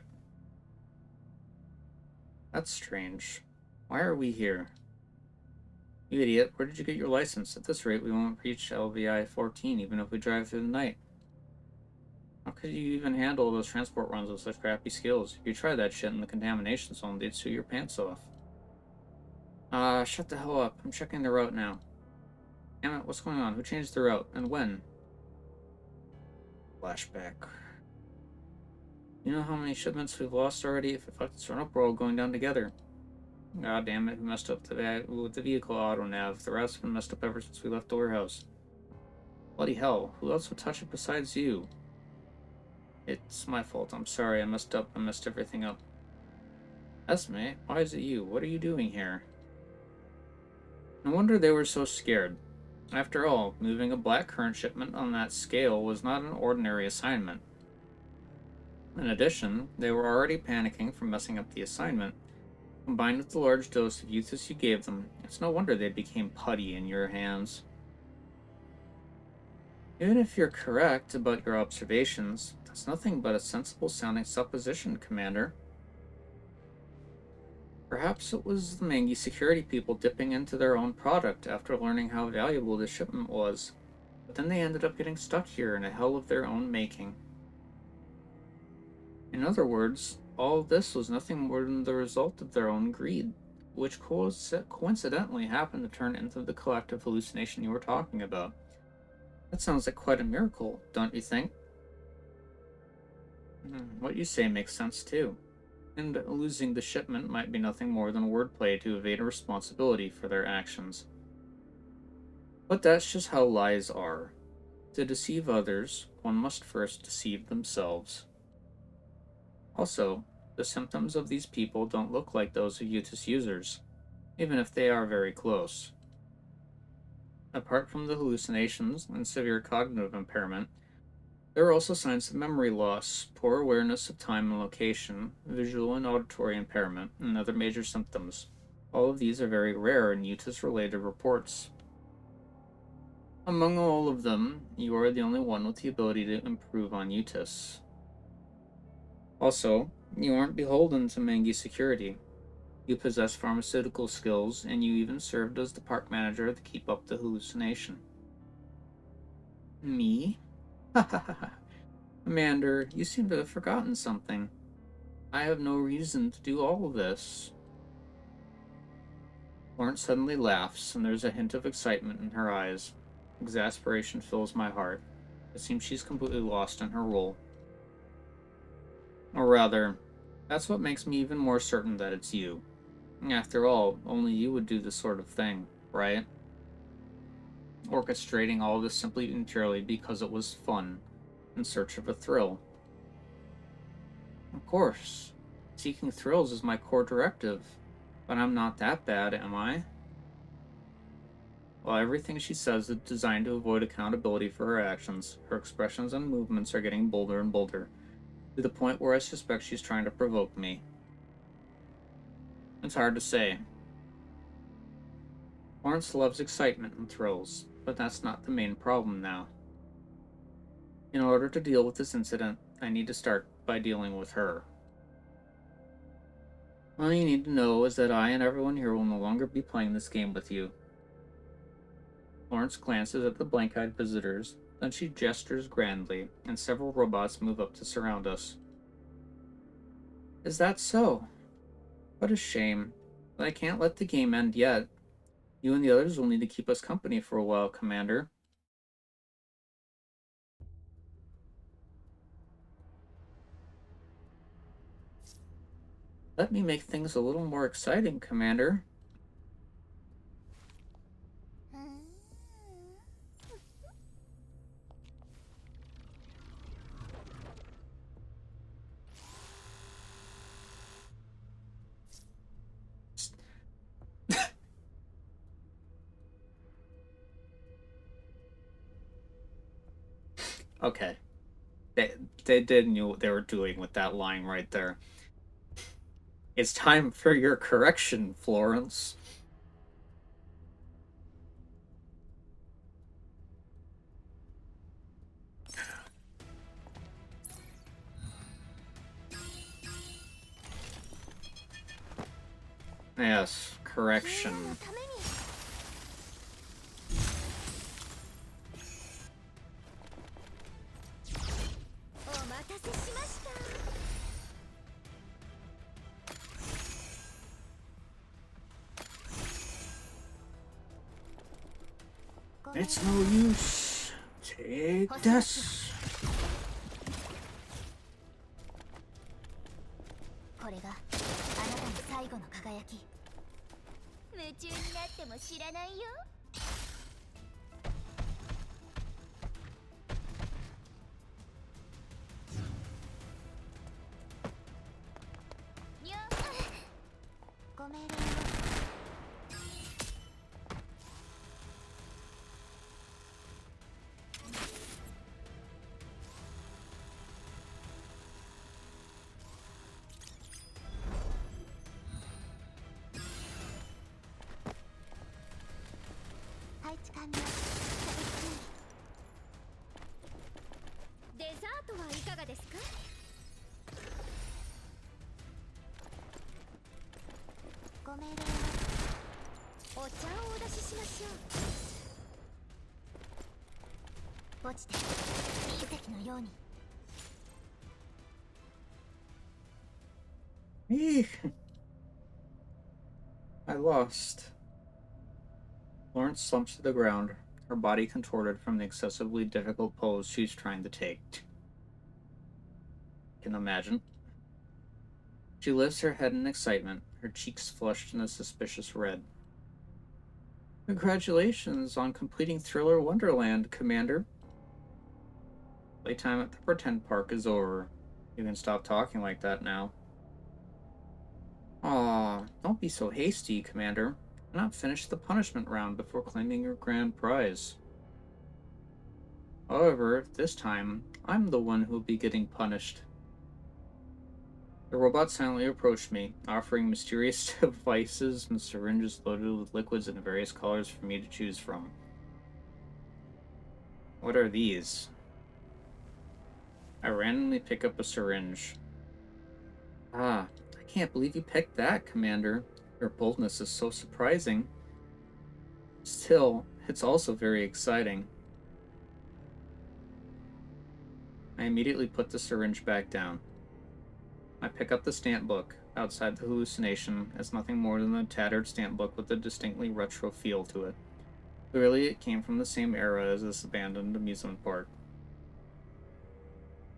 That's strange. Why are we here? You idiot, where did you get your license? At this rate, we won't reach LVI 14 even if we drive through the night. How could you even handle those transport runs with such crappy skills? If you tried that shit in the contamination zone, they'd sue your pants off. Shut the hell up. I'm checking the route now. Damn it, what's going on? Who changed the route? And when? Flashback. You know how many shipments we've lost already? If I fuck this run up, we're all going down together. God damn it, who messed up with the vehicle auto nav? The route's been messed up ever since we left the warehouse. Bloody hell, who else would touch it besides you? It's my fault, I'm sorry, I messed up, I messed everything up. Esme, why is it you? What are you doing here? No wonder they were so scared. After all, moving a Black Current shipment on that scale was not an ordinary assignment. In addition, they were already panicking from messing up the assignment. Combined with the large dose of Euthys you gave them, it's no wonder they became putty in your hands. Even if you're correct about your observations, that's nothing but a sensible-sounding supposition, Commander. Perhaps it was the Mangi security people dipping into their own product after learning how valuable the shipment was, but then they ended up getting stuck here in a hell of their own making. In other words, all of this was nothing more than the result of their own greed, which coincidentally happened to turn into the collective hallucination you were talking about. That sounds like quite a miracle, don't you think? What you say makes sense too. And losing the shipment might be nothing more than wordplay to evade a responsibility for their actions. But that's just how lies are. To deceive others, one must first deceive themselves. Also, the symptoms of these people don't look like those of Utis users, even if they are very close. Apart from the hallucinations and severe cognitive impairment, there are also signs of memory loss, poor awareness of time and location, visual and auditory impairment, and other major symptoms. All of these are very rare in Utis-related reports. Among all of them, you are the only one with the ability to improve on Utis. Also, you aren't beholden to Mangi security. You possess pharmaceutical skills, and you even served as the park manager to keep up the hallucination. Me? Commander, you seem to have forgotten something. I have no reason to do all of this. Florence suddenly laughs, and there's a hint of excitement in her eyes. Exasperation fills my heart. It seems she's completely lost in her role. Or rather, that's what makes me even more certain that it's you. After all, only you would do this sort of thing, right? Orchestrating all this simply and purely because it was fun, in search of a thrill. Of course, seeking thrills is my core directive, but I'm not that bad, am I? While everything she says is designed to avoid accountability for her actions, her expressions and movements are getting bolder and bolder, to the point where I suspect she's trying to provoke me. It's hard to say. Florence loves excitement and thrills, but that's not the main problem now. In order to deal with this incident, I need to start by dealing with her. All you need to know is that I and everyone here will no longer be playing this game with you. Florence glances at the blank-eyed visitors, then she gestures grandly, and several robots move up to surround us. Is that so? What a shame. But I can't let the game end yet. You and the others will need to keep us company for a while, Commander. Let me make things a little more exciting, Commander. Okay. They did knew what they were doing with that line right there. It's time for your correction, Florence. Yes, correction. お待たせしました。It's no use. Take this. これがあなたの最後の輝き。夢中になっても知らないよ。にゃご命令を。配置完了。デザートはいかがですか？ご命令を。お茶をお出ししましょう。落ちて隕石のように。Eek. I lost. Florence slumps to the ground, her body contorted from the excessively difficult pose she's trying to take. Can imagine. She lifts her head in excitement, her cheeks flushed in a suspicious red. Congratulations on completing Thriller Wonderland, Commander. Playtime at the pretend park is over. You can stop talking like that now. Aw, don't be so hasty, Commander. Why not finish the punishment round before claiming your grand prize? However, this time, I'm the one who'll be getting punished. The robot silently approached me, offering mysterious devices and syringes loaded with liquids in various colors for me to choose from. What are these? I randomly pick up a syringe. Ah, I can't believe you picked that, Commander. Your boldness is so surprising. Still, it's also very exciting. I immediately put the syringe back down. I pick up the stamp book. Outside the hallucination, as nothing more than a tattered stamp book with a distinctly retro feel to it. Clearly, it came from the same era as this abandoned amusement park.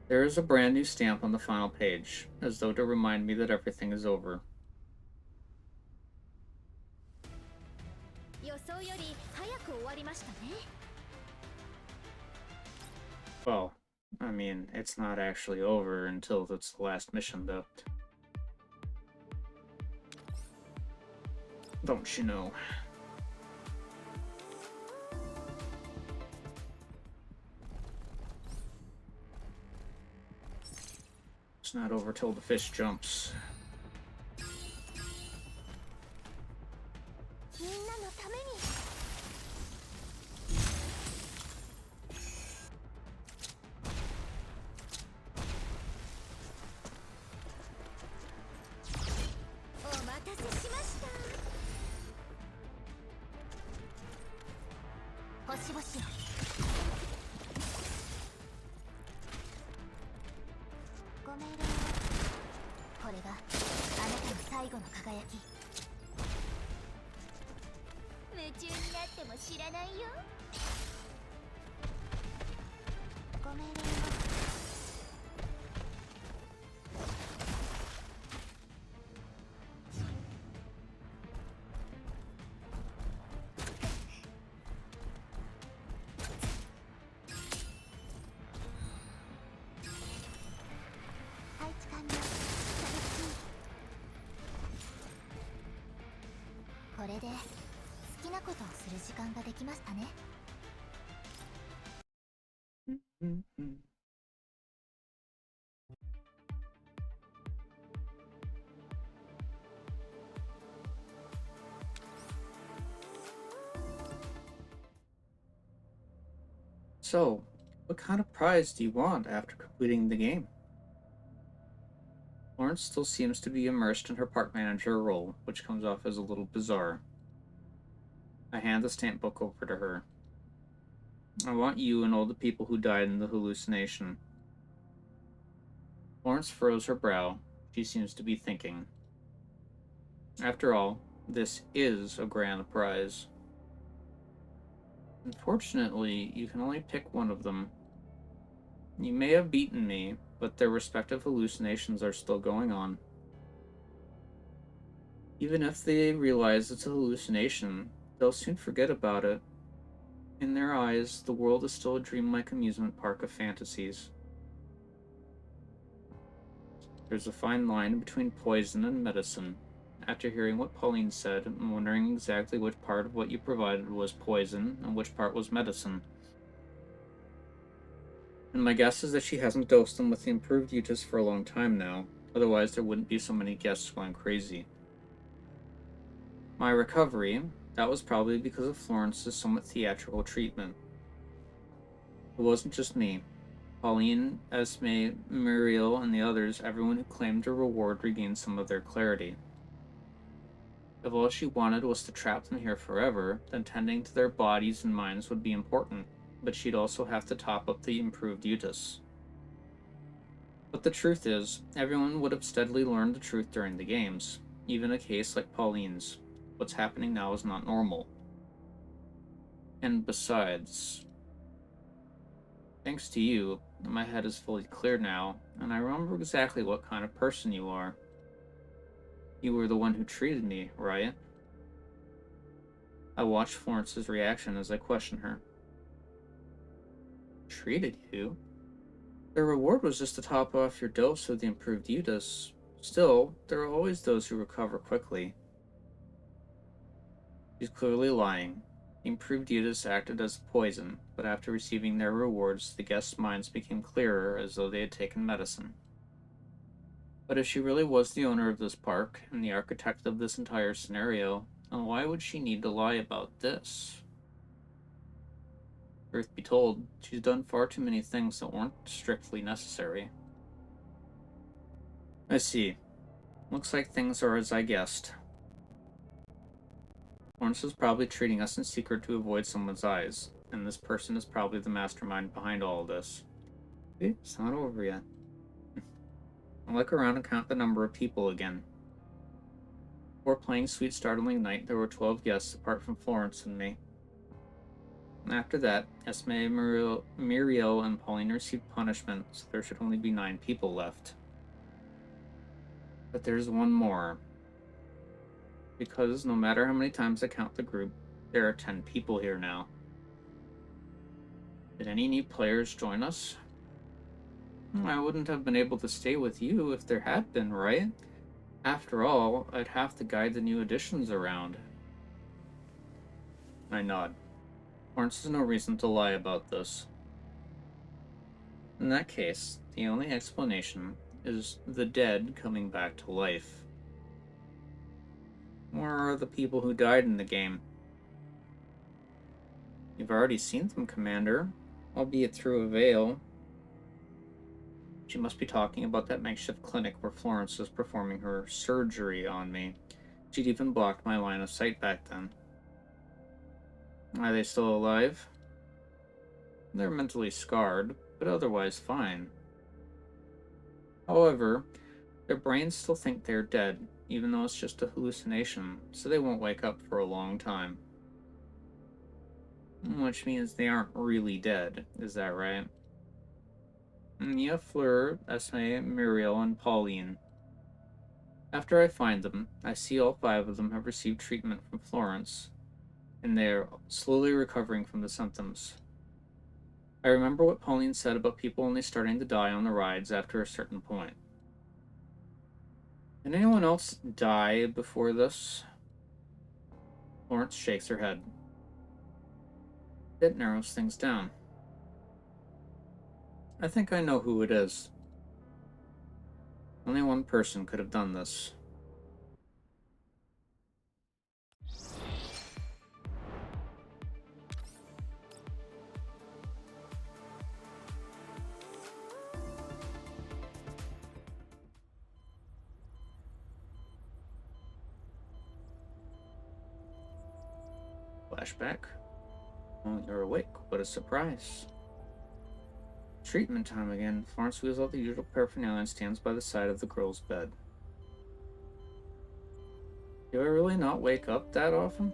There is a brand new stamp on the final page, as though to remind me that everything is over. Well, I mean, it's not actually over until it's the last mission, though. Don't you know? It's not over till the fish jumps. So, what kind of prize do you want after completing the game? Florence still seems to be immersed in her park manager role, which comes off as a little bizarre. I hand the stamp book over to her. I want you and all the people who died in the hallucination. Florence furrows her brow. She seems to be thinking. After all, this is a grand prize. Unfortunately, you can only pick one of them. You may have beaten me, but their respective hallucinations are still going on. Even if they realize it's a hallucination, they'll soon forget about it. In their eyes, the world is still a dreamlike amusement park of fantasies. There's a fine line between poison and medicine. After hearing what Pauline said, I'm wondering exactly which part of what you provided was poison and which part was medicine. And my guess is that she hasn't dosed them with the improved Utis for a long time now, otherwise there wouldn't be so many guests going crazy. My recovery, that was probably because of Florence's somewhat theatrical treatment. It wasn't just me. Pauline, Esme, Muriel, and the others, everyone who claimed a reward regained some of their clarity. If all she wanted was to trap them here forever, then tending to their bodies and minds would be important, but she'd also have to top up the improved Utis. But the truth is, everyone would have steadily learned the truth during the games, even a case like Pauline's. What's happening now is not normal. And besides, thanks to you, my head is fully clear now, and I remember exactly what kind of person you are. You were the one who treated me, right? I watched Florence's reaction as I questioned her. Treated you? The reward was just to top off your dose of the improved Udas. Still, there are always those who recover quickly. She's clearly lying. The improved Udas acted as poison, but after receiving their rewards, the guests' minds became clearer as though they had taken medicine. But if she really was the owner of this park, and the architect of this entire scenario, then why would she need to lie about this? Truth be told, she's done far too many things that weren't strictly necessary. I see. Looks like things are as I guessed. Florence is probably treating us in secret to avoid someone's eyes, and this person is probably the mastermind behind all of this. It's not over yet. I'll look around and count the number of people again. Before playing Sweet Startling Night, there were 12 guests apart from Florence and me. And after that, Esme, Muriel, and Pauline received punishment, so there should only be 9 people left. But there's one more. Because no matter how many times I count the group, there are 10 people here now. Did any new players join us? I wouldn't have been able to stay with you if there had been, right? After all, I'd have to guide the new additions around. I nod. Florence has no reason to lie about this. In that case, the only explanation is the dead coming back to life. Where are the people who died in the game? You've already seen them, Commander, albeit through a veil. She must be talking about that makeshift clinic where Florence was performing her surgery on me. She'd even blocked my line of sight back then. Are they still alive? They're mentally scarred, but otherwise fine. However, their brains still think they're dead, even though it's just a hallucination, so they won't wake up for a long time. Which means they aren't really dead, is that right? Mia, Fleur, Esme, Muriel, and Pauline. After I find them, I see all 5 of them have received treatment from Florence, and they are slowly recovering from the symptoms. I remember what Pauline said about people only starting to die on the rides after a certain point. Did anyone else die before this? Florence shakes her head. It narrows things down. I think I know who it is. Only one person could have done this. Flashback. Oh, you're awake. What a surprise. Treatment time again. Florence wheels out the usual paraphernalia and stands by the side of the girl's bed. Do I really not wake up that often?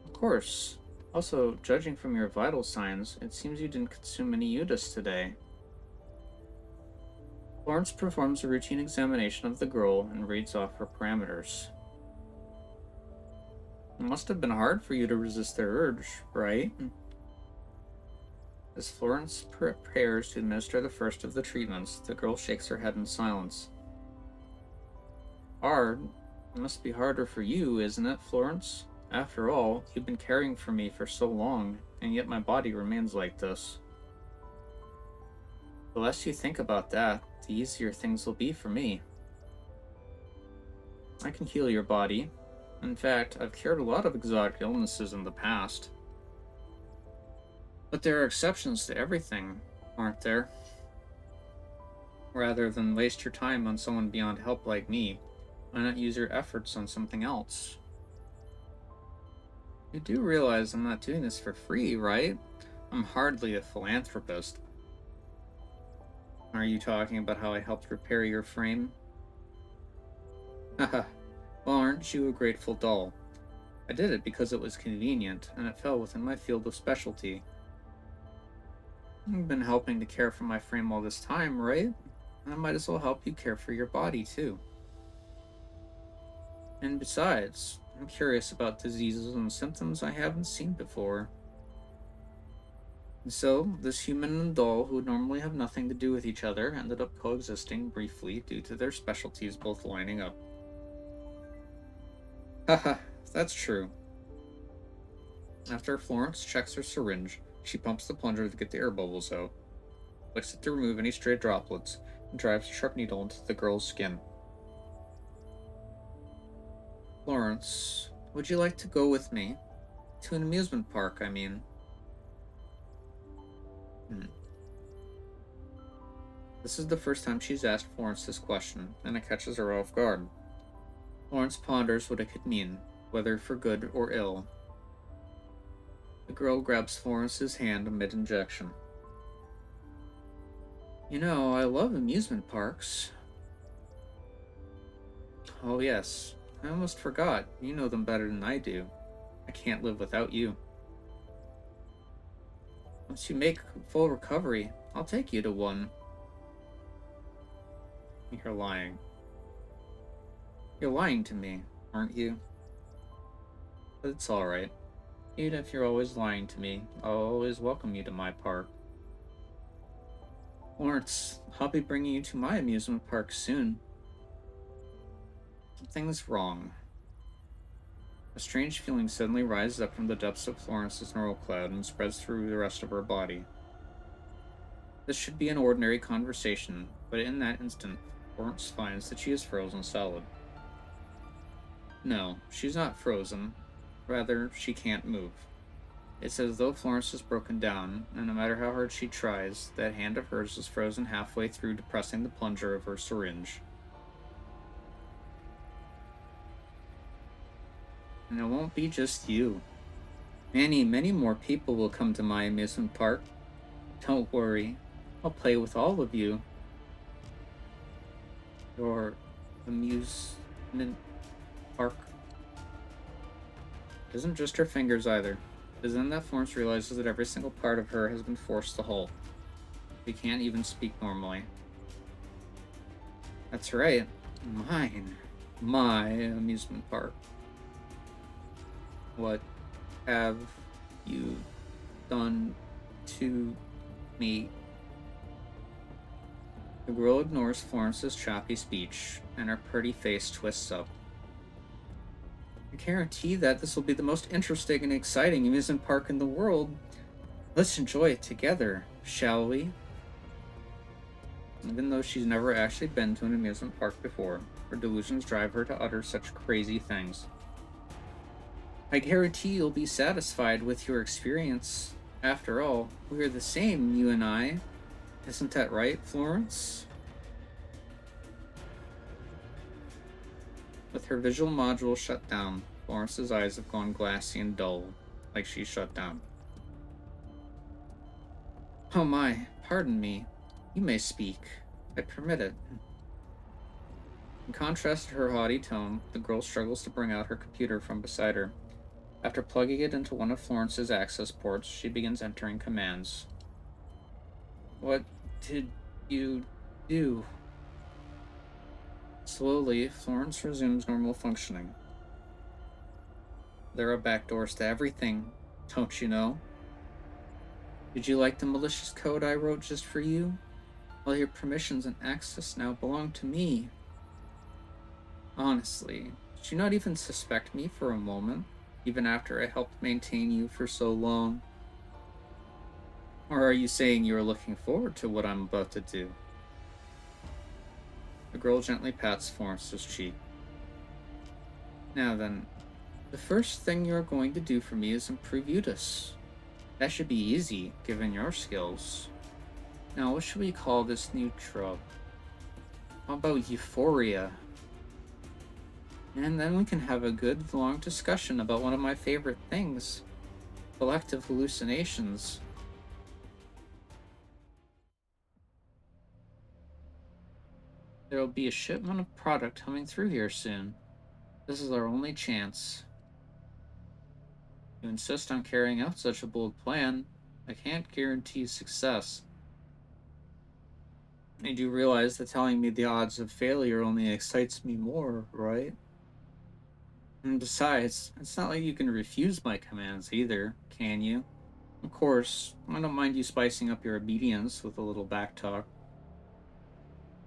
Of course. Also, judging from your vital signs, it seems you didn't consume any Udas today. Florence performs a routine examination of the girl and reads off her parameters. It must have been hard for you to resist their urge, right? As Florence prepares to administer the first of the treatments, the girl shakes her head in silence. Hard? It must be harder for you, isn't it, Florence? After all, you've been caring for me for so long, and yet my body remains like this. The less you think about that, the easier things will be for me. I can heal your body. In fact, I've cured a lot of exotic illnesses in the past. But there are exceptions to everything, aren't there? Rather than waste your time on someone beyond help like me, why not use your efforts on something else? You do realize I'm not doing this for free, right? I'm hardly a philanthropist. Are you talking about how I helped repair your frame? Haha, well, aren't you a grateful doll? I did it because it was convenient, and it fell within my field of specialty. You've been helping to care for my frame all this time, right? I might as well help you care for your body, too. And besides, I'm curious about diseases and symptoms I haven't seen before. And so, this human and doll, who would normally have nothing to do with each other, ended up coexisting briefly due to their specialties both lining up. Haha, that's true. After Florence checks her syringe, she pumps the plunger to get the air bubbles out, flicks it to remove any stray droplets, and drives a sharp needle into the girl's skin. Florence, would you like to go with me? To an amusement park, I mean. This is the first time she's asked Florence this question, and it catches her off guard. Florence ponders what it could mean, whether for good or ill. The girl grabs Florence's hand mid-injection. You know, I love amusement parks. Oh yes, I almost forgot. You know them better than I do. I can't live without you. Once you make full recovery, I'll take you to one. You're lying. You're lying to me, aren't you? But it's alright. Even if you're always lying to me, I'll always welcome you to my park. Florence, I'll be bringing you to my amusement park soon. Something's wrong. A strange feeling suddenly rises up from the depths of Florence's neural cloud and spreads through the rest of her body. This should be an ordinary conversation, but in that instant, Florence finds that she is frozen solid. No, she's not frozen. Rather, she can't move. It's as though Florence is broken down, and no matter how hard she tries, that hand of hers is frozen halfway through depressing the plunger of her syringe. And it won't be just you. Many, many more people will come to my amusement park. Don't worry, I'll play with all of you. Your amusement park isn't just her fingers either. It is then that Florence realizes that every single part of her has been forced to halt. She can't even speak normally. That's right, mine. My amusement park. What have you done to me? The girl ignores Florence's choppy speech, and her pretty face twists up. I guarantee that this will be the most interesting and exciting amusement park in the world. Let's enjoy it together, shall we? Even though she's never actually been to an amusement park before, her delusions drive her to utter such crazy things. I guarantee you'll be satisfied with your experience. After all, we are the same, you and I. Isn't that right, Florence? With her visual module shut down, Florence's eyes have gone glassy and dull, like she's shut down. Oh my, pardon me. You may speak. I permit it. In contrast to her haughty tone, the girl struggles to bring out her computer from beside her. After plugging it into one of Florence's access ports, she begins entering commands. What did you do? Slowly, Florence resumes normal functioning. There are backdoors to everything, don't you know? Did you like the malicious code I wrote just for you? All your permissions and access now belong to me. Honestly, did you not even suspect me for a moment, even after I helped maintain you for so long? Or are you saying you are looking forward to what I'm about to do? The girl gently pats Florence's cheek. Now then, the first thing you're going to do for me is improve Eutis. That should be easy, given your skills. Now, what should we call this new drug? How about Euphoria? And then we can have a good, long discussion about one of my favorite things. Collective hallucinations. There will be a shipment of product coming through here soon. This is our only chance. You insist on carrying out such a bold plan. I can't guarantee success. I do realize that telling me the odds of failure only excites me more, right? And besides, it's not like you can refuse my commands either, can you? Of course, I don't mind you spicing up your obedience with a little backtalk.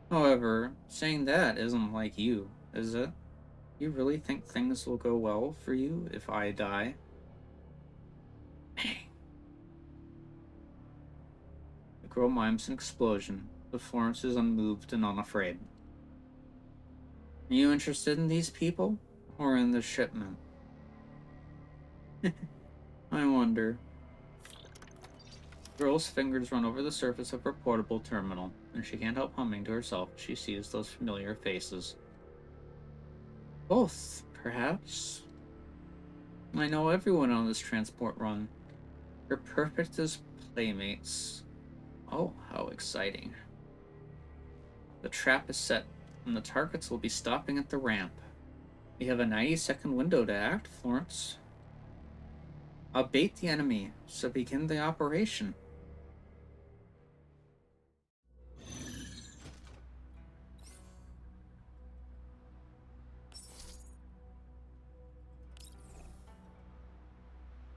However, saying that isn't like you, is it? You really think things will go well for you if I die? The girl mimes an explosion, but Florence is unmoved and unafraid. Are you interested in these people? Or in the shipment? I wonder. The girl's fingers run over the surface of her portable terminal, and she can't help humming to herself as she sees those familiar faces. Both, perhaps. I know everyone on this transport run. You're perfect as playmates. Oh, how exciting. The trap is set, and the targets will be stopping at the ramp. We have a 90-second window to act, Florence. I'll bait the enemy, so begin the operation.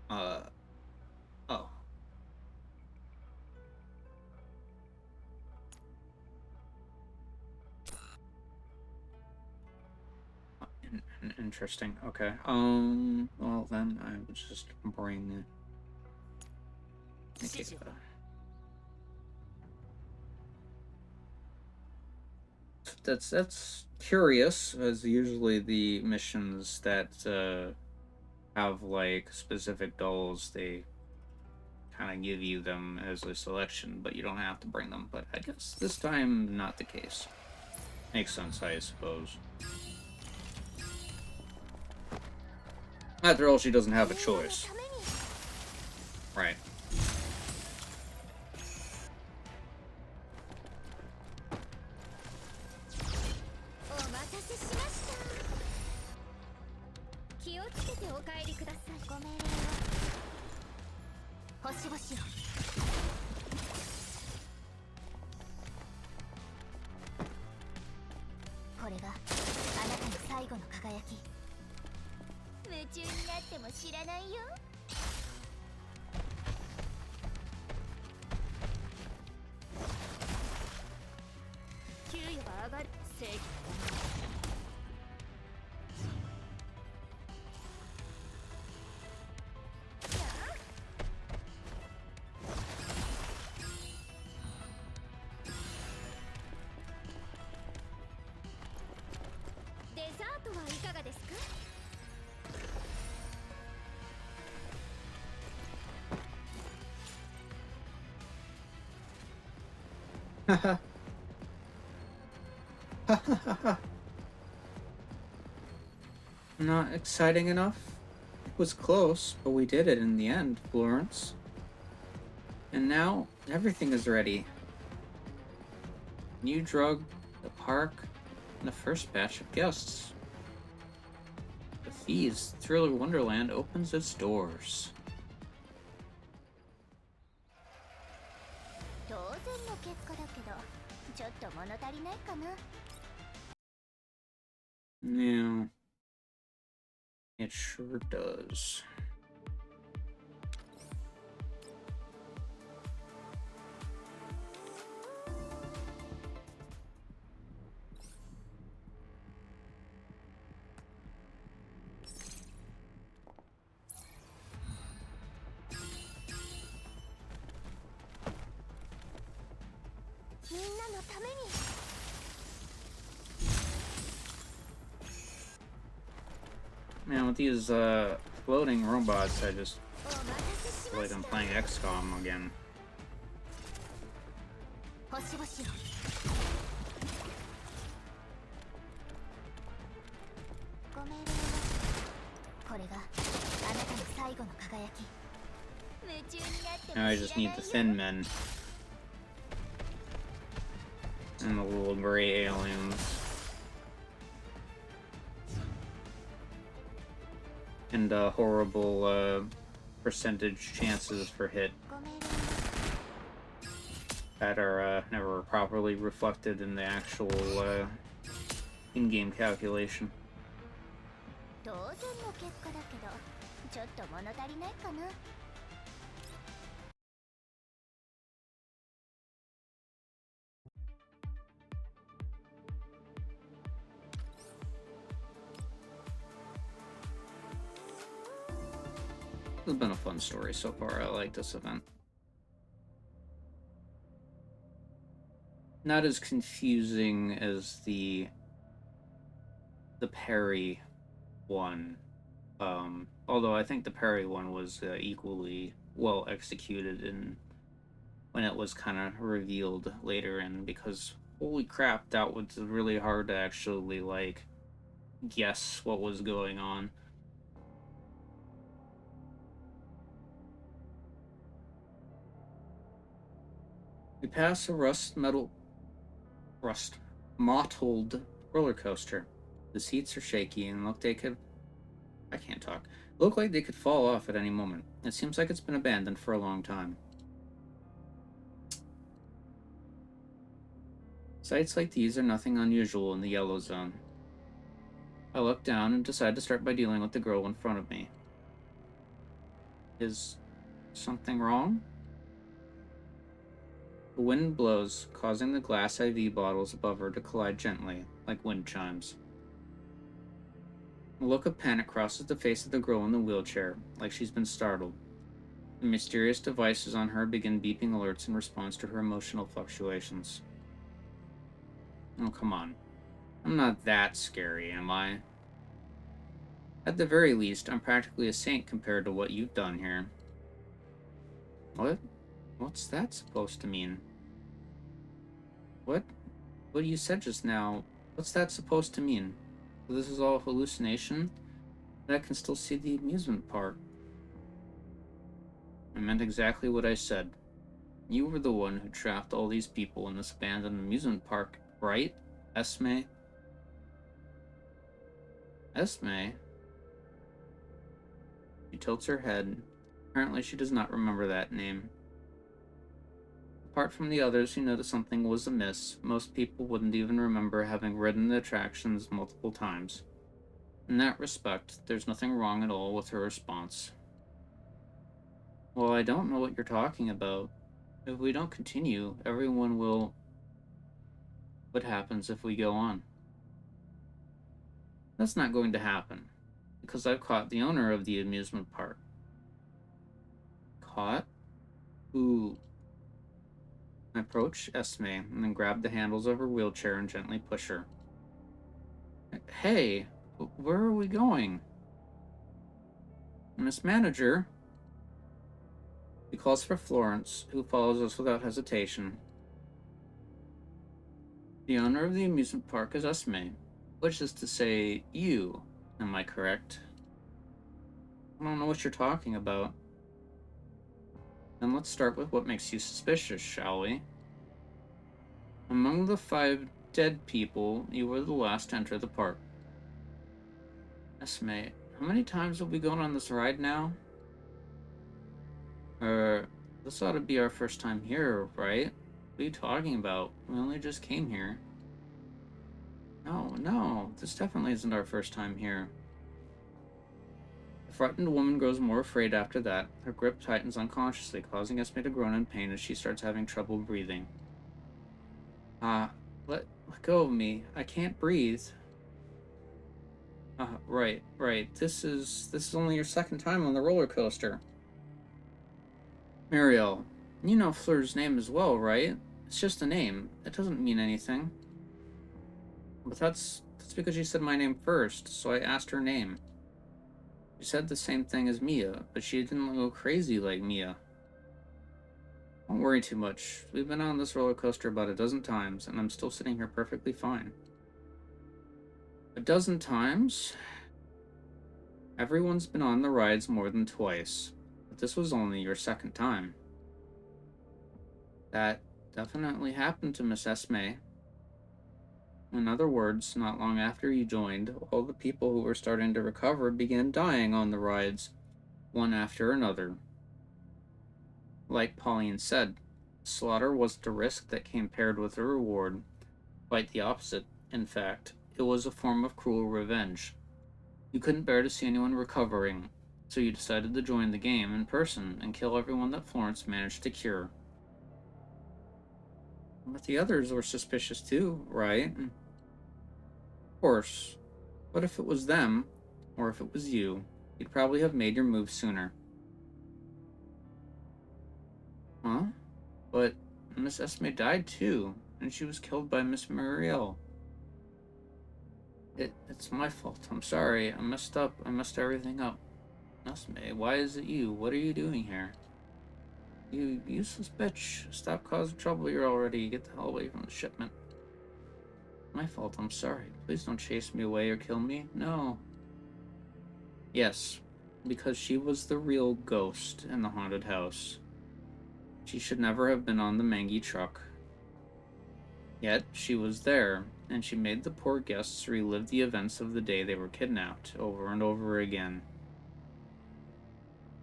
Uh, oh. Interesting. Okay. Well then I would just bring. Okay. That's curious, as usually the missions that have like specific dolls, they kind of give you them as a selection, but you don't have to bring them. But I guess this time not the case. Makes sense, I suppose. After all, she doesn't have a choice. Right. Not exciting enough? It was close, but we did it in the end, Florence. And now, everything is ready. New drug, the park, and the first batch of guests. With these, Thriller Wonderland opens its doors. Yeah, it sure does. Man, with these floating robots, I just feel like I'm playing XCOM again. Now I just need the thin men. And the little gray aliens. And horrible percentage chances for hit that are never properly reflected in the actual in-game calculation. 当然の結果だけど、ちょっと物足りないかな。This has been a fun story so far. I like this event. Not as confusing as the parry one. Although I think the parry one was equally well executed in when it was kind of revealed later in, because holy crap, that was really hard to actually like guess what was going on. We pass a mottled roller coaster. The seats are shaky and I can't talk. Look like they could fall off at any moment. It seems like it's been abandoned for a long time. Sights like these are nothing unusual in the yellow zone. I look down and decide to start by dealing with the girl in front of me. Is something wrong? The wind blows, causing the glass IV bottles above her to collide gently, like wind chimes. A look of panic crosses the face of the girl in the wheelchair, like she's been startled. The mysterious devices on her begin beeping alerts in response to her emotional fluctuations. Oh, come on. I'm not that scary, am I? At the very least, I'm practically a saint compared to what you've done here. What? What's that supposed to mean? What you said just now, what's that supposed to mean? This is all hallucination? I can still see the amusement park. I meant exactly what I said. You were the one who trapped all these people in this abandoned amusement park, right, Esme? Esme? She tilts her head. Apparently she does not remember that name. Apart from the others who noticed something was amiss, most people wouldn't even remember having ridden the attractions multiple times. In that respect, there's nothing wrong at all with her response. Well, I don't know what you're talking about. If we don't continue, everyone will... What happens if we go on? That's not going to happen, because I've caught the owner of the amusement park. Caught? Who? I approach Esme and then grab the handles of her wheelchair and gently push her. Hey, where are we going? Miss Manager. He calls for Florence, who follows us without hesitation. The owner of the amusement park is Esme, which is to say, you. Am I correct? I don't know what you're talking about. Then let's start with what makes you suspicious, shall we? Among the 5 dead people, you were the last to enter the park. Esme, how many times have we gone on this ride now? This ought to be our first time here, right? What are you talking about? We only just came here. No, this definitely isn't our first time here. The frightened woman grows more afraid after that. Her grip tightens unconsciously, causing Esme to groan in pain as she starts having trouble breathing. Let go of me. I can't breathe. Right. This is only your second time on the roller coaster. Mariel, you know Fleur's name as well, right? It's just a name. It doesn't mean anything. But that's because you said my name first, so I asked her name. She said the same thing as Mia, but she didn't go crazy like Mia. Don't worry too much. We've been on this roller coaster about a dozen times, and I'm still sitting here perfectly fine. A dozen times? Everyone's been on the rides more than twice, but this was only your second time. That definitely happened to Miss Esme. In other words, not long after you joined, all the people who were starting to recover began dying on the rides, one after another. Like Pauline said, slaughter wasn't a risk that came paired with a reward. Quite the opposite, in fact. It was a form of cruel revenge. You couldn't bear to see anyone recovering, so you decided to join the game in person and kill everyone that Florence managed to cure. But the others were suspicious too, right? Of course. But if it was them, or if it was you, you'd probably have made your move sooner. Huh? But Miss Esme died too, and she was killed by Miss Muriel. It's my fault. I'm sorry. I messed up. I messed everything up. Esme, why is it you? What are you doing here? You useless bitch. Stop causing trouble here already. Get the hell away from the shipment. My fault. I'm sorry. Please don't chase me away or kill me. No. Yes, because she was the real ghost in the haunted house. She should never have been on the Mangy truck. Yet, she was there, and she made the poor guests relive the events of the day they were kidnapped over and over again.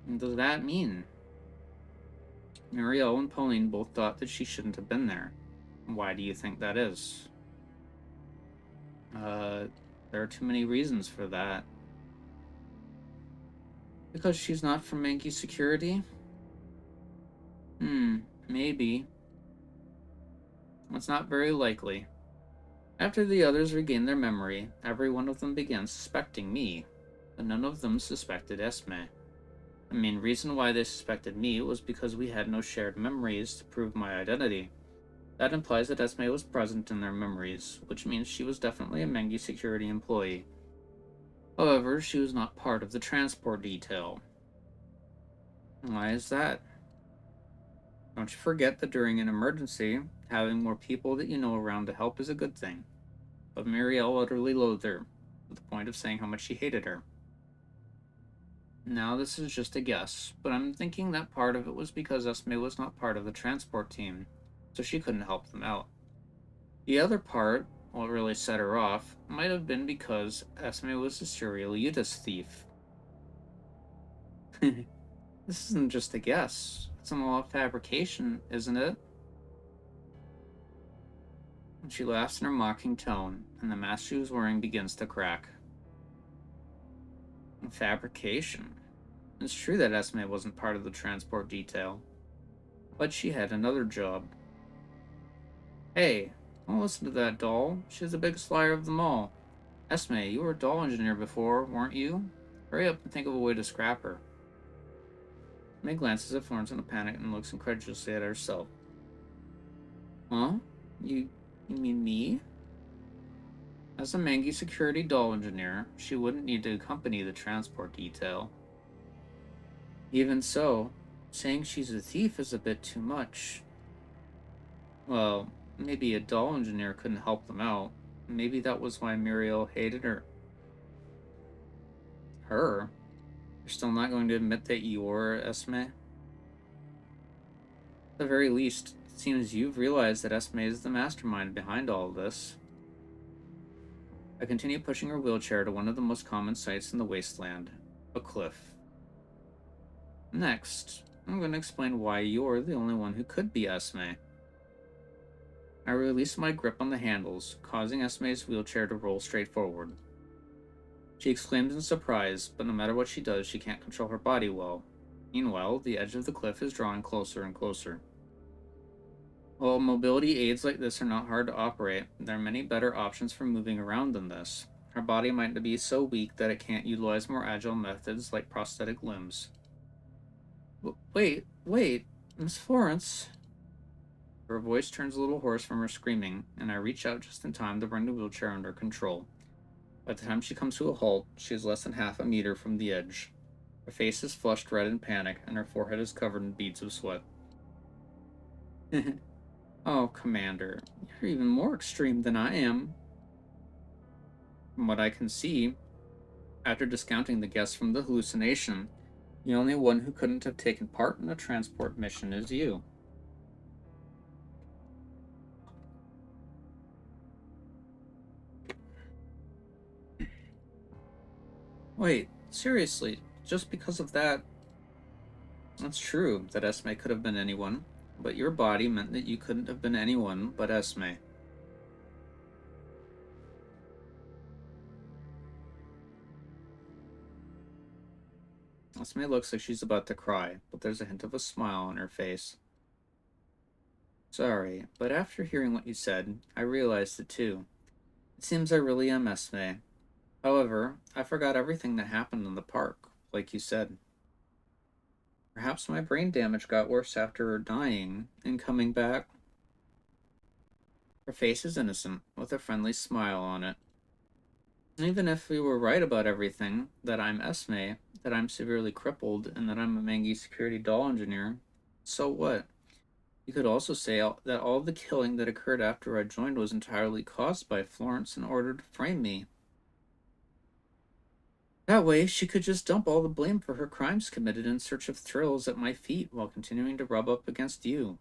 What does that mean? Muriel and Pauline both thought that she shouldn't have been there. Why do you think that is? There are too many reasons for that. Because she's not from Mangy Security? Maybe. It's not very likely. After the others regained their memory, every one of them began suspecting me, but none of them suspected Esme. The main reason why they suspected me was because we had no shared memories to prove my identity. That implies that Esme was present in their memories, which means she was definitely a Mangy security employee. However, she was not part of the transport detail. Why is that? Don't you forget that during an emergency, having more people that you know around to help is a good thing. But Muriel utterly loathed her, to the point of saying how much she hated her. Now, this is just a guess, but I'm thinking that part of it was because Esme was not part of the transport team, so she couldn't help them out. The other part, what really set her off, might have been because Esme was a serial Judas thief. This isn't just a guess. It's a law of fabrication, isn't it? And she laughs in her mocking tone, and the mask she was wearing begins to crack. Fabrication. It's true that Esme wasn't part of the transport detail, but she had another job. Hey, don't listen to that doll. She's the biggest liar of them all. Esme, you were a doll engineer before, weren't you? Hurry up and think of a way to scrap her. May glances at Florence in a panic and looks incredulously at herself. Huh? You mean me? As a Mangy security doll engineer, she wouldn't need to accompany the transport detail. Even so, saying she's a thief is a bit too much. Well, maybe a doll engineer couldn't help them out. Maybe that was why Muriel hated her. Her? You're still not going to admit that you're Esme? At the very least, it seems you've realized that Esme is the mastermind behind all of this. I continue pushing her wheelchair to one of the most common sights in the wasteland, a cliff. Next, I'm going to explain why you're the only one who could be Esme. I release my grip on the handles, causing Esme's wheelchair to roll straight forward. She exclaims in surprise, but no matter what she does, she can't control her body well. Meanwhile, the edge of the cliff is drawing closer and closer. While mobility aids like this are not hard to operate, there are many better options for moving around than this. Her body might be so weak that it can't utilize more agile methods like prosthetic limbs. Wait, Miss Florence. Her voice turns a little hoarse from her screaming, and I reach out just in time to bring the wheelchair under control. By the time she comes to a halt, she is less than half a meter from the edge. Her face is flushed red in panic, and her forehead is covered in beads of sweat. Oh, Commander, you're even more extreme than I am. From what I can see, after discounting the guests from the hallucination, the only one who couldn't have taken part in the transport mission is you. Wait, seriously, just because of that? It's true that Esme could have been anyone, but your body meant that you couldn't have been anyone but Esme. Esme looks like she's about to cry, but there's a hint of a smile on her face. Sorry, but after hearing what you said, I realized it too. It seems I really am Esme. However, I forgot everything that happened in the park, like you said. Perhaps my brain damage got worse after dying and coming back. Her face is innocent, with a friendly smile on it. Even if we were right about everything, that I'm Esme, that I'm severely crippled, and that I'm a Mangi security doll engineer, so what? You could also say that all the killing that occurred after I joined was entirely caused by Florence in order to frame me. That way, she could just dump all the blame for her crimes committed in search of thrills at my feet while continuing to rub up against you.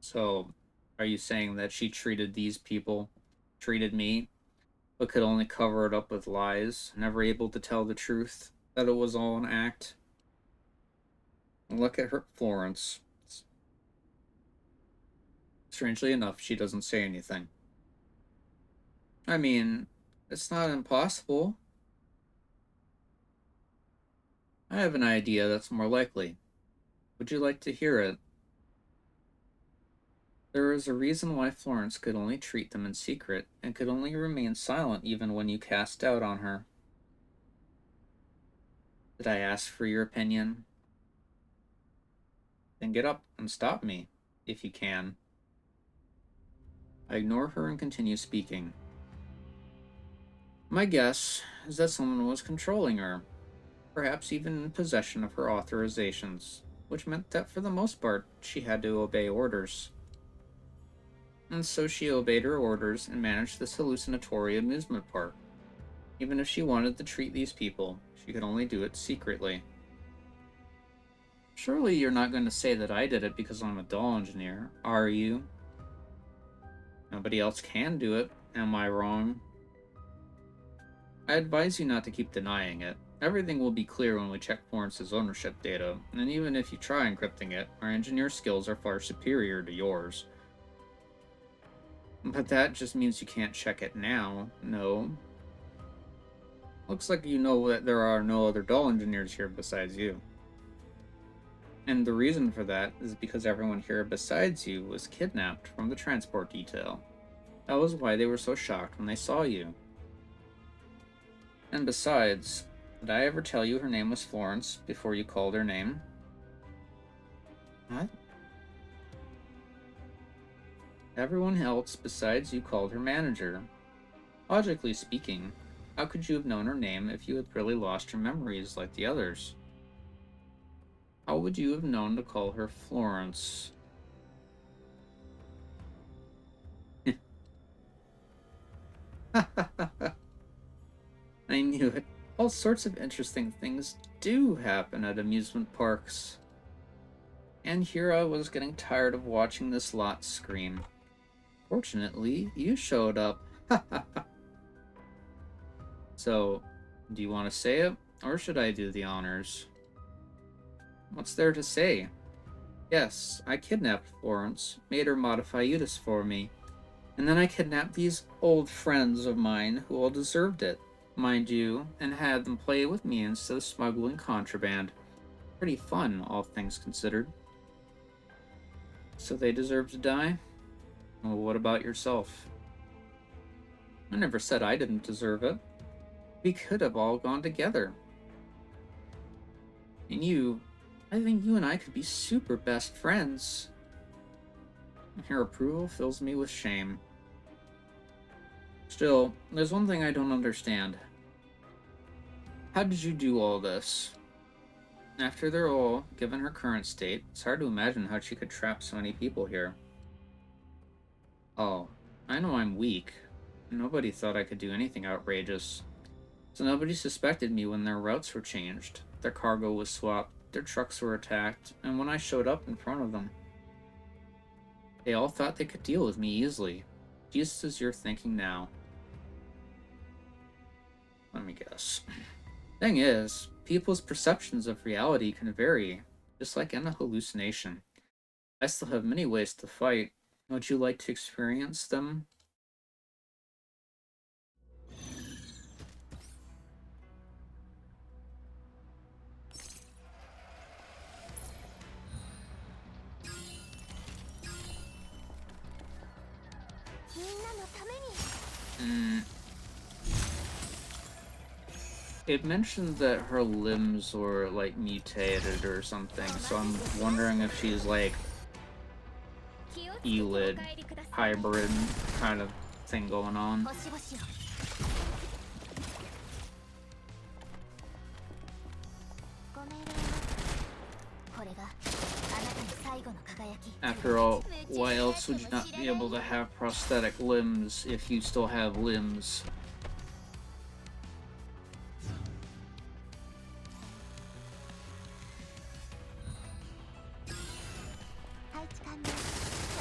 So, are you saying that she treated these people, treated me, but could only cover it up with lies, never able to tell the truth, that it was all an act? Look at her, Florence. Strangely enough, she doesn't say anything. I mean, it's not impossible. I have an idea that's more likely. Would you like to hear it? There is a reason why Florence could only treat them in secret, and could only remain silent even when you cast doubt on her. Did I ask for your opinion? Then get up and stop me, if you can. I ignore her and continue speaking. My guess is that someone was controlling her, perhaps even in possession of her authorizations, which meant that for the most part she had to obey orders. And so she obeyed her orders and managed this hallucinatory amusement park. Even if she wanted to treat these people, she could only do it secretly. Surely you're not going to say that I did it because I'm a doll engineer, are you? Nobody else can do it, am I wrong? I advise you not to keep denying it. Everything will be clear when we check Florence's ownership data, and even if you try encrypting it, our engineer skills are far superior to yours. But that just means you can't check it now, no? Looks like you know that there are no other doll engineers here besides you. And the reason for that is because everyone here besides you was kidnapped from the transport detail. That was why they were so shocked when they saw you. And besides, did I ever tell you her name was Florence before you called her name? What? Everyone else besides you called her manager. Logically speaking, how could you have known her name if you had really lost your memories like the others? How would you have known to call her Florence? I knew it. All sorts of interesting things do happen at amusement parks. And here I was getting tired of watching this lot scream. Fortunately, you showed up. So, do you want to say it, or should I do the honors? What's there to say? Yes, I kidnapped Florence, made her modify Udis for me, and then I kidnapped these old friends of mine who all deserved it, mind you, and had them play with me instead of smuggling contraband. Pretty fun, all things considered. So they deserve to die? Well, what about yourself? I never said I didn't deserve it. We could have all gone together. And I think you and I could be super best friends. Your approval fills me with shame. Still, there's one thing I don't understand. How did you do all this? After they're all, given her current state, it's hard to imagine how she could trap so many people here. Oh, I know I'm weak. Nobody thought I could do anything outrageous. So nobody suspected me when their routes were changed, their cargo was swapped, their trucks were attacked, and when I showed up in front of them. They all thought they could deal with me easily, just as you're thinking now. Let me guess. Thing is, people's perceptions of reality can vary, just like in a hallucination. I still have many ways to fight. Would you like to experience them? It mentioned that her limbs were, like, mutated or something, so I'm wondering if she's, like, elid, hybrid kind of thing going on. After all, why else would you not be able to have prosthetic limbs if you still have limbs?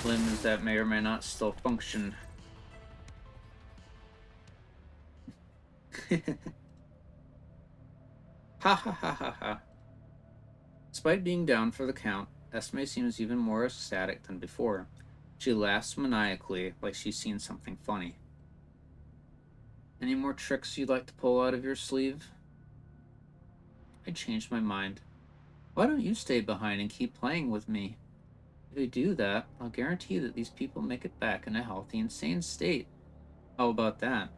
Limbs that may or may not still function. Ha ha ha ha ha. Despite being down for the count, Esme seems even more ecstatic than before. She laughs maniacally, like she's seen something funny. Any more tricks you'd like to pull out of your sleeve? I changed my mind. Why don't you stay behind and keep playing with me? If you do that, I'll guarantee that these people make it back in a healthy and sane state. How about that?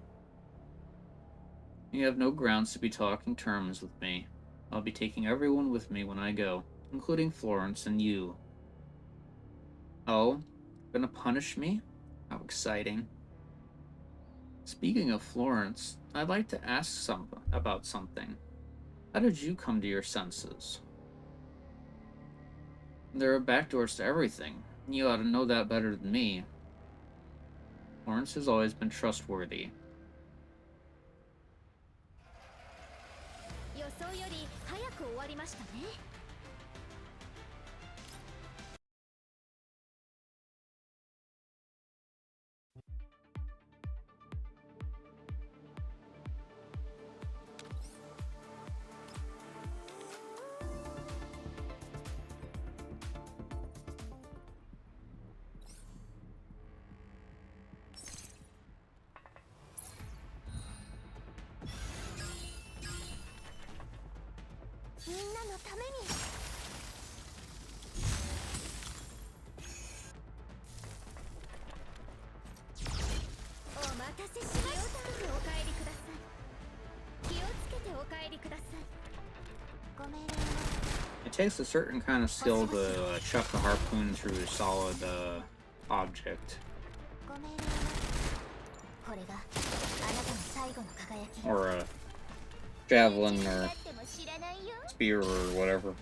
You have no grounds to be talking terms with me. I'll be taking everyone with me when I go, including Florence and you. Oh, gonna punish me? How exciting. Speaking of Florence, I'd like to ask about something. How did you come to your senses? There are backdoors to everything. You ought to know that better than me. Florence has always been trustworthy. It takes a certain kind of skill to chuck a harpoon through a solid object. Or a javelin or spear or whatever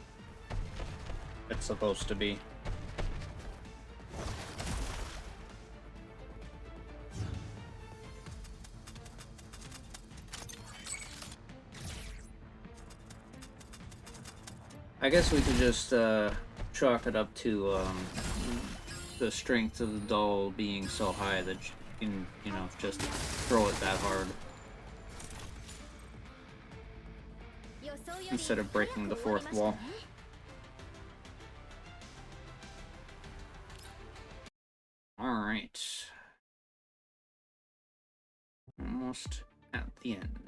it's supposed to be. I guess we could just chalk it up to the strength of the doll being so high that you can, just throw it that hard. Instead of breaking the fourth wall. Alright. Almost at the end.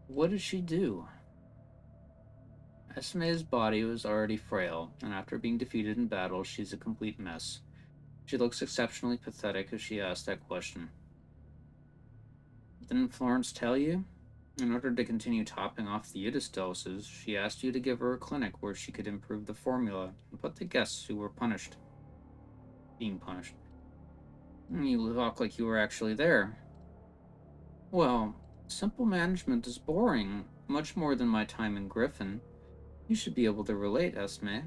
What did she do? Esme's body was already frail, and after being defeated in battle, she's a complete mess. She looks exceptionally pathetic as she asked that question. Didn't Florence tell you? In order to continue topping off the Yidis doses, she asked you to give her a clinic where she could improve the formula and put the guests who were being punished. You talk like you were actually there. Well, simple management is boring, much more than my time in Griffin. You should be able to relate, Esme.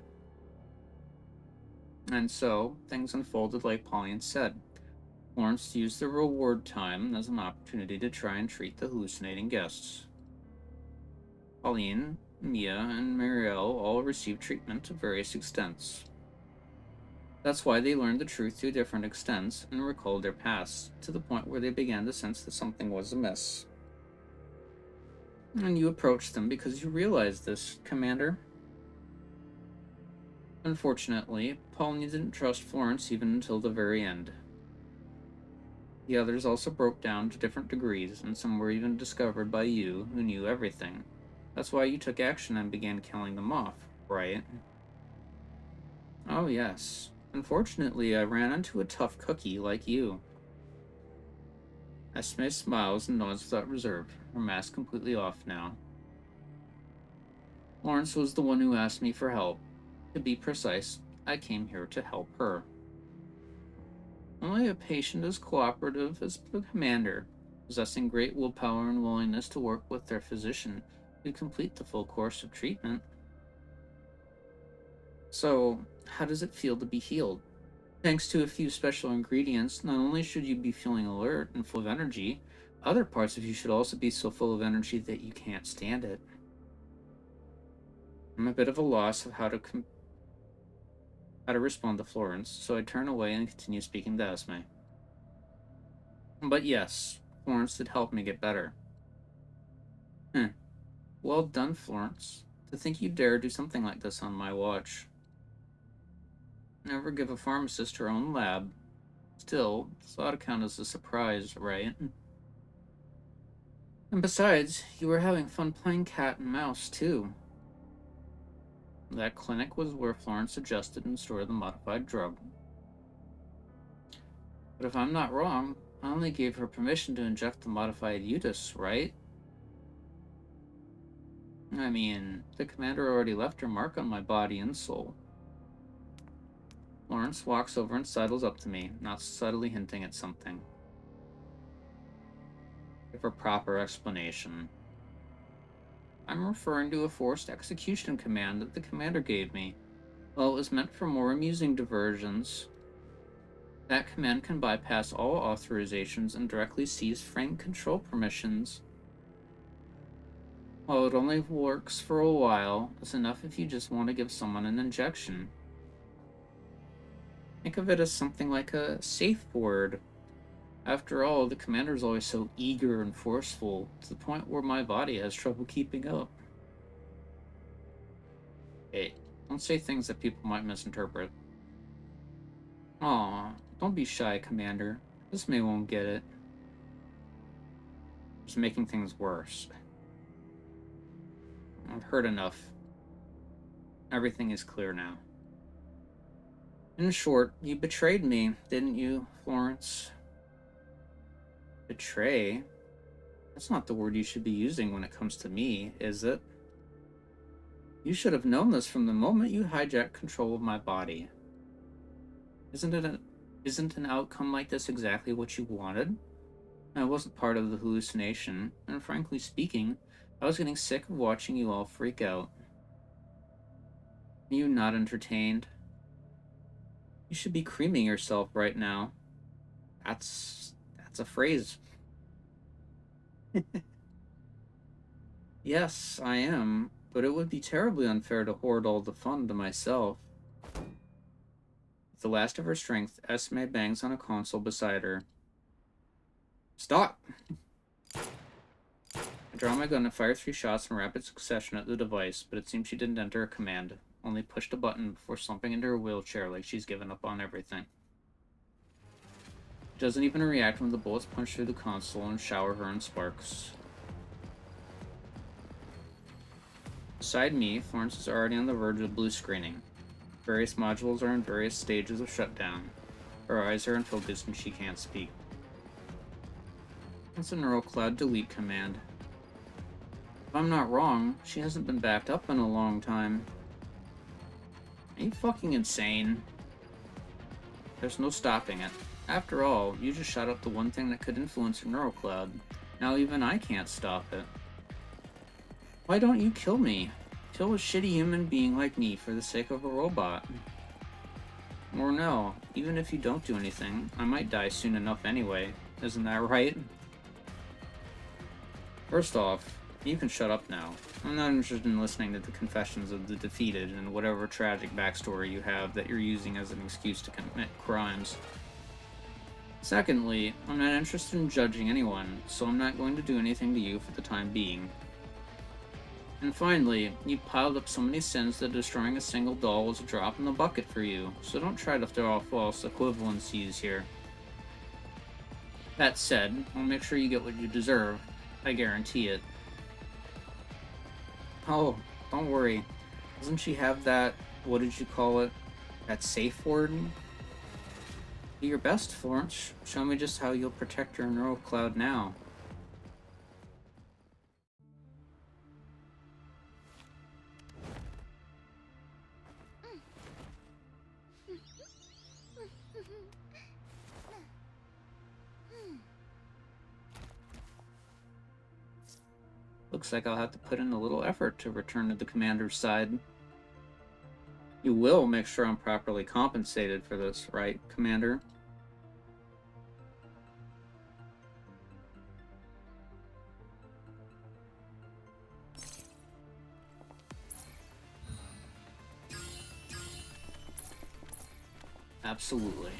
And so, things unfolded like Pauline said. Florence used the reward time as an opportunity to try and treat the hallucinating guests. Pauline, Mia, and Marielle all received treatment to various extents. That's why they learned the truth to different extents and recalled their pasts, to the point where they began to sense that something was amiss. And you approached them because you realized this, Commander. Unfortunately, Pauline didn't trust Florence even until the very end. The others also broke down to different degrees, and some were even discovered by you, who knew everything. That's why you took action and began killing them off, right? Oh, yes. Unfortunately, I ran into a tough cookie like you. Esme smiles and nods without reserve, her mask completely off now. Florence was the one who asked me for help. To be precise, I came here to help her. Only a patient as cooperative as the commander, possessing great willpower and willingness to work with their physician, could complete the full course of treatment. So, how does it feel to be healed? Thanks to a few special ingredients, not only should you be feeling alert and full of energy, other parts of you should also be so full of energy that you can't stand it. I'm a bit of a loss of how to respond to Florence, so I turn away and continue speaking to Esme. But yes, Florence did help me get better. Well done, Florence. To think you dare do something like this on my watch. Never give a pharmacist her own lab. Still, this ought to count as a surprise, right? And besides, you were having fun playing cat and mouse, too. That clinic was where Florence suggested and stored the modified drug. But if I'm not wrong, I only gave her permission to inject the modified Utis, right? I mean, the commander already left her mark on my body and soul. Florence walks over and sidles up to me, not subtly hinting at something. Give a proper explanation. I'm referring to a forced execution command that the commander gave me. While it was meant for more amusing diversions, that command can bypass all authorizations and directly seize frame control permissions. While it only works for a while, it's enough if you just want to give someone an injection. Think of it as something like a safe word. After all, the commander's always so eager and forceful, to the point where my body has trouble keeping up. Hey, don't say things that people might misinterpret. Aw, don't be shy, Commander. This may won't get it. Just making things worse. I've heard enough. Everything is clear now. In short, you betrayed me, didn't you, Florence? Betray? That's not the word you should be using when it comes to me, is it? You should have known this from the moment you hijacked control of my body. Isn't an outcome like this exactly what you wanted? I wasn't part of the hallucination, and frankly speaking, I was getting sick of watching you all freak out. Are you not entertained? You should be creaming yourself right now. That's a phrase. Yes, I am, but it would be terribly unfair to hoard all the fun to myself. With the last of her strength, Esme bangs on a console beside her. Stop! I draw my gun and fire 3 shots in rapid succession at the device, but it seems she didn't enter a command, only pushed a button before slumping into her wheelchair like she's given up on everything. She doesn't even react when the bullets punch through the console and shower her in sparks. Beside me, Florence is already on the verge of blue screening. Various modules are in various stages of shutdown. Her eyes are in focus and she can't speak. That's a neural cloud delete command. If I'm not wrong, she hasn't been backed up in a long time. Are you fucking insane? There's no stopping it. After all, you just shot up the one thing that could influence her neural cloud. Now even I can't stop it. Why don't you kill me? Kill a shitty human being like me for the sake of a robot. Or no, even if you don't do anything, I might die soon enough anyway. Isn't that right? First off, you can shut up now. I'm not interested in listening to the confessions of the defeated and whatever tragic backstory you have that you're using as an excuse to commit crimes. Secondly, I'm not interested in judging anyone, so I'm not going to do anything to you for the time being. And finally, you piled up so many sins that destroying a single doll was a drop in the bucket for you, so don't try to throw off false equivalencies here. That said, I'll make sure you get what you deserve. I guarantee it. Oh, don't worry. Doesn't she have that, what did you call it? That safe word? Do your best, Florence. Show me just how you'll protect your neural cloud now. Looks like I'll have to put in a little effort to return to the commander's side. You will make sure I'm properly compensated for this, right, Commander? Absolutely.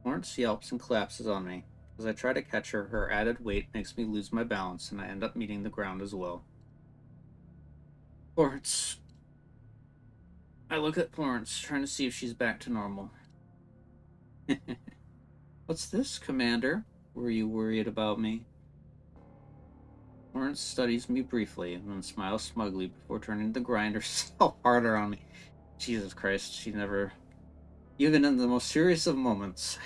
Florence yelps and collapses on me. As I try to catch her, her added weight makes me lose my balance, and I end up meeting the ground as well. Florence. I look at Florence, trying to see if she's back to normal. What's this, Commander? Were you worried about me? Florence studies me briefly, and then smiles smugly before turning to grind herself harder on me. Jesus Christ, she never... Even in the most serious of moments...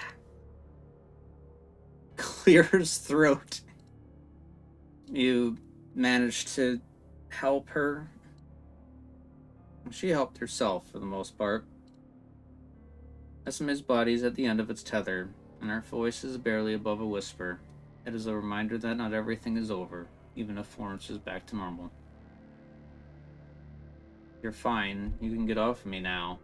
clears throat. You managed to help her? She helped herself, for the most part. Esme's body is at the end of its tether, and her voice is barely above a whisper. It is a reminder that not everything is over, even if Florence is back to normal. You're fine. You can get off of me now.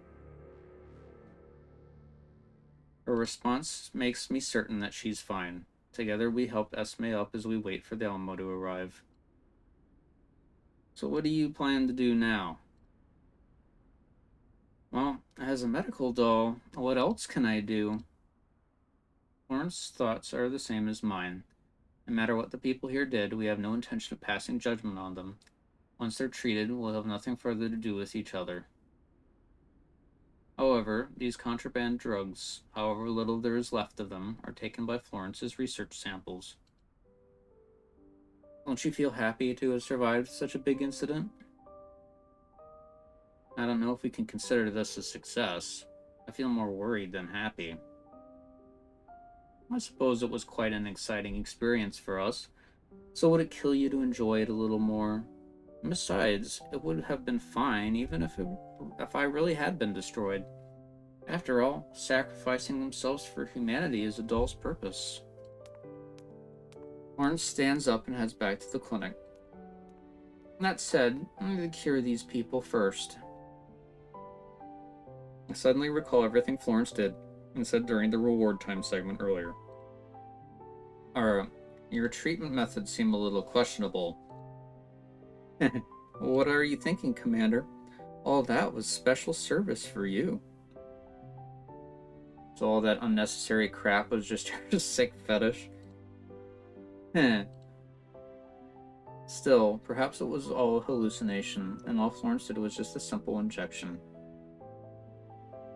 Her response makes me certain that she's fine. Together we help Esme up as we wait for the Alamo to arrive. So what do you plan to do now? Well, as a medical doll, what else can I do? Florence's thoughts are the same as mine. No matter what the people here did, we have no intention of passing judgment on them. Once they're treated, we'll have nothing further to do with each other. However, these contraband drugs, however little there is left of them, are taken by Florence's research samples. Don't you feel happy to have survived such a big incident? I don't know if we can consider this a success. I feel more worried than happy. I suppose it was quite an exciting experience for us. So would it kill you to enjoy it a little more? And besides, it would have been fine even if I really had been destroyed. After all, sacrificing themselves for humanity is a doll's purpose. Florence stands up and heads back to the clinic. That said, I need to cure these people first. I suddenly recall everything Florence did and said during the reward time segment earlier. Your treatment methods seem a little questionable. What are you thinking, Commander? All that was special service for you. So all that unnecessary crap was just your sick fetish? Still, perhaps it was all a hallucination, and all Florence did was just a simple injection.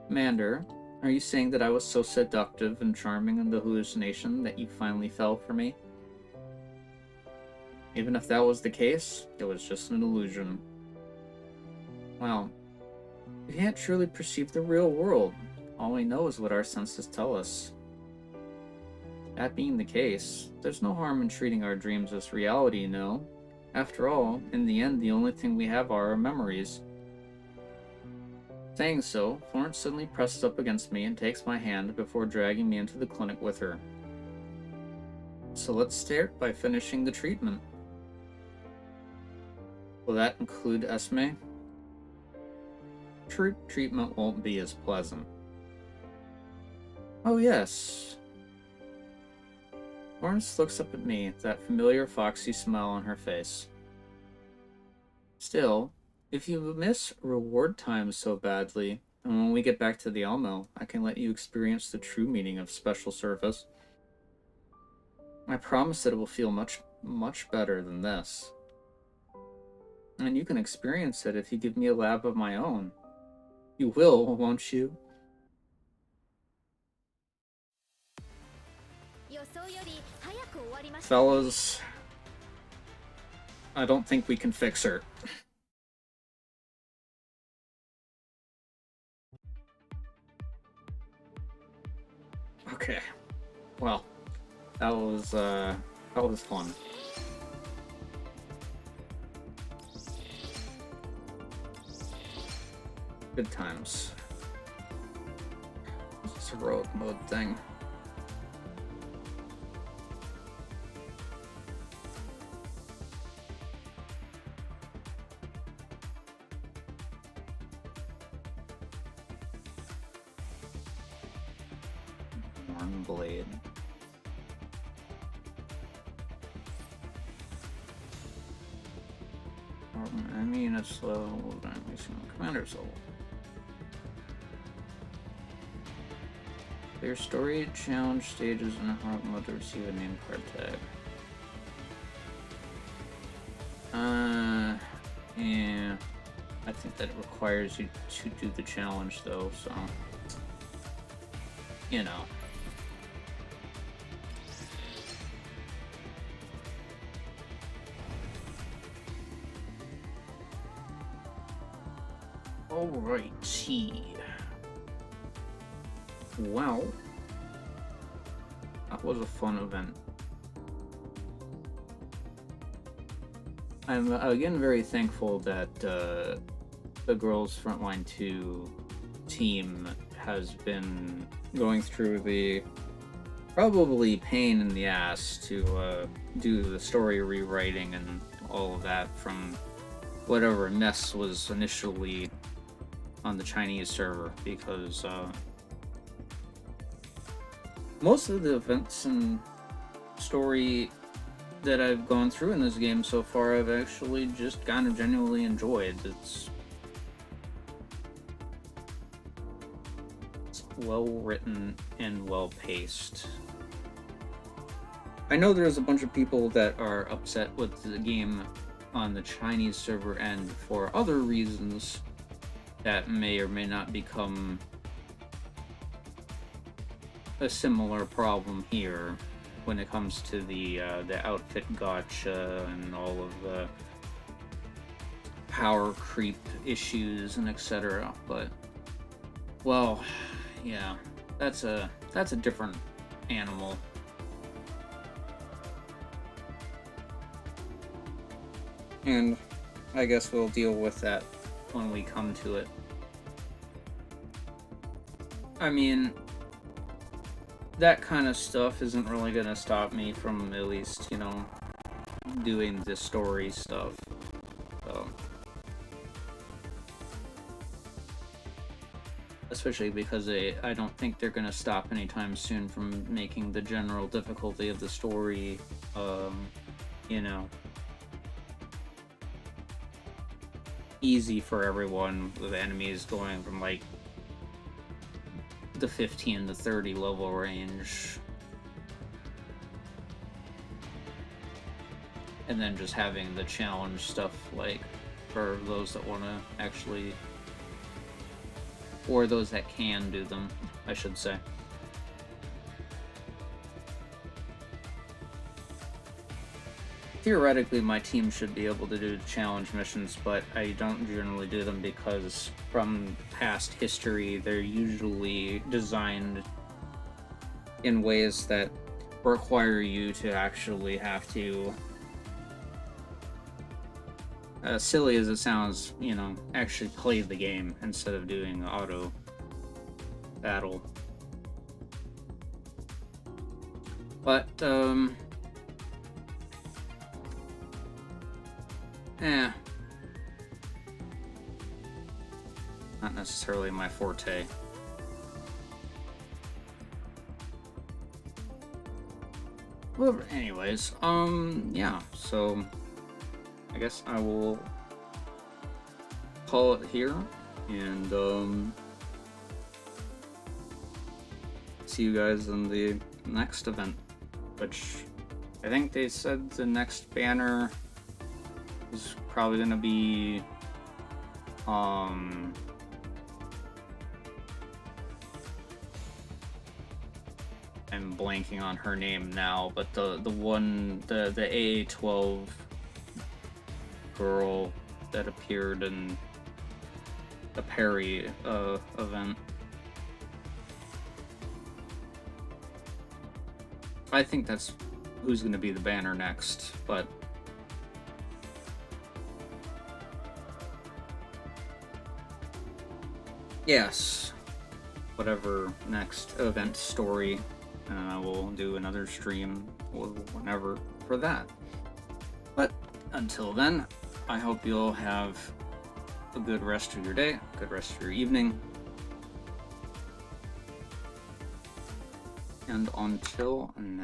Commander, are you saying that I was so seductive and charming in the hallucination that you finally fell for me? Even if that was the case, it was just an illusion. Well, we can't truly perceive the real world. All we know is what our senses tell us. That being the case, there's no harm in treating our dreams as reality, you know? After all, in the end, the only thing we have are our memories. Saying so, Florence suddenly presses up against me and takes my hand before dragging me into the clinic with her. So let's start by finishing the treatment. Will that include Esme? Treatment won't be as pleasant. Oh yes. Florence looks up at me, that familiar foxy smile on her face. Still, if you miss reward time so badly, and when we get back to the Elmo, I can let you experience the true meaning of special service. I promise that it will feel much, much better than this. And you can experience it if you give me a lab of my own. You will, won't you? Fellas, I don't think we can fix her. Okay. Well, that was fun. Good times. This is a heroic mode thing. Blade. I mean, it's slow. I'm using commander's level. Clear story, challenge stages, and hard mode to receive a name card tag. Yeah. I think that it requires you to do the challenge, though, so. You know. Alrighty. Well, that was a fun event. I'm again very thankful that the Girls Frontline 2 team has been going through the probably pain in the ass to do the story rewriting and all of that from whatever mess was initially on the Chinese server, because most of the events and story that I've gone through in this game so far, I've actually just kind of genuinely enjoyed. It's well written and well paced. I know there's a bunch of people that are upset with the game on the Chinese server end for other reasons that may or may not become a similar problem here when it comes to the outfit gotcha and all of the power creep issues and etc. But, well, yeah, that's a different animal. And I guess we'll deal with that when we come to it. I mean, that kind of stuff isn't really gonna stop me from at least, you know, doing the story stuff. Especially because I don't think they're going to stop anytime soon from making the general difficulty of the story, you know, easy for everyone, with enemies going from like the 15 to 30 level range. And then just having the challenge stuff, like, for those that want to actually, or those that can do them, I should say. Theoretically, my team should be able to do challenge missions, but I don't generally do them because from past history, they're usually designed in ways that require you to actually have to, silly as it sounds, you know, actually play the game instead of doing auto battle. But, not necessarily my forte. Well, anyways, yeah, so I guess I will call it here, and see you guys in the next event, which I think they said the next banner is probably gonna be I'm blanking on her name now, but the AA12 girl that appeared in the Perry event. I think that's who's going to be the banner next, but yes, whatever next event story, and I will do another stream or whenever for that. But until then, I hope you'll have a good rest of your day, a good rest of your evening, and until next